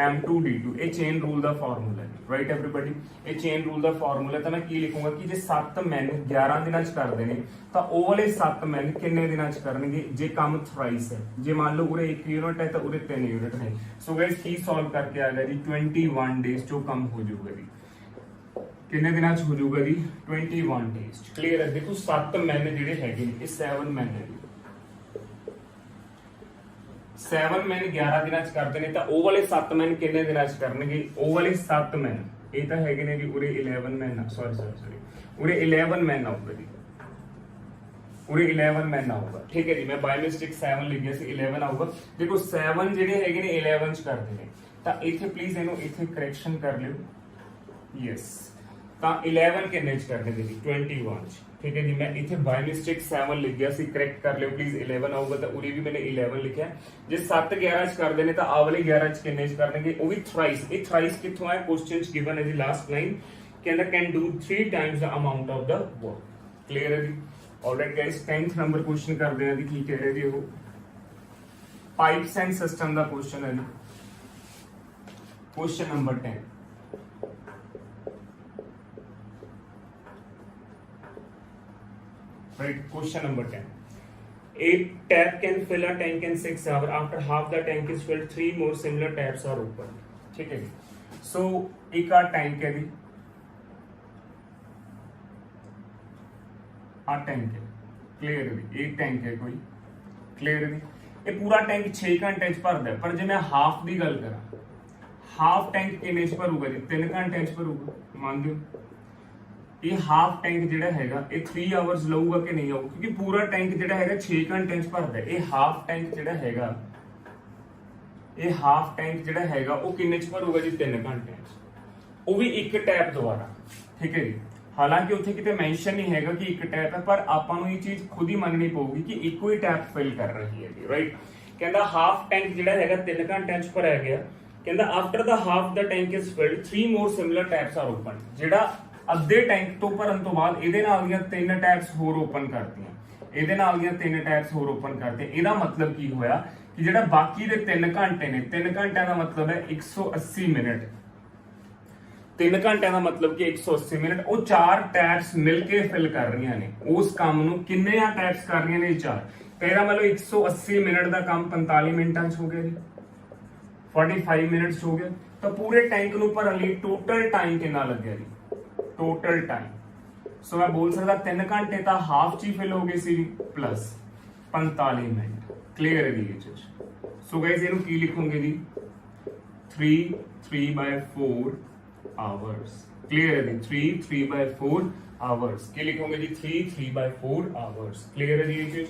M2D2, ਇਹ ਚੇਨ ਰੂਲ ਦਾ ਫਾਰਮੂਲਾ ਹੈ, ਰਾਈਟ ਐਵਰੀਬਾਡੀ। ਇਹ ਚੇਨ ਰੂਲ ਦਾ ਫਾਰਮੂਲਾ ਤਾਂ ਮੈਂ ਕੀ ਲਿਖੂੰਗਾ ਕਿ ਜੇ 7 men 11 ਦਿਨਾਂ ਚ ਕਰਦੇ ਨੇ ਤਾਂ ਉਹ ਵਾਲੇ 7 men ਕਿੰਨੇ ਦਿਨਾਂ ਚ ਕਰਨਗੇ ਜੇ ਕੰਮ ਥਰਾਈਸ ਹੈ। ਜੇ ਮੰਨ ਲਓ ਉਰੇ 1 ਯੂਨਿਟ ਹੈ ਤਾਂ ਉਰੇ 3 ਯੂਨਿਟ ਨੇ। ਸੋ ਗਾਇਸ ਕੀ ਸੋਲਵ ਕਰਕੇ ਆ ਗਿਆ ਜੀ 21 days ਚੋਂ ਕੰਮ ਹੋ ਜਾਊਗਾ ਜੀ। ਕਿੰਨੇ ਦਿਨਾਂ ਚ ਹੋ ਜਾਊਗਾ ਜੀ 21 days। ਕਲੀਅਰ ਹੈ। ਦੇਖੋ 7 men ਜਿਹੜੇ ਹੈਗੇ ਨੇ ਇਹ 7 men ਹੈ ਜੀ। 7 men 11 ਦਿਨਾਂ ਚ ਕਰਦੇ ਨੇ ਤਾਂ ਉਹ ਵਾਲੇ 7 men ਕਿੰਨੇ ਦਿਨਾਂ ਚ ਕਰਨਗੇ, ਉਹ ਵਾਲੇ 7 men ਇਹ ਤਾਂ ਹੈਗੇ ਨੇ ਜੀ ਉਰੇ 11 men, ਸੌਰੀ ਉਰੇ 11 men ਆਊਗਾ ਜੀ। ਉਰੇ 11 ਮੈਨ ਆਊਗਾ। ਠੀਕ ਹੈ ਜੀ, मैं बाय मिस्टेक 7 लिख गया सी, 11 ਆਊਗਾ। देखो 7 ਜਿਹੜੇ ਹੈਗੇ ਨੇ 11 ਚ ਕਰਦੇ ਨੇ, ਤਾਂ ਇੱਥੇ ਪਲੀਜ਼ ਇਹਨੂੰ ਇੱਥੇ ਕਰੈਕਸ਼ਨ ਕਰ ਲਿਓ। ਯੈਸ, ਤਾਂ 11 ਕਿੰਨੇ ਚ ਕਰਦੇ ਨੇ ਜੀ 21 ਚ। ठीक है जी, मैं इतने बाय मिस्टेक 7 लिख गया सी, करेक्ट कर लियो प्लीज। 11 आऊगा तो उरी भी मैंने 11 लिखा। जे 7 11 च कर देने तो आ वाले 11 च किन्ने च कर देंगे, वो भी थ्राइस। ये थ्राइस कित्थों है, क्वेश्चन च गिवन है जी लास्ट लाइन, कहंदा can do 3 times the amount of the work. Clear है जी। Alright guys, 10th number question करते हैं जी। की कह रहे जी वो पाइप्स एंड सिस्टम का क्वेश्चन है जी, question number 10। Right, question number 10. A tap can fill a tank in 6 hours. After half the tank is filled, 3 more similar taps are opened. ठीक है जी। So एक आ टैंक है जी, आ टैंक है। Clear है जी, एक टैंक है कोई। क्लियर है जी। ये पूरा टैंक 6 घंटे च भरदा है, पर जे मैं हाफ की गल करा, हाफ टैंक किन्ने च भरूगा जी 3 घंटे च भरूगा। मान दो ये हाफ टैंक जिहड़ा हैगा ये 3 आवर्स लऊगा कि नहीं आऊगा, क्योंकि पूरा टैंक जिहड़ा हैगा 6 घंटे च भरदा है। ये हाफ टैंक जिहड़ा हैगा, ये हाफ टैंक जिहड़ा हैगा वो किन्ने च भरूगा जी 3 घंटे च, वो भी एक टैप द्वारा। ठीक है जी। हालांकि उत्थे किते मेंशन नहीं हैगा कि एक टैप है, पर आपां नूं ये चीज खुद ही मननी पऊगी कि इक्को ही टैप फिल कर रही है जी। राइट, कहंदा हाफ टैंक जिहड़ा हैगा 3 घंटे च भरिया गया। कहंदा after the half the tank is filled 3 more similar taps are open. जिहड़ा ਅੱਧੇ ਟੈਂਕ ਤੋਂ ਭਰਨ ਤੋਂ ਬਾਅਦ ਇਹਦੇ ਨਾਲ ਦੀਆਂ 3 ਟੈਪਸ ਹੋਰ ਓਪਨ ਕਰਤੀਆਂ, ਇਹਦੇ ਨਾਲ ਦੀਆਂ 3 ਟੈਪਸ ਹੋਰ ਓਪਨ ਕਰਤੇ। ਇਹਦਾ ਮਤਲਬ ਕੀ ਹੋਇਆ ਕਿ ਜਿਹੜਾ ਬਾਕੀ ਦੇ 3 ਘੰਟੇ ਨੇ, 3 ਘੰਟਿਆਂ ਦਾ ਮਤਲਬ ਹੈ 180 ਮਿੰਟ। 3 ਘੰਟਿਆਂ ਦਾ ਮਤਲਬ ਕਿ 180 ਮਿੰਟ ਉਹ 4 ਟੈਪਸ ਮਿਲ ਕੇ ਫਿਲ ਕਰ ਰਹੀਆਂ ਨੇ ਉਸ ਕੰਮ ਨੂੰ। ਕਿੰਨੇ ਆ ਟੈਪਸ ਕਰ ਰਹੀਆਂ ਨੇ 4, ਤੇ ਇਹਦਾ ਮਤਲਬ 180 ਮਿੰਟ ਦਾ ਕੰਮ 45 ਮਿੰਟਾਂ 'ਚ ਹੋ ਗਿਆ ਜੀ, 45 ਮਿੰਟਸ ਹੋ ਗਿਆ। ਤਾਂ ਪੂਰੇ ਟੈਂਕ ਨੂੰ ਭਰਨ ਲਈ ਟੋਟਲ ਟਾਈਮ ਕਿੰਨਾ ਲੱਗਿਆ ਜੀ, टोटल टाइम। सो मैं बोल सकता 3 घंटे तो हाफ ची फिल हो गई सी प्लस 45 मिनट। क्लियर है जी ये चीज। सो गाइस इहनू की लिखोगे जी 3/4 आवर्स। क्लियर है जी, 3/4 आवर्स। की लिखोगे जी 3/4 आवर्स। क्लियर है जी ये चीज।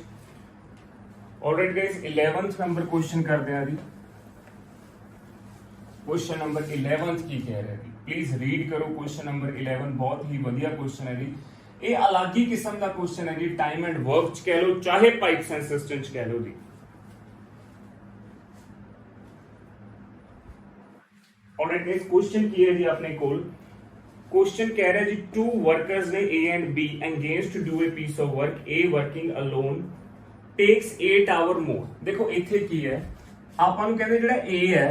Alright guys, 11th number question करते हैं जी। क्वेश्चन नंबर 11 की कह रहे हैं, प्लीज रीड करो क्वेश्चन नंबर 11। बहुत ही बढ़िया क्वेश्चन है जी। ये अलग ही किस्म का क्वेश्चन है जी, टाइम एंड वर्क च कह लो चाहे पाइप्स एंड सिस्टम च कह लो जी। ऑलराइट गाइस, क्वेश्चन की है जी अपने कोल। क्वेश्चन कह रहा है जी 2 वर्कर्स ने A and B engaged to do a piece of work. A working alone takes 8 hour more। देखो इत्थे की है, ਆਪਾਂ ਨੂੰ ਕਹਿੰਦੇ ਜਿਹੜਾ A है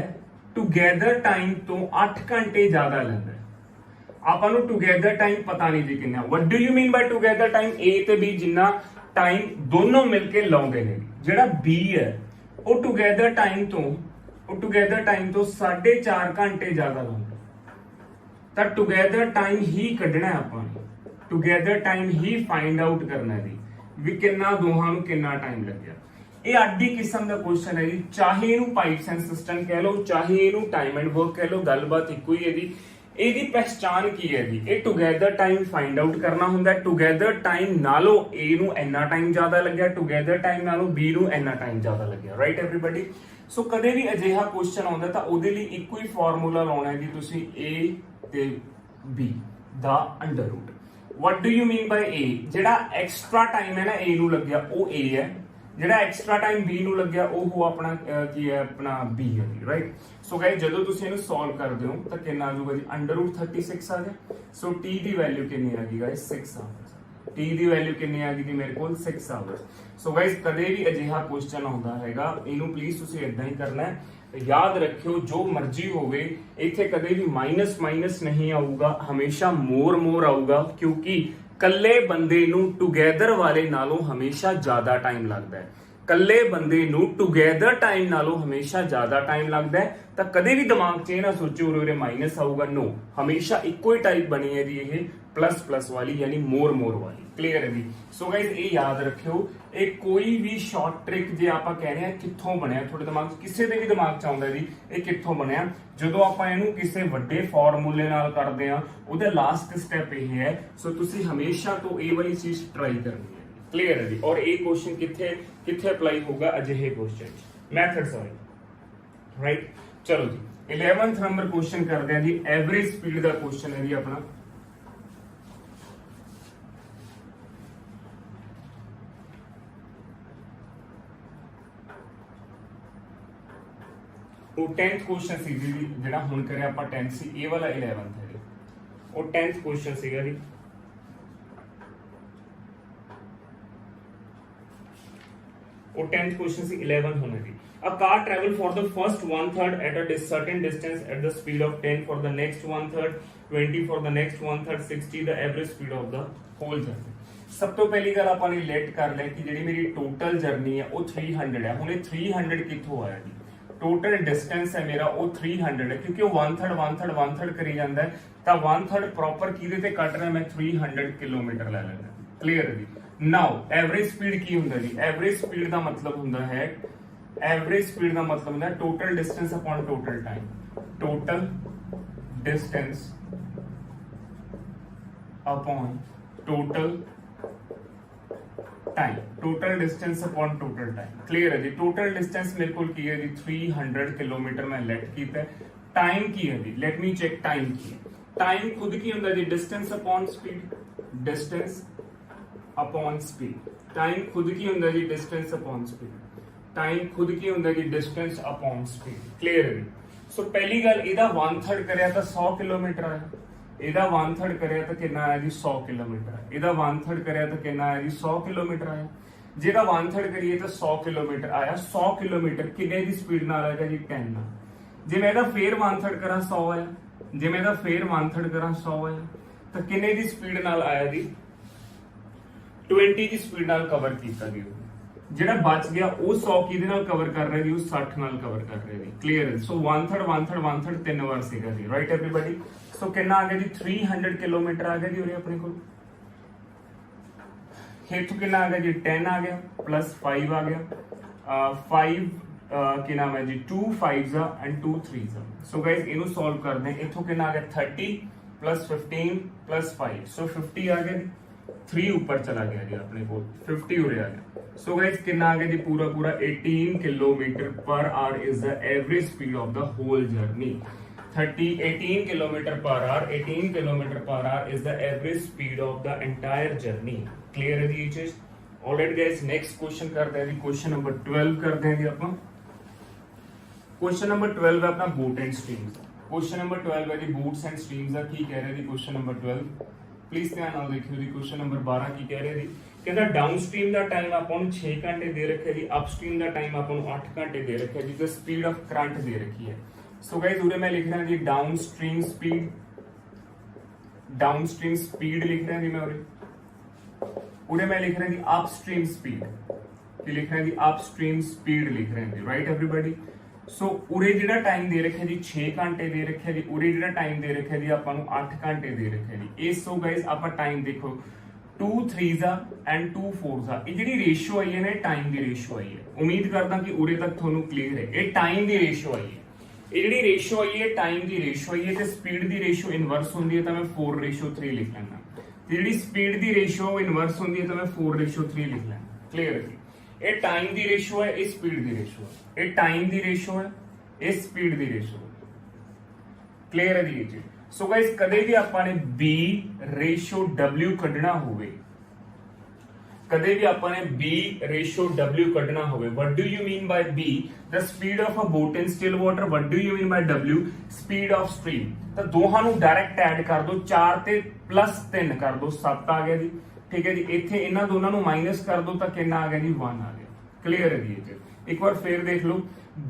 टूगैदर टाइम तो 8 घंटे ज्यादा लेंदा है। ਆਪਾਂ ਨੂੰ टूगैदर टाइम पता नहीं जी किन्ना। What do you mean by together time? A ਤੇ B जिन्ना टाइम दोनों मिलके लाउंदे ने। ਜਿਹੜਾ B है ਉਹ टूगैदर टाइम तो 4.5 घंटे ज्यादा लाउंदा। ਤਾਂ टूगैदर टाइम ही ਕੱਢਣਾ ਹੈ ਆਪਾਂ ਨੇ, टूगैदर टाइम ही फाइंड आउट करना है ਵੀ ਕਿੰਨਾ ਦੋਹਾਂ ਨੂੰ ਕਿੰਨਾ टाइम ਲੱਗਿਆ। ਇਹ ਅੱਡੀ ਕਿਸਮ ਦਾ ਕੁਐਸਚਨ ਹੈ ਜੀ, ਚਾਹੇ ਇਹਨੂੰ ਪਾਈਪਸ ਐਂਡ ਸਿਸਟਮ ਕਹਿ ਲਓ, ਚਾਹੇ ਇਹਨੂੰ ਟਾਈਮ ਐਂਡ ਵਰਕ ਕਹਿ ਲਓ, ਗੱਲਬਾਤ ਇੱਕੋ ਹੀ ਹੈ ਜੀ। ਇਹਦੀ ਪਹਿਚਾਣ ਕੀ ਹੈ ਜੀ, ਇਹ ਟੂਗੈਦਰ ਟਾਈਮ ਫਾਈਂਡ ਆਊਟ ਕਰਨਾ ਹੁੰਦਾ ਹੈ। ਟੂਗੈਦਰ ਟਾਈਮ ਨਾਲੋਂ A ਨੂੰ ਇੰਨਾ ਟਾਈਮ ਜ਼ਿਆਦਾ ਲੱਗਿਆ, ਟੂਗੈਦਰ ਟਾਈਮ ਨਾਲੋਂ B ਨੂੰ ਇੰਨਾ ਟਾਈਮ ਜ਼ਿਆਦਾ ਲੱਗਿਆ। Right everybody. ਸੋ ਕਦੇ ਵੀ ਅਜਿਹਾ ਕੁਐਸਚਨ ਆਉਂਦਾ ਤਾਂ ਉਹਦੇ ਲਈ ਇੱਕੋ ਹੀ ਫਾਰਮੂਲਾ ਲਾਉਣਾ ਹੈ ਜੀ ਤੁਸੀਂ, A ਤੇ B the under route. What do you mean by A? ਜਿਹੜਾ ਐਕਸਟਰਾ ਟਾਈਮ ਹੈ ਨਾ A ਨੂੰ ਲੱਗਿਆ ਉਹ A ਹੈ, ਜਿਹੜਾ ਐਕਸਟਰਾ ਟਾਈਮ B ਨੂੰ ਲੱਗਿਆ ਉਹ ਆਪਣਾ ਕੀ ਹੈ, ਆਪਣਾ B ਹੈ ਜੀ। ਰਾਈਟ। ਸੋ ਗਾਇਸ ਜਦੋਂ ਤੁਸੀਂ ਇਹਨੂੰ ਸੋਲਵ ਕਰਦੇ ਹੋ ਤਾਂ ਕਿੰਨਾ ਆ ਜਾਊਗਾ ਜੀ, ਅੰਡਰ ਰੂਟ 36 ਆ ਗਿਆ। ਸੋ T ਦੀ ਵੈਲਿਊ ਕਿੰਨੀ ਆ ਗਈ ਗਾਇਸ, 6 ਆਵਰਸ। T ਦੀ ਵੈਲਿਊ ਕਿੰਨੀ ਆ ਗਈ ਜੀ ਮੇਰੇ ਕੋਲ, 6 ਆਵਰਸ। ਸੋ ਗਾਇਸ ਕਦੇ ਵੀ ਅਜਿਹਾ ਕੁਐਸਚਨ ਆਉਂਦਾ ਹੈਗਾ, ਇਹਨੂੰ ਪਲੀਜ਼ ਤੁਸੀਂ ਇਦਾਂ ਹੀ ਕਰਨਾ ਹੈ। याद रखियो जो मर्जी होवे इत्थे कदे भी माइनस माइनस नहीं आऊगा, हमेशा मोर आऊगा, क्योंकि कल्ले बंदे नू टुगेदर वाले नालों हमेशा ज्यादा टाइम लगता है। कल्ले बंदे नू टुगेदर टाइम नालों हमेशा ज्यादा टाइम लगता है। तो कदे भी दिमाग च ना सोचो उरे माइनस आऊगा, नो, हमेशा इको ही टाइप बनी है जी ये प्लस प्लस वाली, यानी मोर वाली। क्लियर है जी। सो गाइस ये याद रखियो, ये कोई भी शॉर्ट ट्रिक जे आपां कह रहे हैं कित्थों बनिया, थोड़े दिमाग किसी दे भी दिमाग च आउंदा जी ये कित्थों बनिया, ਜਦੋਂ ਆਪਾਂ ਇਹਨੂੰ ਕਿਸੇ ਵੱਡੇ ਫਾਰਮੂਲੇ ਨਾਲ ਕਰਦੇ ਆ ਉਹਦਾ ਲਾਸਟ ਸਟੈਪ ਇਹ ਹੈ। ਸੋ ਤੁਸੀਂ ਹਮੇਸ਼ਾ ਤੋਂ ਇਹ ਵਾਲੀ ਚੀਜ਼ ਟਰਾਈ ਕਰਨੀ ਹੈ। क्लियर है जी। और ये क्वेश्चन किथे किथे अप्लाई होगा अजिहे क्वेश्चन मैथड सॉरी राइट। चलो जी 11th नंबर क्वेश्चन करते हैं जी एवरेज स्पीड का क्वेश्चन है जी अपना। वो 10th क्वेश्चन सी जी जेड़ा हुण करिया आपां 10th सी ए वाला 11th है जी वो 10th क्वेश्चन सीगा जी। और 10th क्वेश्चन से 11 होने दी। A car travel for the first 1/3 at a certain distance at the speed of 10 for the next 1/3, 20 for the next 1/3, 60 the average speed of the whole journey। सब तो पहली गल आपां ने लेट कर लिया कि जेडी मेरी टोटल जर्नी है वो 300 है। हुणे 300 कित्थों आया जी? टोटल डिस्टेंस है मेरा वो 300 है क्योंकि वो 1/3 1/3 1/3 करी जांदा है तां 1/3 प्रॉपर किदे ते कट रहा मैं 300 किलोमीटर ले लेना। क्लियर है जी। नाउ एवरेज स्पीड की हुंदा जी? एवरेज स्पीड का मतलब हुंदा है एवरेज स्पीड का मतलब हुंदा है total distance upon total time. Total distance upon total time. Total distance upon total time. Clear है जी। टोटल डिस्टेंस मेरे को की है जी 300 किलोमीटर मैं लेट कीता है। टाइम की है जी लेट मी चेक टाइम की। टाइम खुद की हुंदा जी distance upon speed. Distance upon speed. Time खुद की हुंदा जी डिस्टेंस अपॉन स्पीड। टाइम खुद की हुंदा जी डिस्टेंस अपॉन स्पीड। क्लियर है। सो पहली गल इहदा 1/3 करिया तो 100 किलोमीटर आया। इहदा 1/3 करिया तो कितना आया जी 100 किलोमीटर। इहदा 1/3 करिया तो कितना आया जी 100 किलोमीटर आया। जेदा 1/3 करिए तो 100 किलोमीटर आया। 100 किलोमीटर किन्ने दी स्पीड नाल आएगा जी 10 नाल। जे मैं इहदा फेर 1/3 करा 100 आया। जे मैं इहदा फेर 1/3 करा 100 आया तो किन्ने दी स्पीड नाल आया जी 20 की स्पीड नाल कवर कीता जी। जेड़ा बच गया वो 100 किदे नाल कवर कर रहे जी वो 60 नाल कवर कर रहे जी। क्लियर है। सो 1/3 1/3 1/3 तीन बार सीगा जी। Right everybody. सो कितना आ गया जी 300 किलोमीटर आ गया जी। और अपने को इथों कितना आ गया जी 10 आ गया प्लस 5 आ गया 5 की नाम है जी 2 5s and 2 3s। So guys इनु सॉल्व कर दें। इथों कितना आ गया 30 प्लस 15 प्लस 5 सो 50 आ गया जी। 3 ऊपर चला गया जी अपने को 50 उरे आ गया। सो गाइस कितना आ गया जी पूरा पूरा 18 kilometre per hour is the average speed of the whole journey. 18 kilometre per hour 18 kilometre per hour is the average speed of the entire journey. Clear है जी ये चीज। ऑलराइट गाइस नेक्स्ट क्वेश्चन करते हैं जी। क्वेश्चन नंबर 12 करते हैं जी अपन। Question number 12 है अपना boot and streams. Question number 12 है जी बूट्स एंड स्ट्रीम्स का की कह रहे हैं जी क्वेश्चन नंबर 12। प्लीज ध्यान नाल देखियो जी। क्वेश्चन नंबर 12 की कह रहे जी कहता डाउनस्ट्रीम का टाइम ਆਪਾਂ ਨੂੰ 6 घंटे दे रखे जी। अपस्ट्रीम का टाइम ਆਪਾਂ ਨੂੰ 8 घंटे दे रखे जी। तो स्पीड ऑफ करंट दे रखी है। सो गाइस उरे मैं लिख रहा जी डाउनस्ट्रीम स्पीड। डाउनस्ट्रीम स्पीड लिख रहा जी मैं उरे मैं लिख रहा जी अपस्ट्रीम स्पीड। लिख रहा जी अपस्ट्रीम स्पीड लिख रहे हैं जी। Right everybody. सो उरे जेड़ा टाइम दे रखे जी 6 घंटे दे रखे जी। उरे जेड़ा टाइम दे रखे जी ਆਪਾਂ ਨੂੰ 8 घंटे दे रखे जी। इस सो गाइस ਆਪਾਂ टाइम देखो 2 3s एंड 2 4s ये ਜਿਹੜੀ ਰੇਸ਼ੋ ਆਈ ਹੈ ਨਾ ਟਾਈਮ ਦੀ ਰੇਸ਼ੋ ਆਈ ਹੈ। ਉਮੀਦ ਕਰਦਾ ਕਿ ਉਰੇ ਤੱਕ ਤੁਹਾਨੂੰ ਕਲੀਅਰ ਹੈ। ਇਹ ਟਾਈਮ ਦੀ ਰੇਸ਼ੋ ਆਈ ਹੈ। ਇਹ ਜਿਹੜੀ ਰੇਸ਼ੋ ਆਈ ਹੈ ਟਾਈਮ ਦੀ ਰੇਸ਼ੋ ਆਈ ਹੈ ਤੇ ਸਪੀਡ ਦੀ ਰੇਸ਼ੋ ਇਨਵਰਸ ਹੁੰਦੀ ਹੈ ਤਾਂ ਮੈਂ 4:3 ਲਿਖ ਲੈਣਾ। ਤੇ ਜਿਹੜੀ ਸਪੀਡ ਦੀ ਰੇਸ਼ੋ ਇਨਵਰਸ ਹੁੰਦੀ ਹੈ ਤਾਂ ਮੈਂ 4:3 ਲਿਖ ਲੈਣਾ। ਕਲੀਅਰ ਹੈ ਜੀ। ਇਹ ਟਾਈਮ ਦੀ ਰੇਸ਼ੋ ਹੈ ਇਹ ਸਪੀਡ ਦੀ ਰੇਸ਼ੋ ਹੈ। ਇਹ ਟਾਈਮ ਦੀ ਰੇਸ਼ੋ ਹੈ ਇਹ ਸਪੀਡ ਦੀ ਰੇਸ਼ੋ ਹੈ। ਕਲੀਅਰ ਹੈ ਜੀ। ਸੋ ਗਾਇਸ ਕਦੇ ਵੀ ਆਪਾਂ ਨੇ B ਰੇਸ਼ੋ W ਕੱਢਣਾ ਹੋਵੇ ਕਦੇ ਵੀ ਆਪਾਂ ਨੇ B ਰੇਸ਼ੋ W ਕੱਢਣਾ ਹੋਵੇ what do you mean by B the speed of a boat in still water what do you mean by W speed of stream ਤਾਂ ਦੋਹਾਂ ਨੂੰ ਡਾਇਰੈਕਟ ਐਡ ਕਰ ਦੋ 4 ਤੇ +3 ਕਰ ਦੋ 7 ਆ ਗਿਆ ਜੀ। ਠੀਕ ਹੈ ਜੀ। ਇੱਥੇ ਇਹਨਾਂ ਦੋਨਾਂ ਨੂੰ ਮਾਈਨਸ ਕਰ ਦੋ ਤਾਂ ਕਿੰਨਾ ਆ ਗਿਆ ਜੀ 1 ਆ ਗਿਆ। ਕਲੀਅਰ ਹੈ ਜੀ। ਇੱਕ ਵਾਰ ਫੇਰ ਦੇਖ ਲਓ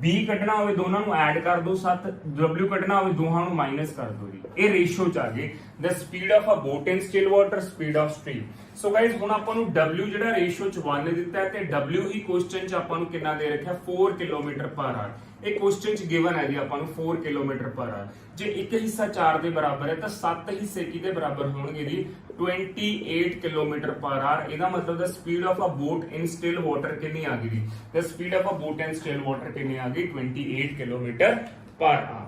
B ਕੱਢਣਾ ਹੋਵੇ ਦੋਨਾਂ ਨੂੰ ਐਡ ਕਰ ਦੋ 7 W ਕੱਢਣਾ ਹੋਵੇ ਦੋਹਾਂ ਨੂੰ ਮਾਈਨਸ ਕਰ ਦੋ ਜੀ। ਇਹ ਰੇਸ਼ੋ ਚ ਆ ਗਏ the speed of a boat in still water speed of stream। So guys ਹੁਣ ਆਪਾਂ ਨੂੰ W ਜਿਹੜਾ ਰੇਸ਼ੋ ਚ 1 ਦਿੱਤਾ ਹੈ ਤੇ W ਹੀ ਕੁਐਸਚਨ ਚ ਆਪਾਂ ਨੂੰ ਕਿੰਨਾ ਦੇ ਰੱਖਿਆ 4 ਕਿਲੋਮੀਟਰ ਪਰ ਆਵਰ। ਇਹ ਕੁਐਸਚਨ ਚ ਗਿਵਨ ਹੈ ਜੀ ਆਪਾਂ ਨੂੰ 4 ਕਿਲੋਮੀਟਰ ਪਰ ਆਵਰ। ਜੇ ਇੱਕ ਹਿੱਸਾ 4 ਦੇ ਬਰਾਬਰ ਹੈ ਤਾਂ 7 ਹਿੱਸੇ ਕਿਹਦੇ ਬਰਾਬਰ ਹੋਣਗੇ ਜੀ 28 ਕਿਲੋਮੀਟਰ ਪਰ ਆਵਰ। ਇਹਦਾ ਮਤਲਬ the speed of a boat in still water ਕਿੰਨੀ ਆ ਗਈ ਜੀ the speed of a boat in still water ਕਿੰਨੀ ਆ ਗਈ 28 ਕਿਲੋਮੀਟਰ ਪਰ ਆਵਰ।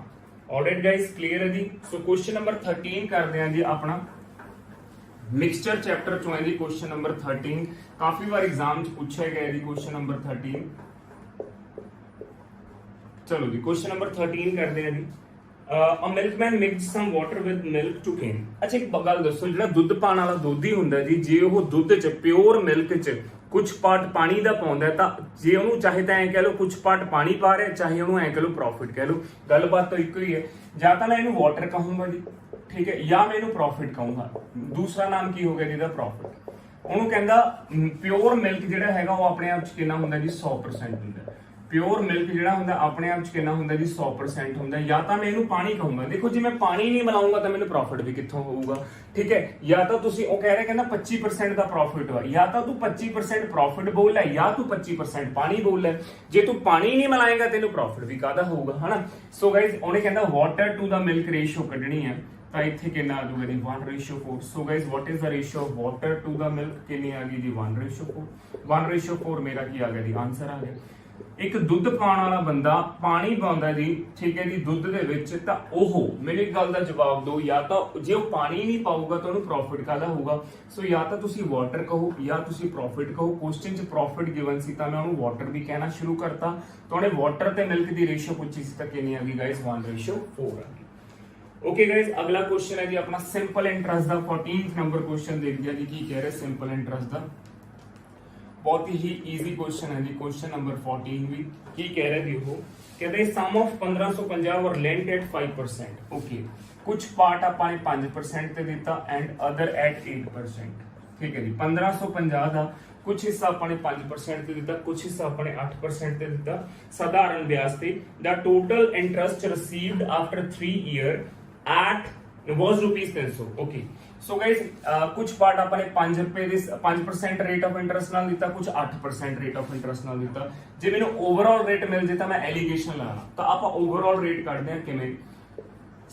ऑलराइट गाइस क्लियर है जी। सो क्वेश्चन नंबर 13 करते हैं जी अपना ਮਿਕਸਚਰ ਚੈਪਟਰ ਚੋਂ ਹੈ ਜੀ ਕੁਐਸਚਨ ਨੰਬਰ 13 ਕਾਫੀ ਵਾਰ ਐਗਜ਼ਾਮ ਚ ਪੁੱਛਿਆ ਗਿਆ ਜੀ ਕੁਐਸਚਨ ਨੰਬਰ 13 ਚਲੋ ਜੀ ਕੁਐਸਚਨ ਨੰਬਰ 13 ਕਰਦੇ ਆ ਜੀ a milkman mixed some water with milk to cane ਅੱਛਾ ਇੱਕ ਗੱਲ ਦੱਸੋ ਜਿਹੜਾ ਦੁੱਧ ਪਾਣ ਵਾਲਾ ਦੋਧੀ ਹੁੰਦਾ ਜੀ ਜੇ ਉਹ ਦੁੱਧ ਚ ਪਿਓਰ ਮਿਲਕ ਚ ਕੁਝ ਪਾਰਟ ਪਾਣੀ ਦਾ ਪਾਉਂਦਾ ਤਾਂ ਜੇ ਉਹਨੂੰ ਚਾਹੇ ਤਾਂ ਐ ਕਹਿ ਲਓ ਕੁਝ ਪਾਰਟ ਪਾਣੀ ਪਾ ਰਿਹਾ ਚਾਹੇ ਉਹਨੂੰ ਐ ਕਹਿ ਲਓ ਪ੍ਰੋਫਿਟ ਕਹਿ ਲਓ ਗੱਲਬਾਤ ਤਾਂ ਇੱਕੋ ਹੀ ਹੈ ਜਾਂ ਤਾਂ ਮੈਂ ਇਹਨੂੰ ਵਾਟਰ ਕਹੂੰਗਾ ਜੀ ਠੀਕ ਹੈ ਜਾਂ ਮੈਂ ਇਹਨੂੰ ਪ੍ਰੋਫਿਟ ਕਹੂੰਗਾ ਦੂਸਰਾ ਨਾਮ ਕੀ ਹੋ ਗਿਆ ਜਿਹਦਾ ਪ੍ਰੋਫਿਟ ਉਹਨੂੰ ਕਹਿੰਦਾ ਪਿਓਰ ਮਿਲਕ ਜਿਹੜਾ ਹੈਗਾ ਉਹ ਆਪਣੇ ਆਪ ਚ ਕਿੰਨਾ ਹੁੰਦਾ ਜੀ 100% ਹੁੰਦਾ ਪਿਓਰ ਮਿਲਕ ਜਿਹੜਾ ਹੁੰਦਾ ਆਪਣੇ ਆਪ ਚ ਕਿੰਨਾ ਹੁੰਦਾ ਜੀ 100% ਹੁੰਦਾ ਜਾਂ ਤਾਂ ਮੈਂ ਇਹਨੂੰ ਪਾਣੀ ਕਹੂੰਗਾ ਦੇਖੋ ਜੇ ਮੈਂ ਪਾਣੀ ਨਹੀਂ ਮਿਲਾਉਂਗਾ ਤਾਂ ਮੈਨੂੰ ਪ੍ਰੋਫਿਟ ਵੀ ਕਿੱਥੋਂ ਹੋਊਗਾ ਠੀਕ ਹੈ ਜਾਂ ਤਾਂ ਤੁਸੀਂ ਉਹ ਕਹਿ ਰਹੇ ਕਹਿੰਦਾ 25% ਦਾ ਪ੍ਰੋਫਿਟ ਵਾ ਜਾਂ ਤਾਂ ਤੂੰ 25% ਪ੍ਰੋਫਿਟ ਬੋਲ ਹੈ ਜਾਂ ਤੂੰ 25% ਪਾਣੀ ਬੋਲ ਹੈ ਜੇ ਤੂੰ ਪਾਣੀ ਨਹੀਂ ਮਿਲਾਏਗਾ ਤੈਨੂੰ ਪ੍ਰੋਫਿਟ ਵੀ ਕਾਹਦਾ ਹੋਊਗਾ ਹਨਾ ਸੋ ਗਾਇਜ਼ ਉਹਨੇ ਕਹਿੰਦਾ water to the milk ratio ਕੱਢਣੀ ਹੈ ਤਾਂ ਇੱਥੇ ਕਿੰਨਾ ਆ ਜਾਊਗਾ ਜੀ 1:4 so guys what is the ratio of water to the milk ਕਿੰਨੀ ਆ ਗਈ ਜੀ 1:4 1:4 ਮੇਰਾ ਕੀ ਆ ਗਿਆ ਜੀ ਆਨਸਰ ਆ ਗਿਆ ਇੱਕ ਦੁੱਧ ਪਾਉਣ ਵਾਲਾ ਬੰਦਾ ਪਾਣੀ ਪਾਉਂਦਾ ਜੀ ਠੀਕ ਹੈ ਜੀ ਦੁੱਧ ਦੇ ਵਿੱਚ ਤਾਂ ਉਹ ਮੇਰੀ ਗੱਲ ਦਾ ਜਵਾਬ ਦਿਓ ਜਾਂ ਤਾਂ ਜੇ ਉਹ ਪਾਣੀ ਨਹੀਂ ਪਾਊਗਾ ਤਾਂ ਉਹਨੂੰ ਪ੍ਰੋਫਿਟ ਕਾਹਦਾ ਹੋਊਗਾ ਸੋ ਜਾਂ ਤਾਂ ਤੁਸੀਂ ਵਾਟਰ ਕਹੋ ਜਾਂ ਤੁਸੀਂ ਪ੍ਰੋਫਿਟ ਕਹੋ ਕੁਐਸਚਨ 'ਚ ਪ੍ਰੋਫਿਟ ਗਿਵਨ ਸੀ ਤਾਂ ਮੈਂ ਉਹਨੂੰ ਵਾਟਰ ਵੀ ਕਹਿਣਾ ਸ਼ੁਰੂ ਕਰਤਾ ਤਾਂ ਉਹਨੇ ਵਾਟਰ ਤੇ ਮਿਲਕ ਦੀ ਰੇਸ਼ੋ ਪੁੱਛੀ ਸੀ ਤਾਂ ਕਿੰਨੀ ਆ ਗਈ ਗਾਇਸ 1:4 ਆ ਗਈ ओके गाइज अगला क्वेश्चन है जी अपना सिंपल इंटरेस्ट का 14th नंबर क्वेश्चन देख दिया जी की कह रहे सिंपल इंटरेस्ट का बहुत ही इजी क्वेश्चन है जी क्वेश्चन नंबर 14 भी की कह रहे थे वो कहते हैं सम ऑफ 1550 और लेंट एट 5% ओके कुछ पार्ट आपने 5% ਤੇ ਦਿੱਤਾ एंड अदर एट 8% ठीक है जी 1550 ਦਾ कुछ हिस्सा अपने 5% ਤੇ ਦਿੱਤਾ कुछ हिस्सा अपने 8% ਤੇ ਦਿੱਤਾ साधारण ब्याज ते the total interest received after 3 year at was rupees 300 okay so guys कुछ पार्ट अपने 5 रुपए ਦੇ 5% रेट ऑफ इंटरेस्ट ਨਾਲ ਦਿੱਤਾ कुछ 8% रेट ऑफ इंटरेस्ट ਨਾਲ ਦਿੱਤਾ ਜੇ ਮੈਨੂੰ ओवरऑल रेट मिल ਜੇ ਤਾਂ ਮੈਂ एलिगेशन ਲਾਣਾ ਤਾਂ ਆਪਾਂ ओवरऑल रेट ਕੱਢਦੇ ਹਾਂ ਕਿਵੇਂ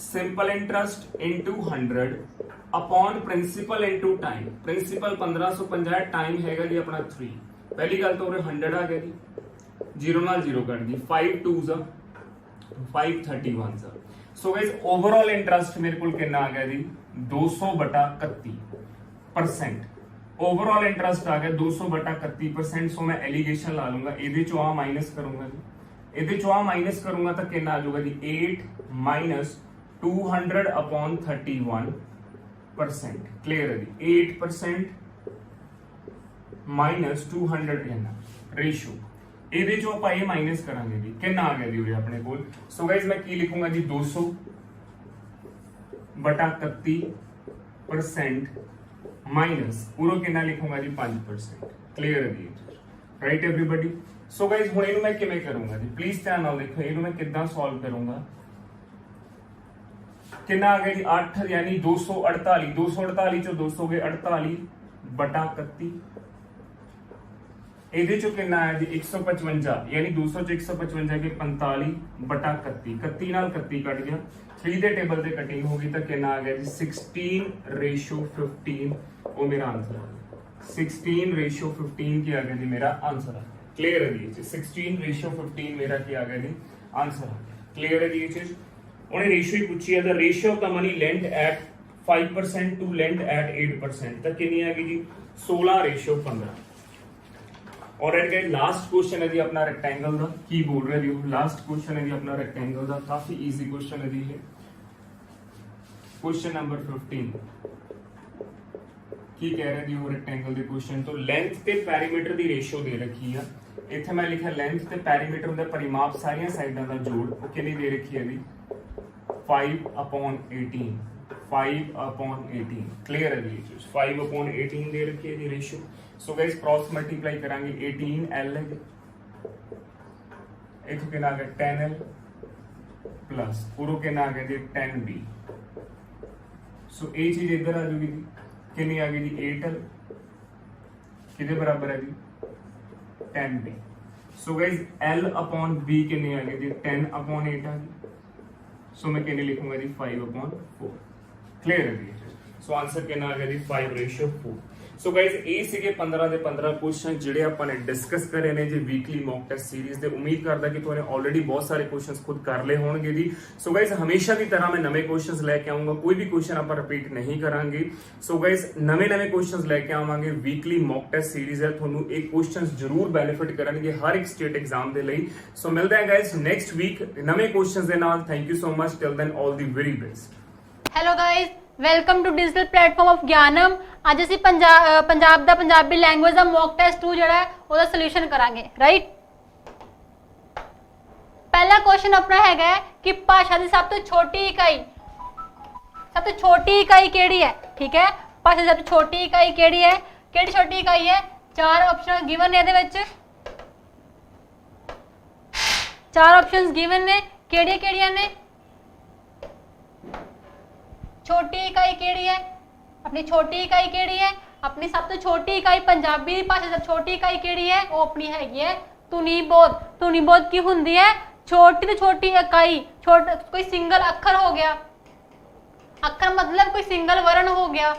simple interest into 100 upon principal into time principal 1550 time हैगा जी अपना 3 पहली गल तो 100 आ गया जी 0 नाल 0 कट गई 5 2s 531 so guys overall interest मेरे को कितना आ गया जी 200/31% ओवरऑल इंटरेस्ट आ गया 200/31% सो मैं एलिगेशन ला लूंगा ਇਹਦੇ ਚੋਂ ਆ ਮਾਈਨਸ ਕਰੂੰਗਾ ਜੀ ਇਹਦੇ ਚੋਂ ਆ ਮਾਈਨਸ ਕਰੂੰਗਾ ਤਾਂ ਕਿੰਨਾ ਆ ਜਾਊਗਾ ਜੀ 8 ਮਾਈਨਸ 200/31% क्लियर है जी 8% माइनस 200 कितना रेशियो ਇਹਦੇ ਚੋਂ ਆਪਾਂ ਇਹ ਮਾਈਨਸ ਕਰਾਂਗੇ ਜੀ ਕਿੰਨਾ ਆ ਗਿਆ ਜੀ ਉਰੇ ਆਪਣੇ ਕੋਲ ਸੋ ਗਾਇਸ ਮੈਂ ਕੀ ਲਿਖੂੰਗਾ ਜੀ 200/31% ਮਾਈਨਸ ਪੂਰਾ ਕਿੰਨਾ ਲਿਖੂੰਗਾ ਜੀ 5% क्लियर है जी राइट एवरीबॉडी सो गाइस ਹੁਣ ਇਹਨੂੰ ਮੈਂ ਕਿਵੇਂ ਕਰੂੰਗਾ ਜੀ ਪਲੀਜ਼ ਧਿਆਨ ਨਾਲ ਦੇਖੋ ਇਹਨੂੰ ਮੈਂ ਕਿੱਦਾਂ ਸੋਲਵ ਕਰੂੰਗਾ कितना आ गया जी 8 यानी 248 248 चो 200 गए 48/31 ਇਹਦੇ ਚੋਂ ਕਿੰਨਾ ਆਇਆ ਜੀ 155 ਯਾਨੀ 200 ਚ 155 ਕੇ 45/31 31 ਨਾਲ 31 ਕੱਟ ਗਿਆ 3 ਦੇ ਟੇਬਲ ਤੇ ਕਟਿੰਗ ਹੋ ਗਈ ਤਾਂ ਕਿੰਨਾ ਆ ਗਿਆ ਜੀ 16:15 ਉਹ ਮੇਰਾ ਆਨਸਰ ਆ 16:15 ਕੀ ਆ ਗਿਆ ਜੀ ਮੇਰਾ ਆਨਸਰ ਆ क्लियर है जी 16:15 मेरा ਕੀ ਆ ਗਿਆ ਜੀ ਆਨਸਰ ਆ क्लियर है जी ਇਹ ਚੀਜ਼ ਉਹਨੇ ਰੇਸ਼ੀਓ ਹੀ ਪੁੱਛੀ ਹੈ the ratio of the money lend at 5% to lend at 8% ਤਾਂ ਕਿੰਨੀ ਆ ਗਈ ਜੀ 16:15 और एट गाइस लास्ट क्वेश्चन है जी अपना रेक्टेंगल ਦਾ ਕੀ ਬੋਲ ਰਹੇ ਜੀ ਲਾਸਟ क्वेश्चन है जी अपना रेक्टेंगल ਦਾ काफी इजी क्वेश्चन है जी ये क्वेश्चन नंबर 15 ਕੀ ਕਹਿ ਰਹੇ ਜੀ ਉਹ ਰੈਕਟੈਂਗਲ ਦੇ ਕੁਐਸਚਨ ਤੋਂ ਲੈਂਥ ਤੇ ਪੈਰੀਮੀਟਰ ਦੀ ਰੇਸ਼ੀਓ ਦੇ ਰੱਖੀ ਆ ਇੱਥੇ ਮੈਂ ਲਿਖਿਆ ਲੈਂਥ ਤੇ ਪੈਰੀਮੀਟਰ ਦਾ ਪਰਿਮਾਪ ਸਾਰੀਆਂ ਸਾਈਡਾਂ ਦਾ ਜੋੜ ਉਹ ਕਿੰਨੀ ਦੇ ਰੱਖੀ ਹੈ ਜੀ 5/18 5/18 क्लियर है जी 5/18 दे रखी है जी ratio so guys cross multiply करांगे 18l है इथों कितना आ गया 10l प्लस पूरा कितना आ गया जी 10b सो ये चीज इधर आ जाएगी जी कितनी आ गई जी 8l कितने बराबर है जी 10b सो गाइस l/b कितनी आ गई जी 10/8 आ गई सो मैं कितने लिखूंगा जी 5/4 क्लियर है जी सो आंसर कितना आ गया जी 5/4 ਸੋ ਗਾਇਜ਼ ਇਹ ਸੀਗੇ 15 ਦੇ 15 ਕੁਐਸਚਨ ਜਿਹੜੇ ਆਪਾਂ ਨੇ ਡਿਸਕਸ ਕਰੇ ਨੇ ਜੀ ਵੀਕਲੀ ਮੌਕ ਟੈਸਟ ਸੀਰੀਜ਼ ਦੇ। ਉਮੀਦ ਕਰਦਾ ਕਿ ਤੁਹਾਨੂੰ ਆਲਰੇਡੀ ਬਹੁਤ ਸਾਰੇ ਕੁਐਸਚਨਸ ਖੁਦ ਕਰ ਲਏ ਹੋਣਗੇ ਜੀ। ਸੋ ਗਾਇਜ਼ ਹਮੇਸ਼ਾ ਦੀ ਤਰ੍ਹਾਂ ਮੈਂ ਨਵੇਂ ਕੁਐਸਚਨਸ ਲੈ ਕੇ ਆਉਂਗਾ, ਕੋਈ ਵੀ ਕੁਐਸਚਨ ਆਪਾਂ ਰਿਪੀਟ ਨਹੀਂ ਕਰਾਂਗੇ। ਸੋ ਗਾਇਜ਼ ਨਵੇਂ ਕੁਐਸਚਨਸ ਲੈ ਕੇ ਆਵਾਂਗੇ। ਵੀਕਲੀ ਮੌਕ ਟੈਸਟ ਸੀਰੀਜ਼ ਹੈ, ਤੁਹਾਨੂੰ ਇਹ ਕੁਐਸਚਨਸ ਜ਼ਰੂਰ ਬੈਨੀਫਿਟ ਕਰਨਗੇ ਹਰ ਇੱਕ ਸਟੇਟ ਐਗਜ਼ਾਮ ਦੇ ਲਈ। ਸੋ ਮਿਲਦੇ ਹਾਂ ਗਾਇਜ਼ ਨੈਕਸਟ ਵੀਕ ਨਵੇਂ ਕੁਐਸਚਨਸ ਦੇ ਨਾਲ। Thank you so much, till then all the very best. Hello guys, welcome to digital platform of Gyanam. ਅੱਜ ਅਸੀਂ ਪੰਜਾਬ ਦਾ ਪੰਜਾਬੀ ਲੈਂਗੁਏਜ ਦਾ ਮੌਕ ਟੈਸਟ 2 ਜਿਹੜਾ ਹੈ ਉਹਦਾ ਸੋਲੂਸ਼ਨ ਕਰਾਂਗੇ, ਰਾਈਟ। ਪਹਿਲਾ ਕੁਐਸਚਨ ਆਪਣਾ ਹੈਗਾ ਕਿ ਭਾਸ਼ਾ ਦੀ ਸਭ ਤੋਂ ਛੋਟੀ ਇਕਾਈ ਕਿਹੜੀ ਹੈ? ਠੀਕ ਹੈ, ਭਾਸ਼ਾ ਦੀ ਸਭ ਤੋਂ ਛੋਟੀ ਇਕਾਈ ਕਿਹੜੀ ਹੈ? ਕਿਹੜੀ ਛੋਟੀ ਇਕਾਈ ਹੈ? 4 ਆਪਸ਼ਨ ਗਿਵਨ ਨੇ, ਇਹਦੇ ਵਿੱਚ 4 ਆਪਸ਼ਨਸ ਗਿਵਨ ਨੇ। ਕਿਹੜੀਆਂ ਨੇ? छोटी इकाई केड़ी है? अपनी छोटी इकाई केड़ी है? अपनी सब तो छोटी इकाई पंजाबी भाषा सब छोटी इकाई केड़ी है? वो अपनी हैगी है तुनीबोध। तुनीबोध की हुंदी है छोटी तो छोटी इकाई। कोई सिंगल अखर हो गया, अखर मतलब कोई सिंगल वर्ण हो गया,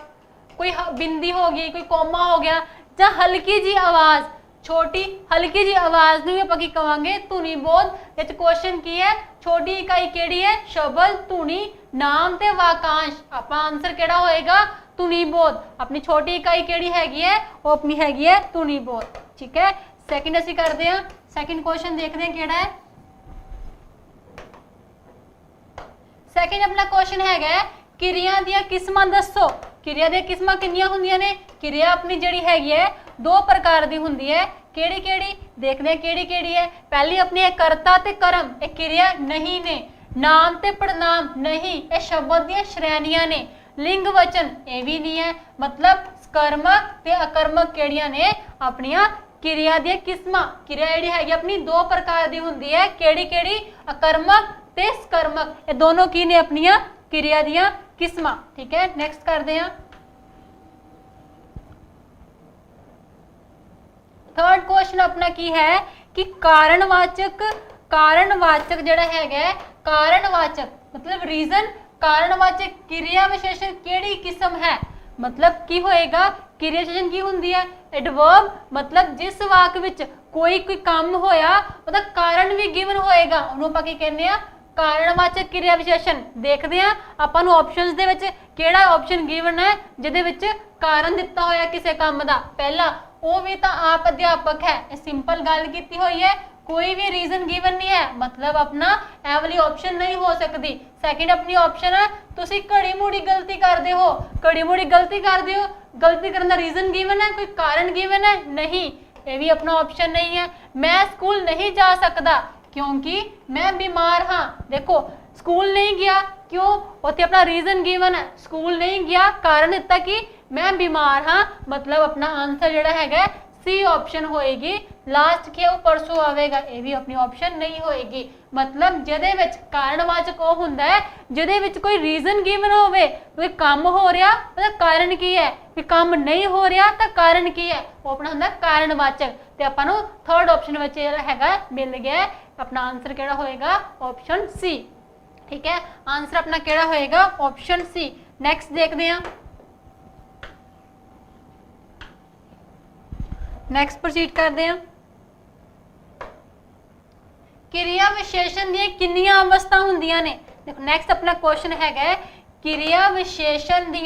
कोई बिंदी होगी, कोई कोमा हो गया, ਜਾਂ हल्की जी आवाज, छोटी हल्की जी आवाज ਨੂੰ ਆਪਾਂ ਕੀ ਕਵਾਂਗੇ? ਧੁਨੀਬੋਧ। ਇਹ ਚ ਕੁਐਸਚਨ ਕੀ ਹੈ? ਛੋਟੀ ਇਕਾਈ ਕਿਹੜੀ ਹੈ? ਸ਼ਬਦ, ਧੁਨੀ, ਨਾਮ ਤੇ ਵਾਕਾਂਸ਼। ਆਪਾਂ ਆਨਸਰ ਕਿਹੜਾ ਹੋਏਗਾ? ਧੁਨੀਬੋਧ। ਆਪਣੀ ਛੋਟੀ ਇਕਾਈ ਕਿਹੜੀ ਹੈਗੀ ਹੈ? ਉਹ ਆਪਣੀ ਹੈਗੀ ਹੈ ਧੁਨੀਬੋਧ। ਠੀਕ ਹੈ, ਸੈਕਿੰਡ ਅਸੀਂ ਕਰਦੇ ਹਾਂ। ਸੈਕਿੰਡ ਕੁਐਸਚਨ ਦੇਖਦੇ ਹਾਂ ਕਿਹੜਾ ਹੈ। ਸੈਕਿੰਡ ਆਪਣਾ ਕੁਐਸਚਨ ਹੈਗਾ ਕਿਰਿਆ ਦੀਆਂ ਕਿਸਮਾਂ ਦੱਸੋ। ਕਿਰਿਆ ਦੀਆਂ ਕਿਸਮਾਂ ਕਿੰਨੀਆਂ ਹੁੰਦੀਆਂ ਨੇ? ਕਿਰਿਆ ਆਪਣੀ ਜਿਹੜੀ ਹੈਗੀ ਹੈ 2 ਪ੍ਰਕਾਰ ਦੀ ਹੁੰਦੀ ਹੈ। ਕਿਹੜੀ ਦੇਖਦੇ ਹਾਂ ਕਿਹੜੀ ਹੈ। ਪਹਿਲੀ ਆਪਣੀ ਹੈ ਕਰਤਾ ਤੇ ਕਰਮ, ਇਹ ਕਿਰਿਆ ਨਹੀਂ ਨੇ। ਨਾਮ ਤੇ ਪੜਨਾਮ ਨਹੀਂ, ਇਹ ਸ਼ਬਦ ਦੀਆਂ ਸ਼੍ਰੇਣੀਆਂ ਨੇ। ਲਿੰਗ ਵਚਨ ਇਹ ਵੀ ਨਹੀਂ ਹੈ। ਮਤਲਬ ਸਕਰਮਕ ਤੇ ਅਕਰਮਕ ਕਿਹੜੀਆਂ ਨੇ? ਆਪਣੀਆਂ ਕਿਰਿਆ ਦੀਆਂ ਕਿਸਮਾਂ। ਕਿਰਿਆ ਜਿਹੜੀ ਹੈਗੀ ਆਪਣੀ 2 ਪ੍ਰਕਾਰ ਦੀ ਹੁੰਦੀ ਹੈ। ਕਿਹੜੀ? ਅਕਰਮਕ ਤੇ ਸਕਰਮਕ। ਇਹ ਦੋਨੋਂ ਕੀ ਨੇ? ਆਪਣੀਆਂ ਕਿਰਿਆ ਦੀਆਂ ਕਿਸਮਾਂ। ਠੀਕ ਹੈ, ਨੈਕਸਟ ਕਰਦੇ ਹਾਂ। थर्ड क्वेश्चन अपना की है कि कारणवाचक ਜਿਹੜਾ ਹੈਗਾ कारणवाचक मतलब रीजन, कारणवाचक क्रिया विशेषण ਕਿਹੜੀ किस्म है? मतलब की होएगा? क्रिया विशेषण की ਹੁੰਦੀ ਹੈ? एडवर्ब मतलब जिस वाक ਵਿੱਚ ਕੋਈ ਕੰਮ ਹੋਇਆ ਉਹਦਾ ਕਾਰਨ ਵੀ ਗਿਵਨ ਹੋਏਗਾ, ਉਹਨੂੰ ਆਪਾਂ ਕੀ ਕਹਿੰਦੇ ਆ? ਕਾरणवाचक क्रिया विशेषण। देखते हैं ਆਪਾਂ ਨੂੰ ਆਪਸ਼ਨਸ ਦੇ ਵਿੱਚ ਕਿਹੜਾ ਆਪਸ਼ਨ ਗਿਵਨ ਹੈ ਜਿਹਦੇ ਵਿੱਚ ਕਾਰਨ ਦਿੱਤਾ ਹੋਇਆ ਕਿਸੇ ਕੰਮ ਦਾ। ਪਹਿਲਾ, ਉਹ ਵੀ ਤਾਂ ਆਪ ਅਧਿਆਪਕ ਹੈ। ਇਹ ਸਿੰਪਲ ਗੱਲ ਕੀਤੀ ਹੋਈ ਹੈ, ਕੋਈ ਵੀ ਰੀਜ਼ਨ ਗਿਵਨ ਨਹੀਂ ਹੈ, मतलब अपना ਇਹ ਵਾਲੀ ਆਪਸ਼ਨ ਨਹੀਂ ਹੋ ਸਕਦੀ। ਸੈਕਿੰਡ ਆਪਣੀ ਆਪਸ਼ਨ ਹੈ ਤੁਸੀਂ ਘੜੀ ਮੂੜੀ ਗਲਤੀ ਕਰਦੇ ਹੋ। ਗਲਤੀ ਕਰਨ ਦਾ ਰੀਜ਼ਨ ਗਿਵਨ ਹੈ? ਕੋਈ ਕਾਰਨ ਗਿਵਨ ਹੈ? ਨਹੀਂ, ਇਹ ਵੀ ਆਪਣਾ ਆਪਸ਼ਨ ਨਹੀਂ ਹੈ। मैं स्कूल नहीं जा सकता क्योंकि मैं बीमार हाँ। देखो स्कूल नहीं गया क्यों? उत्थे अपना रीजन गिवन है, स्कूल नहीं गया, कारण दिता कि मैं बीमार हाँ। मतलब अपना आंसर जिहड़ा हैगा सी ऑप्शन होएगी। लास्ट की वो परसों आवेगा, ये भी अपनी ऑप्शन नहीं होएगी। मतलब जिहदे विच कारणवाचक वो हुंदा है जिहदे विच कोई रीजन गिवन होवे, कोई काम हो रहा ਉਹਦਾ कारण की है, कोई काम नहीं हो रहा तो कारण की है, वो अपना हुंदा कारणवाचक। ते आपां नूं थर्ड ऑप्शन विच हैगा मिल गया। अपना आंसर किहड़ा होएगा? Option C. ठीक है, आंसर अपना किहड़ा होएगा? ऑप्शन सी। नेक्स्ट देखते हैं, नेक्स्ट प्रोसीड करते हैं। क्रिया विशेषण दी किन्नियां अवस्था हुंदियां ने? देखो नेक्स्ट अपना क्वेश्चन हैगा क्रिया विशेषण दी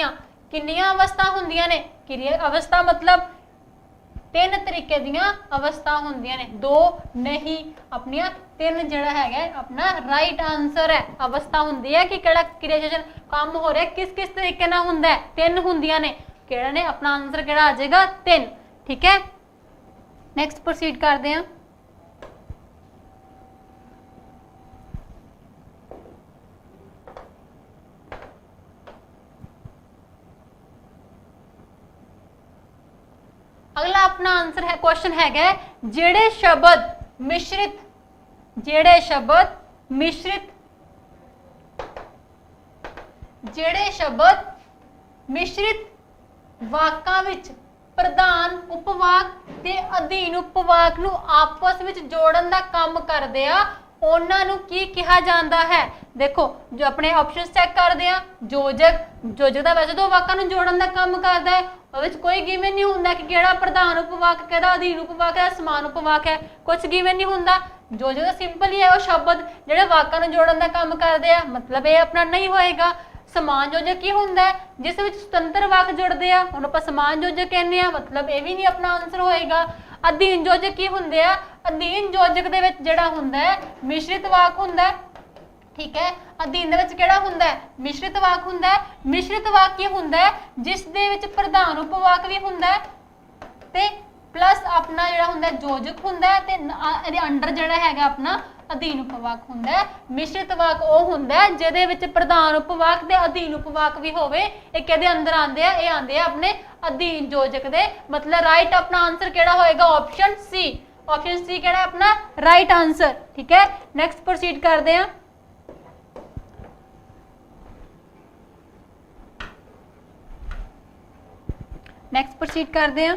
किन्नियां अवस्था हुंदियां ने? क्रिया अवस्था मतलब 3 तरीके दियां अवस्था हुंदियां ने, 2 नहीं। अपनियां 3 जिहड़ा हैगा अपना राइट आंसर है। अवस्था हुंदी है कि किहड़ा क्रिया विशेषण काम हो रहा है, किस किस तरीके नाल हुंदा है? 3 हुंदियां ने। किहड़ा ने? अपना आंसर किहड़ा आ जाएगा? 3। ठीक है, नेक्स्ट प्रोसीड करते हैं। अगला अपना आंसर है क्वेश्चन है जेड़े शब्द मिश्रित वाकां विच प्रधान उपवाक ते अधीन उपवाक नूं आपस विच जोड़न दा काम करदे आ ਉਹਨਾਂ ਨੂੰ ਕੀ ਕਿਹਾ ਜਾਂਦਾ ਹੈ। ਦੇਖੋ ਜੋ ਆਪਣੇ ਆਪਸ਼ਨਸ ਚੈੱਕ ਕਰਦੇ ਆ, ਯੋਜਕ ਦਾ ਵੈਸੇ ਤਾਂ ਵਾਕਾਂ ਨੂੰ ਜੋੜਨ ਦਾ ਕੰਮ ਕਰਦਾ ਹੈ, ਉਹਦੇ ਵਿੱਚ ਕੋਈ ਗਿਵਨ ਨਹੀਂ ਹੁੰਦਾ ਕਿ ਕਿਹੜਾ ਪ੍ਰਧਾਨ ਉਪਵਾਕ, ਕਿਹੜਾ ਅਧੀਨ ਉਪਵਾਕ ਹੈ, ਸਮਾਨ ਉਪਵਾਕ ਹੈ, ਕੁਝ ਗਿਵਨ ਨਹੀਂ ਹੁੰਦਾ। ਯੋਜਕ ਦਾ ਸਿੰਪਲ ਹੀ ਹੈ ਉਹ ਸ਼ਬਦ ਜਿਹੜੇ ਵਾਕਾਂ ਨੂੰ ਜੋੜਨ ਦਾ ਕੰਮ ਕਰਦੇ ਆ, ਮਤਲਬ ਇਹ ਆਪਣਾ ਨਹੀਂ ਹੋਏਗਾ। ਸਮਾਨ ਯੋਜਕ ਕੀ ਹੁੰਦਾ ਹੈ, ਜਿਸ ਵਿੱਚ ਸੁਤੰਤਰ ਵਾਕ ਜੁੜਦੇ ਆ, ਉਹਨੂੰ ਆਪਾਂ ਸਮਾਨ ਯੋਜਕ ਕਹਿੰਦੇ ਆ, ਮਤਲਬ ਇਹ ਵੀ ਨਹੀਂ ਆਪਣਾ ਆਨਸਰ ਹੋਏਗਾ। ਅਧੀਨ ਯੋਜਕ ਕੀ ਹੁੰਦੇ ਆ, ਅਧੀਨ ਯੋਜਕ ਦੇ ਵਿੱਚ ਜਿਹੜਾ ਹੁੰਦਾ ਹੈ ਮਿਸ਼ਰਿਤ ਵਾਕ ਹੁੰਦਾ ਹੈ, ਠੀਕ ਹੈ। ਅਧੀਨ ਦੇ ਵਿੱਚ ਕਿਹੜਾ ਹੁੰਦਾ ਹੈ, ਮਿਸ਼ਰਿਤ ਵਾਕ ਹੁੰਦਾ ਹੈ। ਮਿਸ਼ਰਿਤ ਵਾਕ ਕੀ ਹੁੰਦਾ ਹੈ, ਜਿਸ ਦੇ ਵਿੱਚ ਪ੍ਰਧਾਨ ਉਪਵਾਕ ਵੀ ਹੁੰਦਾ ਹੈ ਤੇ ਪਲੱਸ ਆਪਣਾ ਜਿਹੜਾ ਹੁੰਦਾ ਯੋਜਕ ਹੁੰਦਾ ਹੈ ਤੇ ਇਹਦੇ ਅੰਡਰ ਜਿਹੜਾ ਹੈਗਾ ਆਪਣਾ ਅਧੀਨ ਉਪਵਾਕ ਹੁੰਦਾ ਹੈ। ਮਿਸ਼ਰਿਤ ਵਾਕ ਉਹ ਹੁੰਦਾ ਹੈ ਜਿਹਦੇ ਵਿੱਚ ਪ੍ਰਧਾਨ ਉਪਵਾਕ ਤੇ ਅਧੀਨ ਉਪਵਾਕ ਵੀ ਹੋਵੇ। ਇਹ ਕਿਹਦੇ ਅੰਦਰ ਆਉਂਦੇ ਆ, ਇਹ ਆਉਂਦੇ ਆ ਆਪਣੇ ਅਧੀਨ ਯੋਜਕ ਦੇ। ਮਤਲਬ ਰਾਈਟ ਆਪਣਾ ਆਨਸਰ ਕਿਹੜਾ ਹੋਏਗਾ, ਆਪਸ਼ਨ ਸੀ। ਆਪਸ਼ਨ ਸੀ ਕਿਹੜਾ ਆਪਣਾ ਰਾਈਟ ਆਨਸਰ, ਠੀਕ ਹੈ। ਨੈਕਸਟ ਪ੍ਰੋਸੀਡ ਕਰਦੇ ਆ। ਨੈਕਸਟ ਪ੍ਰੋਸੀਡ ਕਰਦੇ ਆ।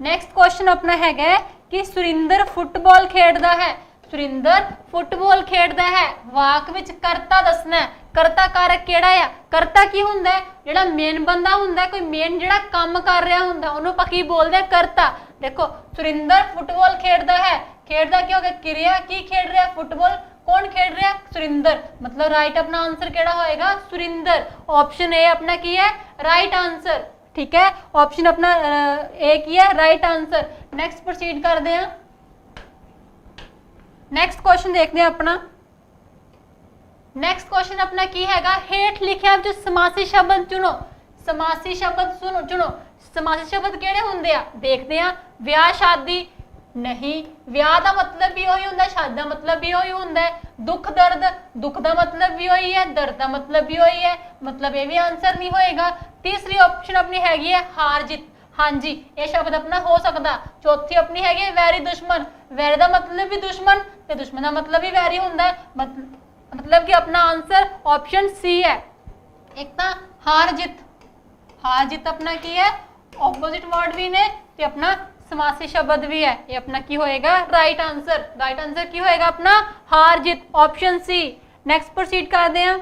ਨੈਕਸਟ ਕੁਐਸਚਨ ਆਪਣਾ ਹੈਗਾ ਕਿ ਸੁਰਿੰਦਰ ਫੁੱਟਬਾਲ ਖੇਡਦਾ ਹੈ। ਸੁਰਿੰਦਰ ਫੁੱਟਬਾਲ ਖੇਡਦਾ ਹੈ, ਵਾਕ ਵਿੱਚ ਕਰਤਾ ਦੱਸਣਾ ਹੈ। ਕਰਤਾ ਕਾਰਕ ਕਿਹੜਾ ਆ, ਕਰਤਾ ਕੀ ਹੁੰਦਾ ਹੈ, ਜਿਹੜਾ ਮੇਨ ਬੰਦਾ ਹੁੰਦਾ, ਕੋਈ ਮੇਨ ਜਿਹੜਾ ਕੰਮ ਕਰ ਰਿਹਾ ਹੁੰਦਾ, ਉਹਨੂੰ ਆਪਾਂ ਕੀ ਬੋਲਦੇ ਆ, ਕਰਤਾ। ਦੇਖੋ ਸੁਰਿੰਦਰ ਫੁੱਟਬਾਲ ਖੇਡਦਾ ਹੈ, ਖੇਡਦਾ ਕੀ ਹੋ ਗਿਆ, ਕਿਰਿਆ, ਕੀ ਖੇਡ ਰਿਹਾ, ਫੁੱਟਬਾਲ, ਕੌਣ ਖੇਡ ਰਿਹਾ, ਸੁਰਿੰਦਰ। ਮਤਲਬ ਰਾਈਟ ਆਪਣਾ ਆਨਸਰ ਕਿਹੜਾ ਹੋਏਗਾ, ਸੁਰਿੰਦਰ। ਆਪਸ਼ਨ ए अपना की है राइट आंसर, ठीक है। ऑप्शन अपना ए की है राइट आंसर। नेक्स्ट प्रोसीड करते हैं। नेक्स्ट क्वेश्चन देखते हैं अपना। नेक्स्ट क्वेश्चन अपना की हैगा, हेठ लिखिया जो समासी शब्द चुनो। समासी शब्द चुनो। समासी शब्द किहड़े हुंदे आ, देखते हैं। विआह शादी नहीं, विआह का मतलब भी वही हुंदा, शादी का मतलब भी वही हुंदा है। दुख दर्द, दुख का मतलब भी वही है, दर्द का मतलब भी वही है, मतलब ये भी आंसर नहीं होएगा। तीसरी ऑप्शन अपनी हैगी है हार जीत, हाँ जी ये शब्द अपना हो सकता। चौथी अपनी हैगी वैरी दुश्मन, वैरी का मतलब भी दुश्मन ते दुश्मन का मतलब भी वैरी हुंदा है, मतलब कि अपना आंसर ऑप्शन सी है। एक तो हार जीत अपना की है, ऑपोजिट वर्ड भी ने ते अपना समासी शब्द भी है, ये अपना की होएगा राइट आंसर। राइट आंसर की होएगा अपना हार जीत, ऑप्शन सी। नेक्स्ट प्रोसीड करते हैं।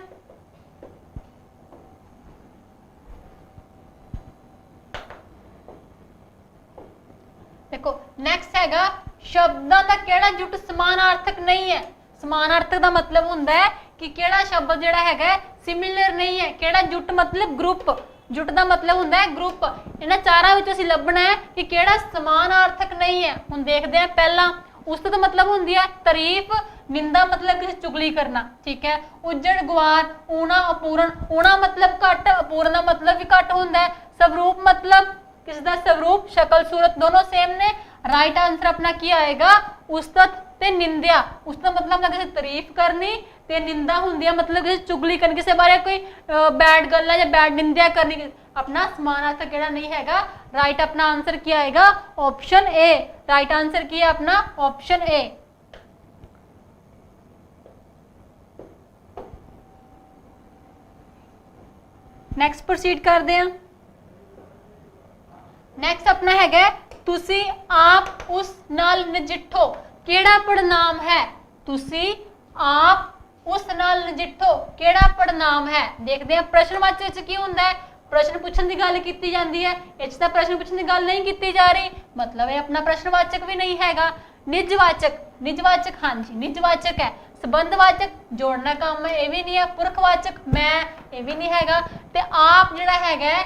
देखो नेक्स्ट हैगा, शब्दां दा केड़ा जुट समानार्थक नहीं है। समानार्थक का मतलब हुंदा है कि केड़ा शब्द जिहड़ा हैगा सिमिलर नहीं है। केड़ा जुट मतलब ग्रुप, जुट का मतलब हुंदा है ग्रुप। इन्हां चारां विचों असीं लभना है कि केड़ा समानार्थक नहीं है। हुण देखदे हैं। पहला उस्तत मतलब हुंदी है तारीफ, निंदा मतलब किसी चुगली करना, ठीक है। उजड़ गुआर, ऊना अपूर्ण, ऊना मतलब घट, अपूर्ण का मतलब भी घट हुंदा है। स्वरूप मतलब किसी का स्वरूप, शक्ल सूरत दोनों सेम ने। राइट आंसर अपना की आएगा उस्तत ते निंदा। उस्तत मतलब किसी तारीफ करनी ते निंदा हुंदी है मतलब किसी चुगली करनी, किसी बारे कोई बैड गल या बैड निंदा करनी। अपना समानार्थक केड़ा नहीं हैगा। राइट अपना आंसर क्या आएगा ऑप्शन ए। राइट आंसर की है अपना ऑप्शन ए। नेक्स्ट प्रोसीड करते हैं। नेक्स्ट अपना हैगा तुसी आप उस नाल नजिठो, केड़ा पड़नाम है। तुसी आप उस नाल नजिठो केड़ा पड़नाम है। देखते हैं प्रश्नवाचक च की हुंदा है, प्रश्न पूछण दी गल कीती जांदी है, इस दा प्रश्न पूछण दी गल नहीं कीती जा रही, मतलब ये अपना प्रश्नवाचक भी नहीं हैगा। निजवाचक, निजवाचक हाँ जी निजवाचक है। संबंधवाचक जोड़ना काम है, ये भी नहीं है। पुरखवाचक मैं, ये भी नहीं हैगा। ते आप जिहड़ा हैगा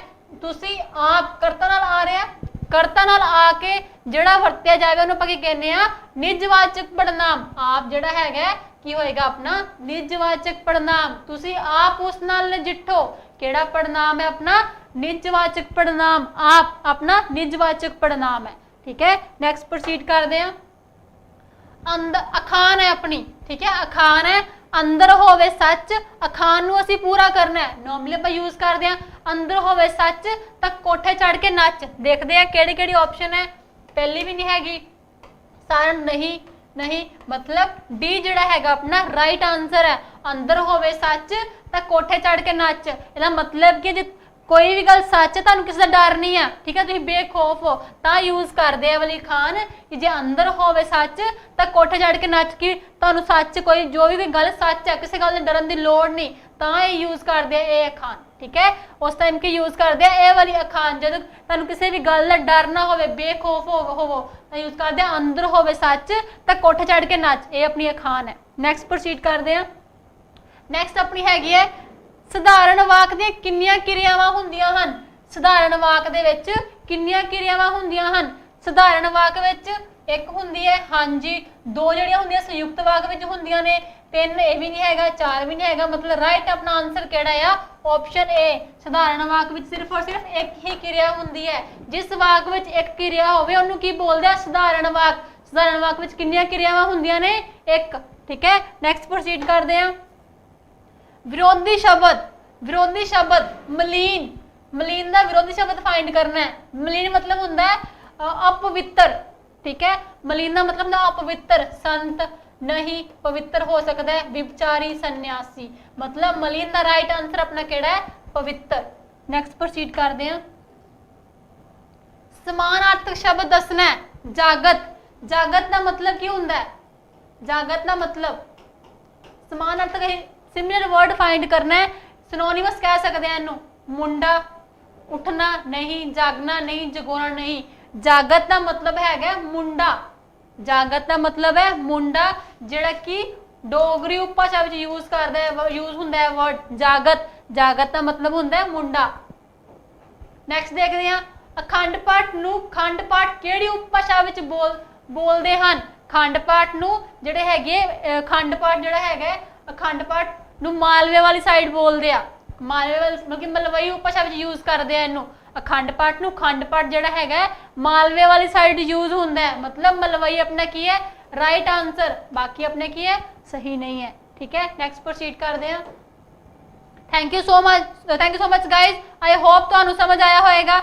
तुसी आप करता नाल आ रहा, करता नाल आके जिहड़ा वरत्या जावे उहनूं आपां की कहने आ निजवाचक पड़नाम। आप जिहड़ा हैगा की होएगा अपना निजवाचक पड़नाम। तुसी आप उस नाल नजिठो, केड़ा पड़नाम है अपना निजवाचक पड़नाम। आप अपना निजवाचक पड़नाम है, ठीक है। नेक्स्ट प्रोसीड करते हैं। अखान है अपनी, ठीक है। अखान है अंदर होवे सच, अखान नूं असीं पूरा करना है। नॉर्मली आपां यूज करते हैं अंदर होवे सच तां कोठे चढ़ के नच। देखते हैं केड़ी केड़ी ऑप्शन है। पहली भी नहीं हैगी, सारण नहीं, नहीं मतलब डी जिहड़ा हैगा अपना राइट आंसर है। अंदर होवे सच तां कोठे चढ़ के नच, इहदा मतलब कि जे ਕੋਈ ਵੀ ਗੱਲ ਸੱਚ ਹੈ, ਤੁਹਾਨੂੰ ਕਿਸੇ ਦਾ ਡਰ ਨਹੀਂ ਆ, ਠੀਕ ਹੈ, ਤੁਸੀਂ ਬੇਖੌਫ ਹੋ ਤਾਂ ਯੂਜ਼ ਕਰਦੇ ਆ ਵਾਲੀ ਖਾਨ। ਕਿ ਜੇ ਅੰਦਰ ਹੋਵੇ ਸੱਚ ਤਾਂ ਕੋਠੇ ਚੜ ਕੇ ਨੱਚ ਕੇ ਤੁਹਾਨੂੰ ਸੱਚ ਕੋਈ ਜੋ ਵੀ ਗੱਲ ਸੱਚ ਹੈ, ਕਿਸੇ ਗੱਲ ਦੇ ਡਰਨ ਦੀ ਲੋੜ ਨਹੀਂ, ਤਾਂ ਇਹ ਯੂਜ਼ ਕਰਦੇ ਆ ਇਹ ਅਖਾਨ, ਠੀਕ ਹੈ। ਉਸ ਟਾਈਮ ਕੀ ਯੂਜ਼ ਕਰਦੇ ਆ ਇਹ ਵਾਲੀ ਅਖਾਨ, ਜਦੋਂ ਤੁਹਾਨੂੰ ਕਿਸੇ ਵੀ ਗੱਲ ਦਾ ਡਰ ਨਾ ਹੋਵੇ, ਬੇਖੌਫ ਹੋਵੋ ਤਾਂ ਯੂਜ਼ ਕਰਦੇ ਆ ਅੰਦਰ ਹੋਵੇ ਸੱਚ ਤਾਂ ਕੋਠੇ ਚੜ ਕੇ ਨੱਚ, ਇਹ ਆਪਣੀ ਅਖਾਨ ਹੈ। ਨੈਕਸਟ ਪ੍ਰੋਸੀਡ ਕਰਦੇ ਆ। ਨੈਕਸਟ ਆਪਣੀ ਹੈਗੀ ਹੈ ਸਧਾਰਨ ਵਾਕ ਦੀਆਂ ਕਿੰਨੀਆਂ ਕਿਰਿਆਵਾਂ ਹੁੰਦੀਆਂ ਹਨ। ਸਧਾਰਨ ਵਾਕ ਦੇ ਵਿੱਚ ਕਿੰਨੀਆਂ ਕਿਰਿਆਵਾਂ ਹੁੰਦੀਆਂ ਹਨ। ਸਧਾਰਨ ਵਾਕ ਵਿੱਚ ਇੱਕ ਹੁੰਦੀ ਹੈ ਹਾਂਜੀ, ਦੋ ਜਿਹੜੀਆਂ ਹੁੰਦੀਆਂ ਸੰਯੁਕਤ ਵਾਕ ਵਿੱਚ ਹੁੰਦੀਆਂ ਨੇ, ਤਿੰਨ ਇਹ ਵੀ ਨਹੀਂ ਹੈਗਾ, ਚਾਰ ਵੀ ਨਹੀਂ ਹੈਗਾ। ਮਤਲਬ ਰਾਈਟ ਆਪਣਾ ਆਨਸਰ ਕਿਹੜਾ ਆ? Option A. ਸਧਾਰਨ ਵਾਕ ਵਿੱਚ ਸਿਰਫ ਔਰ ਸਿਰਫ ਇੱਕ ਹੀ ਕਿਰਿਆ ਹੁੰਦੀ ਹੈ। ਜਿਸ ਵਾਕ ਵਿੱਚ ਇੱਕ ਕਿਰਿਆ ਹੋਵੇ ਉਹਨੂੰ ਕੀ ਬੋਲਦੇ ਆ? ਸਧਾਰਨ ਵਾਕ। ਸਧਾਰਨ ਵਾਕ ਵਿੱਚ ਕਿੰਨੀਆਂ ਕਿਰਿਆਵਾਂ ਹੁੰਦੀਆਂ ਨੇ? ਇੱਕ, ਠੀਕ ਹੈ। ਨੈਕਸਟ ਪ੍ਰੋਸੀਡ ਕਰਦੇ ਹਾਂ। ਵਿਰੋਧੀ ਸ਼ਬਦ, ਵਿਰੋਧੀ ਸ਼ਬਦ ਮਲੀਨ, ਮਲੀਨ ਦਾ ਵਿਰੋਧੀ ਸ਼ਬਦ ਫਾइंड करना है। मलिन मतलब ਹੁੰਦਾ है अपवित्र, ठीक है। मलिन ਦਾ मतलब ਹੁੰਦਾ अपवित्र, संत नहीं, पवित्र हो सकता है, विचारी, सन्यासी। मतलब मलिन ਦਾ राइट आंसर अपना ਕਿਹੜਾ है? पवित्र। नेक्स्ट प्रोसीड करते हैं। समानार्थक शब्द दसना है। जागत, जागत ਦਾ मतलब ਕੀ ਹੁੰਦਾ है? जागत ਦਾ मतलब समानार्थक सिमिलर वर्ड फाइंड करना है। सिनोनिमस कह सकते हैं इनू, मुंडा, उठना नहीं, जागना नहीं, जगोना नहीं। जागत का मतलब है मुंडा, जागत का मतलब है मुंडा, जिहड़ा कि डोगरी उपभाषा विच यूज करदा है, यूज हुंदा है वर्ड जागत। जागत का मतलब हुंदा है मुंडा। नैक्सट देखते हैं अखंड पाठ नू, खंड पाठ किहड़ी उपभाषा विच बोलदे हन? खंड पाठ नू जिहड़े हैगे खंड पाठ जिहड़ा हैगा अखंड पाठ नू मालवे वाली साइड बोलते आ, मालवे वाली मतलब मलवई उपभाषा विच यूज करते हैं इनू। अखंड पाठ नू खंड पाठ जिहड़ा हैगा मालवे वाली साइड यूज हुंदा है। मतलब मलवई अपना की है? राइट आंसर, बाकी अपने की है? सही नहीं है, ठीक है। नेक्स्ट प्रोसीड करते हैं। Thank you so much guys. I hope तुहानू समझ आया होएगा।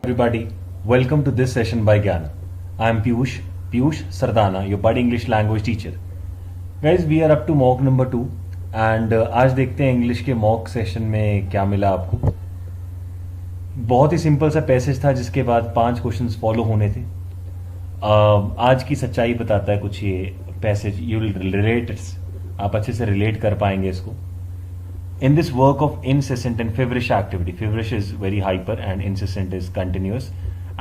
Everybody, welcome to this session by Gyan. I am Piyush Sardana, your buddy English language teacher. Guys, we are up to mock number 2 and आज देखते हैं English के mock session में क्या मिला आपको। बहुत ही सिंपल सा पैसेज था जिसके बाद 5 क्वेश्चंस फॉलो होने थे। आज की सच्चाई बताता है कुछ ये पैसेज, यू विल रिलेट, आप अच्छे से रिलेट कर पाएंगे इसको। In this work of incessant and feverish activity, feverish is very hyper and incessant is continuous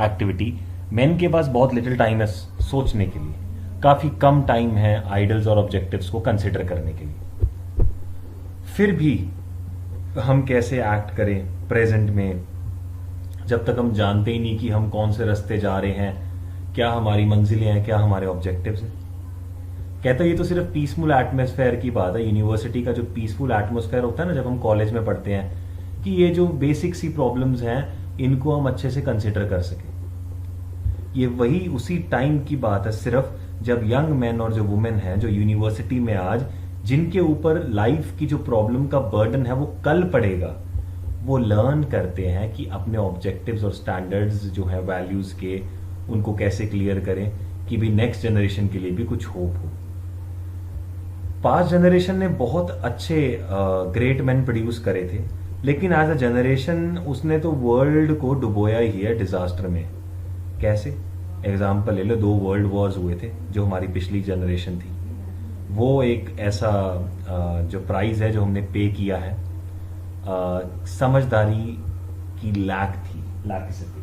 activity, main के पास बहुत लिटिल टाइम है सोचने के लिए, काफ़ी कम टाइम है आइडल्स और ऑब्जेक्टिव्स को कंसिडर करने के लिए। फिर भी हम कैसे एक्ट करें प्रेजेंट में जब तक हम जानते ही नहीं कि हम कौन से रास्ते जा रहे हैं, क्या हमारी मंजिलें हैं, क्या हमारे ऑब्जेक्टिव्स हैं। कहता है ये तो सिर्फ पीसफुल एटमॉस्फेयर की बात है, यूनिवर्सिटी का जो पीसफुल एटमॉस्फेयर होता है ना जब हम कॉलेज में पढ़ते हैं, कि ये जो बेसिक सी प्रॉब्लम्स हैं इनको हम अच्छे से कंसिडर कर सकें। ये वही उसी टाइम की बात है सिर्फ जब यंग मैन और जो वुमेन है जो यूनिवर्सिटी में आज जिनके ऊपर लाइफ की जो प्रॉब्लम का बर्डन है वो कल पड़ेगा, वो लर्न करते हैं कि अपने ऑब्जेक्टिव्स और स्टैंडर्ड्स जो है वैल्यूज के उनको कैसे क्लियर करें कि भी नेक्स्ट जनरेशन के लिए भी कुछ होप हो। पास्ट जनरेशन ने बहुत अच्छे ग्रेट मैन प्रोड्यूस करे थे, लेकिन एज अ जनरेशन उसने तो वर्ल्ड को डुबोया ही है डिजास्टर में। कैसे? एग्जाम्पल ले लो, 2 वर्ल्ड वॉर्स हुए थे जो हमारी पिछली जनरेशन थी, वो एक ऐसा जो प्राइस है जो हमने पे किया है, समझदारी की लैक थी, लैकिसिटी।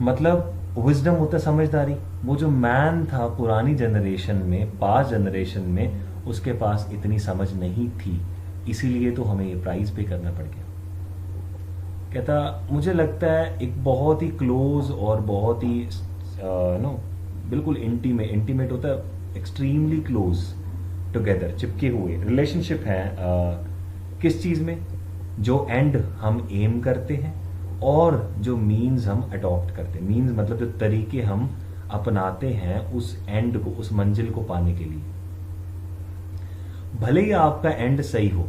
मतलब विजडम होता है समझदारी। वो जो मैन था पुरानी जनरेशन में, पास्ट जनरेशन में, उसके पास इतनी समझ नहीं थी, इसीलिए तो हमें ये प्राइस पे करना पड़ गया। कहता मुझे लगता है एक बहुत ही क्लोज और बहुत ही बिल्कुल इंटीमेट होता है, एक्सट्रीमली क्लोज टुगेदर, चिपके हुए रिलेशनशिप है किस चीज़ में? जो एंड हम एम करते हैं और जो मीन्स हम अडॉप्ट करते हैं। मीन्स मतलब जो तरीके हम अपनाते हैं उस एंड को, उस मंजिल को पाने के लिए। भले ही आपका एंड सही हो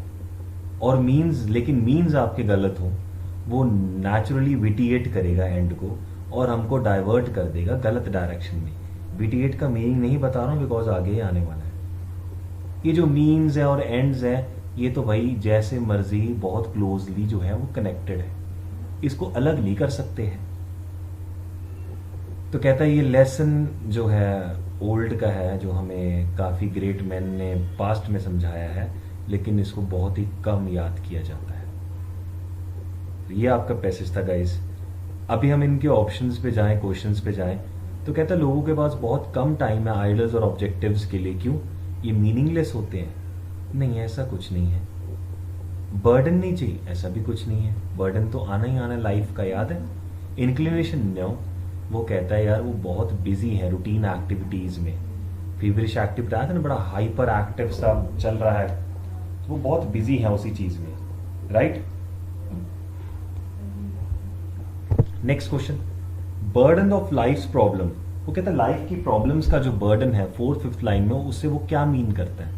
और मीन्स, लेकिन मीन्स आपके गलत हो, वो नेचुरली विटिएट करेगा एंड को और हमको डाइवर्ट कर देगा गलत डायरेक्शन में। विटिएट का मीनिंग नहीं बता रहा हूँ बिकॉज आगे ही आने वाला है। ये जो मीन्स है और एंड्स है ये तो भाई जैसे मर्जी बहुत क्लोजली जो है वो कनेक्टेड है, इसको अलग नहीं कर सकते हैं। तो कहता है ये लेसन जो है ओल्ड का है, जो हमें काफ़ी ग्रेट मैन ने पास्ट में समझाया है, लेकिन इसको बहुत ही कम याद किया जाता है। ये आपका पैसेज था गाइस। अभी हम इनके ऑप्शंस पे जाएं, क्वेश्चंस पे जाएं, तो कहता है लोगों के पास बहुत कम टाइम है आइडल्स और ऑब्जेक्टिव्स के लिए। क्यों? ये मीनिंगलेस होते हैं? नहीं, ऐसा कुछ नहीं है। बर्डन नहीं चाहिए? ऐसा भी कुछ नहीं है। बर्डन तो आना ही आना लाइफ का, याद है। इंक्लिनेशन नो, वो कहता है यार वो बहुत बिजी है रूटीन एक्टिविटीज में। फीवरिश एक्टिव रहा था ना, बड़ा हाइपर एक्टिव सा चल रहा है, तो वो बहुत बिजी है उसी चीज में, right. Next question, burden of life problem. वो कहता है लाइफ की प्रॉब्लम्स का जो बर्डन है 4th-5th लाइन में, उससे वो क्या मीन करता है?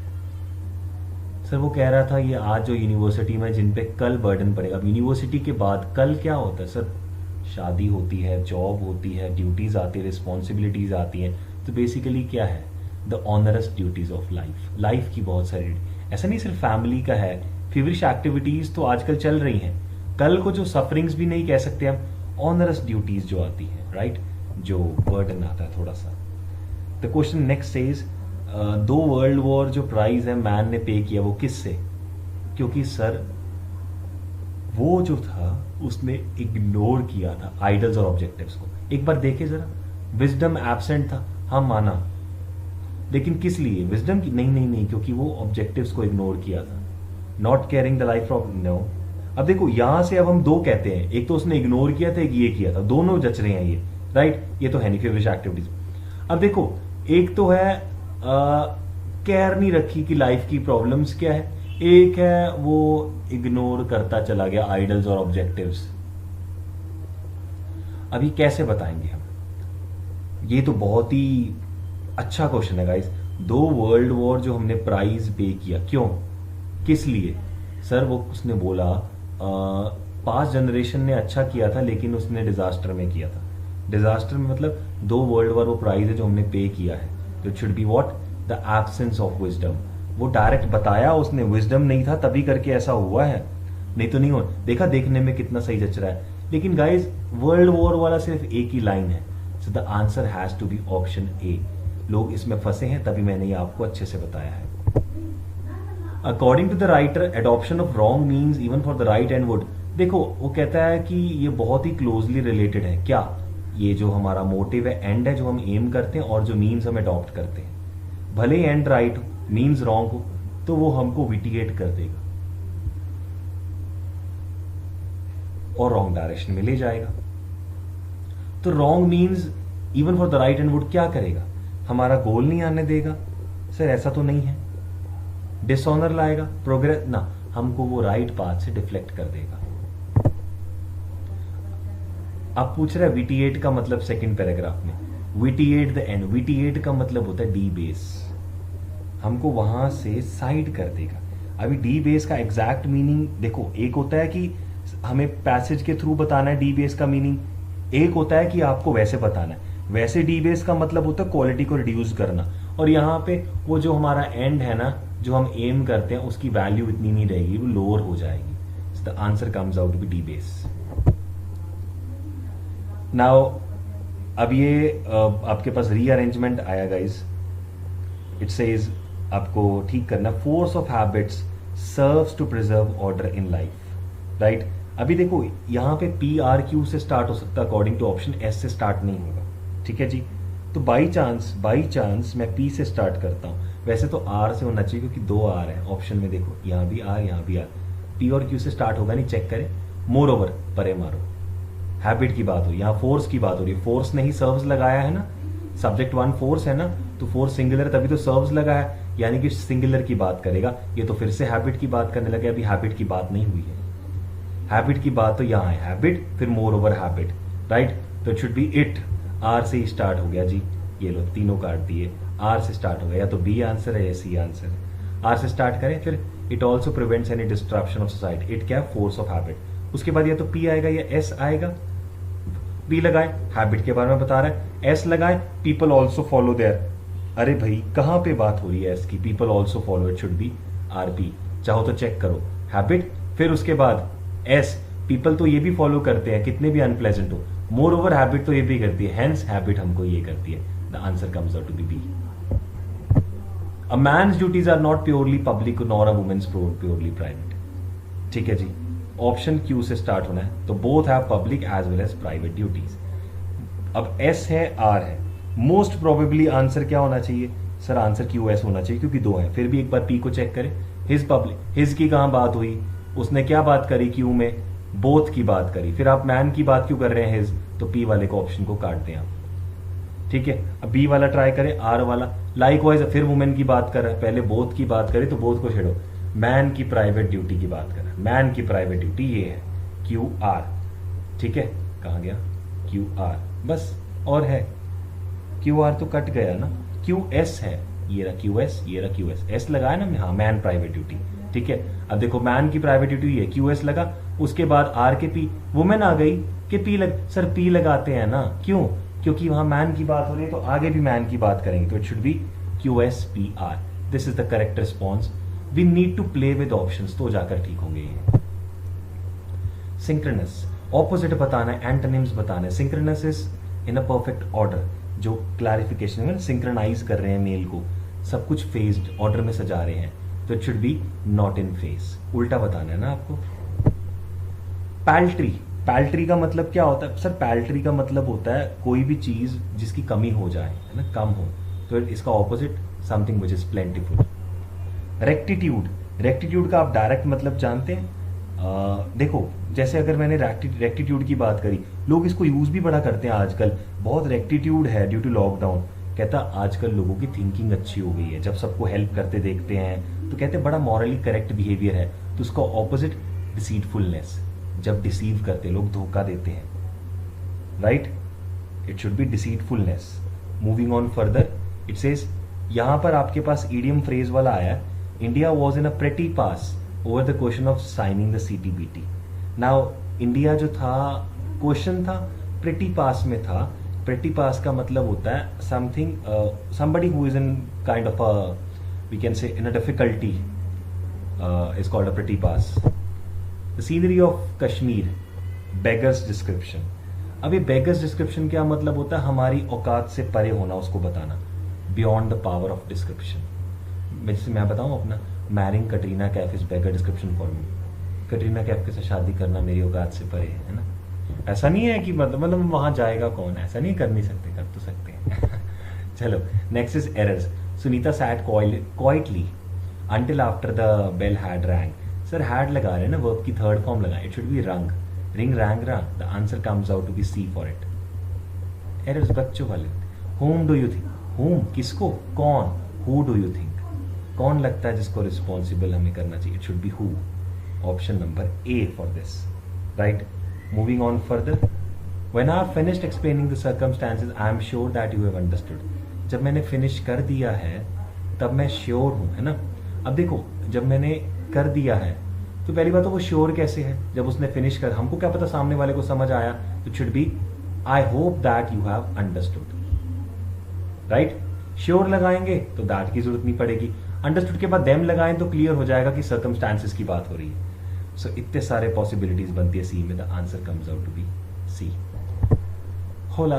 सर वो कह रहा था ये आज जो यूनिवर्सिटी में जिन पे कल बर्डन पड़ेगा। अब यूनिवर्सिटी के बाद कल क्या होता है सर? शादी होती है, जॉब होती है, ड्यूटीज आती है, रिस्पॉन्सिबिलिटीज आती हैं। तो बेसिकली क्या है? The onerous duties of life. Life की बहुत सारी, ऐसा नहीं सिर्फ फैमिली का है, फीवरिश एक्टिविटीज तो आजकल चल रही हैं। कल को जो सफरिंग्स भी नहीं कह सकते हम, ऑनरस ड्यूटीज जो आती है, राइट, जो बर्डन आता है थोड़ा सा। The question next is 2 world war जो प्राइज है मैन ने पे किया, वो किससे? क्योंकि सर वो जो था उसने इग्नोर किया था आइडल्स और ऑब्जेक्टिव्स को। एक बार देखे जरा, विजडम एब्सेंट था, हम माना, लेकिन किस लिए? विजडम की? नहीं, क्योंकि वो ऑब्जेक्टिव्स को इग्नोर किया था। Not caring the life problem, no. अब देखो यहां से अब हम 2 कहते हैं, एक तो उसने इग्नोर किया था, एक ये किया था, दोनों जच रहे हैं ये, राइट। ये तो है नहीं फेवरिश एक्टिविटीज। अब देखो एक तो है केयर नहीं रखी कि लाइफ की प्रॉब्लम्स क्या है, एक है वो इग्नोर करता चला गया आइडल्स और ऑब्जेक्टिव्स। अभी कैसे बताएंगे हम? ये तो बहुत ही अच्छा क्वेश्चन है गाइस। 2 वर्ल्ड वॉर जो हमने प्राइज पे किया, क्यों, किस लिए? सर वो उसने बोला पास्ट जनरेशन ने अच्छा किया था लेकिन उसने डिजास्टर में किया था। डिजास्टर में मतलब 2 वर्ल्ड वॉर वो प्राइज है जो हमने पे किया है। तो it should be what? The absence of wisdom. वो डायरेक्ट बताया उसने, विजडम नहीं था तभी करके ऐसा हुआ है, नहीं तो नहीं हो। देखा देखने में कितना सही जच रहा है, लेकिन गाइज वर्ल्ड वॉर वाला सिर्फ एक ही लाइन है। So the answer has to be option A. लोग इसमें फंसे हैं, तभी मैंने ये आपको अच्छे से बताया है। According to the writer, adoption of wrong means even for the right end would. देखो वो कहता है कि ये बहुत ही क्लोजली रिलेटेड है। क्या? ये जो हमारा मोटिव है, एंड है जो हम एम करते हैं, और जो मीन्स हम अडॉप्ट करते हैं। भले ही एंड राइट हो, मीन्स रॉन्ग हो, तो वो हमको विटिगेट कर देगा और रॉन्ग डायरेक्शन में ले जाएगा। तो wrong means even for the right end would क्या करेगा? हमारा गोल नहीं आने देगा। सर ऐसा तो नहीं है। डिसऑनर लाएगा, प्रोग्रेस ना, हमको वो राइट पाथ से डिफ्लेक्ट कर देगा। आप पूछ रहे हैं विटिएट का मतलब सेकंड पैराग्राफ में, विटिएट द एंड। विटिएट का मतलब होता है डी बेस, हमको वहां से साइड कर देगा। अभी डी बेस का एग्जैक्ट मीनिंग देखो, एक होता है कि हमें पैसेज के थ्रू बताना है डी बेस का मीनिंग, एक होता है कि आपको वैसे बताना है। वैसे डी बेस का मतलब होता है क्वालिटी को रिड्यूस करना, और यहाँ पे वो जो हमारा एंड है ना, जो हम एम करते हैं, उसकी वैल्यू इतनी नहीं रहेगी, वो लोअर हो जाएगी। The answer comes out to be D base. Now अब ये आपके पास रीअरेंजमेंट आया गाइस। इट सेज आपको ठीक करना, force of habits serves to preserve order in life, right. अभी देखो यहाँ पे PRQ से स्टार्ट हो सकता है, अकॉर्डिंग टू ऑप्शन S से स्टार्ट नहीं होगा, ठीक है जी। तो बाई चांस मैं P से स्टार्ट करता हूँ। वैसे तो R से होना चाहिए क्योंकि 2 R है ऑप्शन में, देखो यहाँ भी R यहाँ भी R। P और Q से स्टार्ट होगा नहीं, चेक करें। मोर ओवर परे मारो, हैबिट की बात हो रही है, यहाँ फोर्स की बात हो रही है। फोर्स ने ही सर्व्स लगाया है ना, सब्जेक्ट 1 फोर्स है ना, तो फोर्स सिंगुलर तभी तो सर्व्स लगा है, यानी कि सिंगुलर की बात करेगा। ये तो फिर से हैबिट की बात करने लगे, अभी हैबिट की बात नहीं हुई है। हैबिट की बात तो यहाँ है, हैबिट फिर मोर ओवर हैबिट, राइट। तो it should B it, R से ही स्टार्ट हो गया जी। ये लो तीनों काट दिए, R से स्टार्ट हो गया, या तो B आंसर है या C आंसर है। R से स्टार्ट करें, फिर it also prevents any disruption of society. It क्या? Force of habit. उसके बाद या तो P आएगा या S आएगा। P लगाए, हैबिट के बारे में बता रहा है। S लगाए, पीपल ऑल्सो फॉलो देयर। अरे भाई कहां पे बात हो रही है S की? People also follow, it should B RP। चाहो तो चेक करो हैबिट। फिर उसके बाद एस, पीपल तो ये भी फॉलो करते हैं कितने भी अनप्लेजेंट हो, मोर ओवर हैबिट तो ये भी करती है, हेंस हैबिट हमको ये करती है। The answer comes out to be B. A man's duties are not purely public nor a women's purely private. ठीक है जी, ऑप्शन क्यू से स्टार्ट होना है, तो both have public as well as private duties. अब एस है R है, मोस्ट प्रोबेबली आंसर क्या होना चाहिए सर? आंसर क्यू एस होना चाहिए क्योंकि दो है। फिर भी एक बार पी को चेक करें, हिज पब्लिक, हिज की कहां बात हुई, उसने क्या बात करी क्यू में, बोथ की बात करी। फिर आप मैन की बात क्यों कर रहे हैं हिज, तो पी वाले को ऑप्शन को काट दें आप। ठीक है, अब बी वाला ट्राई करें, आर वाला लाइकवाइज, फिर वुमेन की बात कर रहा है, पहले बोथ की बात करें तो बोथ को छेड़ो, मैन की प्राइवेट ड्यूटी की बात कर रहा है, मैन की प्राइवेट ड्यूटी ये है क्यू आर। ठीक है, कहां गया क्यू आर, बस और है क्यू आर तो कट गया ना, क्यू एस है, ये रहा क्यू एस, ये रहा क्यू एस, एस लगाया ना, हाँ मैन प्राइवेट ड्यूटी। ठीक है, अब देखो मैन की प्राइवेट ड्यूटी ये क्यू एस लगा, उसके बाद आर के पी, वुमेन आ गई कि पी सर पी लगाते हैं ना, क्यों? क्योंकि वहां मैन की बात हो रही है तो आगे भी मैन की बात करेंगे, तो it should be Q S P R. This is the correct response. We need to play with options तो जाकर ठीक होंगे ये। सिंक्रोनस, ऑपोजिट बताना है, एंटोनिम्स बताना है। Synchronous is in a perfect order, जो क्लैरिफिकेशन में सिंक्रोनाइज कर रहे हैं मेल को, सब कुछ फेज्ड ऑर्डर में सजा रहे हैं, तो it should B not in phase. उल्टा बताना है ना आपको। पैल्ट्री, पैल्ट्री का मतलब क्या होता है सर? पैल्ट्री का मतलब होता है कोई भी चीज जिसकी कमी हो जाए, है ना, कम हो, तो इसका opposite something which is plentiful. Rectitude, rectitude का आप डायरेक्ट मतलब जानते हैं? देखो जैसे अगर मैंने रेक्टिट्यूड की बात करी, लोग इसको यूज भी बड़ा करते हैं आजकल, बहुत रेक्टिट्यूड है ड्यू टू लॉकडाउन। कहता आजकल लोगों की थिंकिंग अच्छी हो गई है, जब सबको हेल्प करते देखते हैं तो कहते बड़ा मॉरली करेक्ट बिहेवियर है। तो उसका ऑपोजिट डिसीटफुलनेस, जब डिसीव करते लोग, धोखा देते हैं, right? It should be deceitfulness. Moving on further, it says यहां पर आपके पास ईडियम फ्रेज वाला आया, India was in a pretty pass over the question of signing the CTBT. Now India जो था, क्वेश्चन था प्रेटी पास में था। प्रेटी पास का मतलब होता है something, somebody who is in kind of a, we can say in a difficulty, is called a pretty pass. The scenery of Kashmir, beggars description. अब ये beggars description क्या मतलब होता है? हमारी औकात से परे होना, उसको बताना, beyond the power of description. जैसे मैं बताऊं अपना, marrying Katrina Kaif is beggar description for me. Katrina Kaif के साथ शादी करना मेरी औकात से परे है ना। ऐसा नहीं है कि मतलब वहां जाएगा कौन, ऐसा नहीं, कर नहीं सकते, कर तो सकते हैं। चलो next is errors. Sunita sat quietly until after the bell had rang. Sir had लगा रहे हैं ना, वर्ब की थर्ड फॉर्म लगा, it should be rung, ring rang rung. The answer comes out to be C for it. Errors बच्चों वाले। Whom do you think, whom किसको, कौन, हु डू यू थिंक, कौन लगता है जिसको रिस्पॉन्सिबल हमें करना चाहिए, it should be who. Option number A for this, right? Moving on further, when I have finished explaining the circumstances, I am sure that you have understood. जब मैंने finish कर दिया है तब मैं श्योर हूं, है ना। अब देखो जब मैंने कर दिया है तो पहली बात तो वो श्योर कैसे है, जब उसने फिनिश कर, हमको क्या पता सामने वाले को समझ आया, तो should be I hope that you have understood, right? Sure लगाएंगे तो दैट की जरूरत नहीं पड़ेगी, अंडरस्टूड के बाद देम लगाएं तो क्लियर हो जाएगा कि सर्कमस्टांसेस की बात हो रही है। सो इतने सारे पॉसिबिलिटीज बनती है सी में। The answer comes out to be C. होला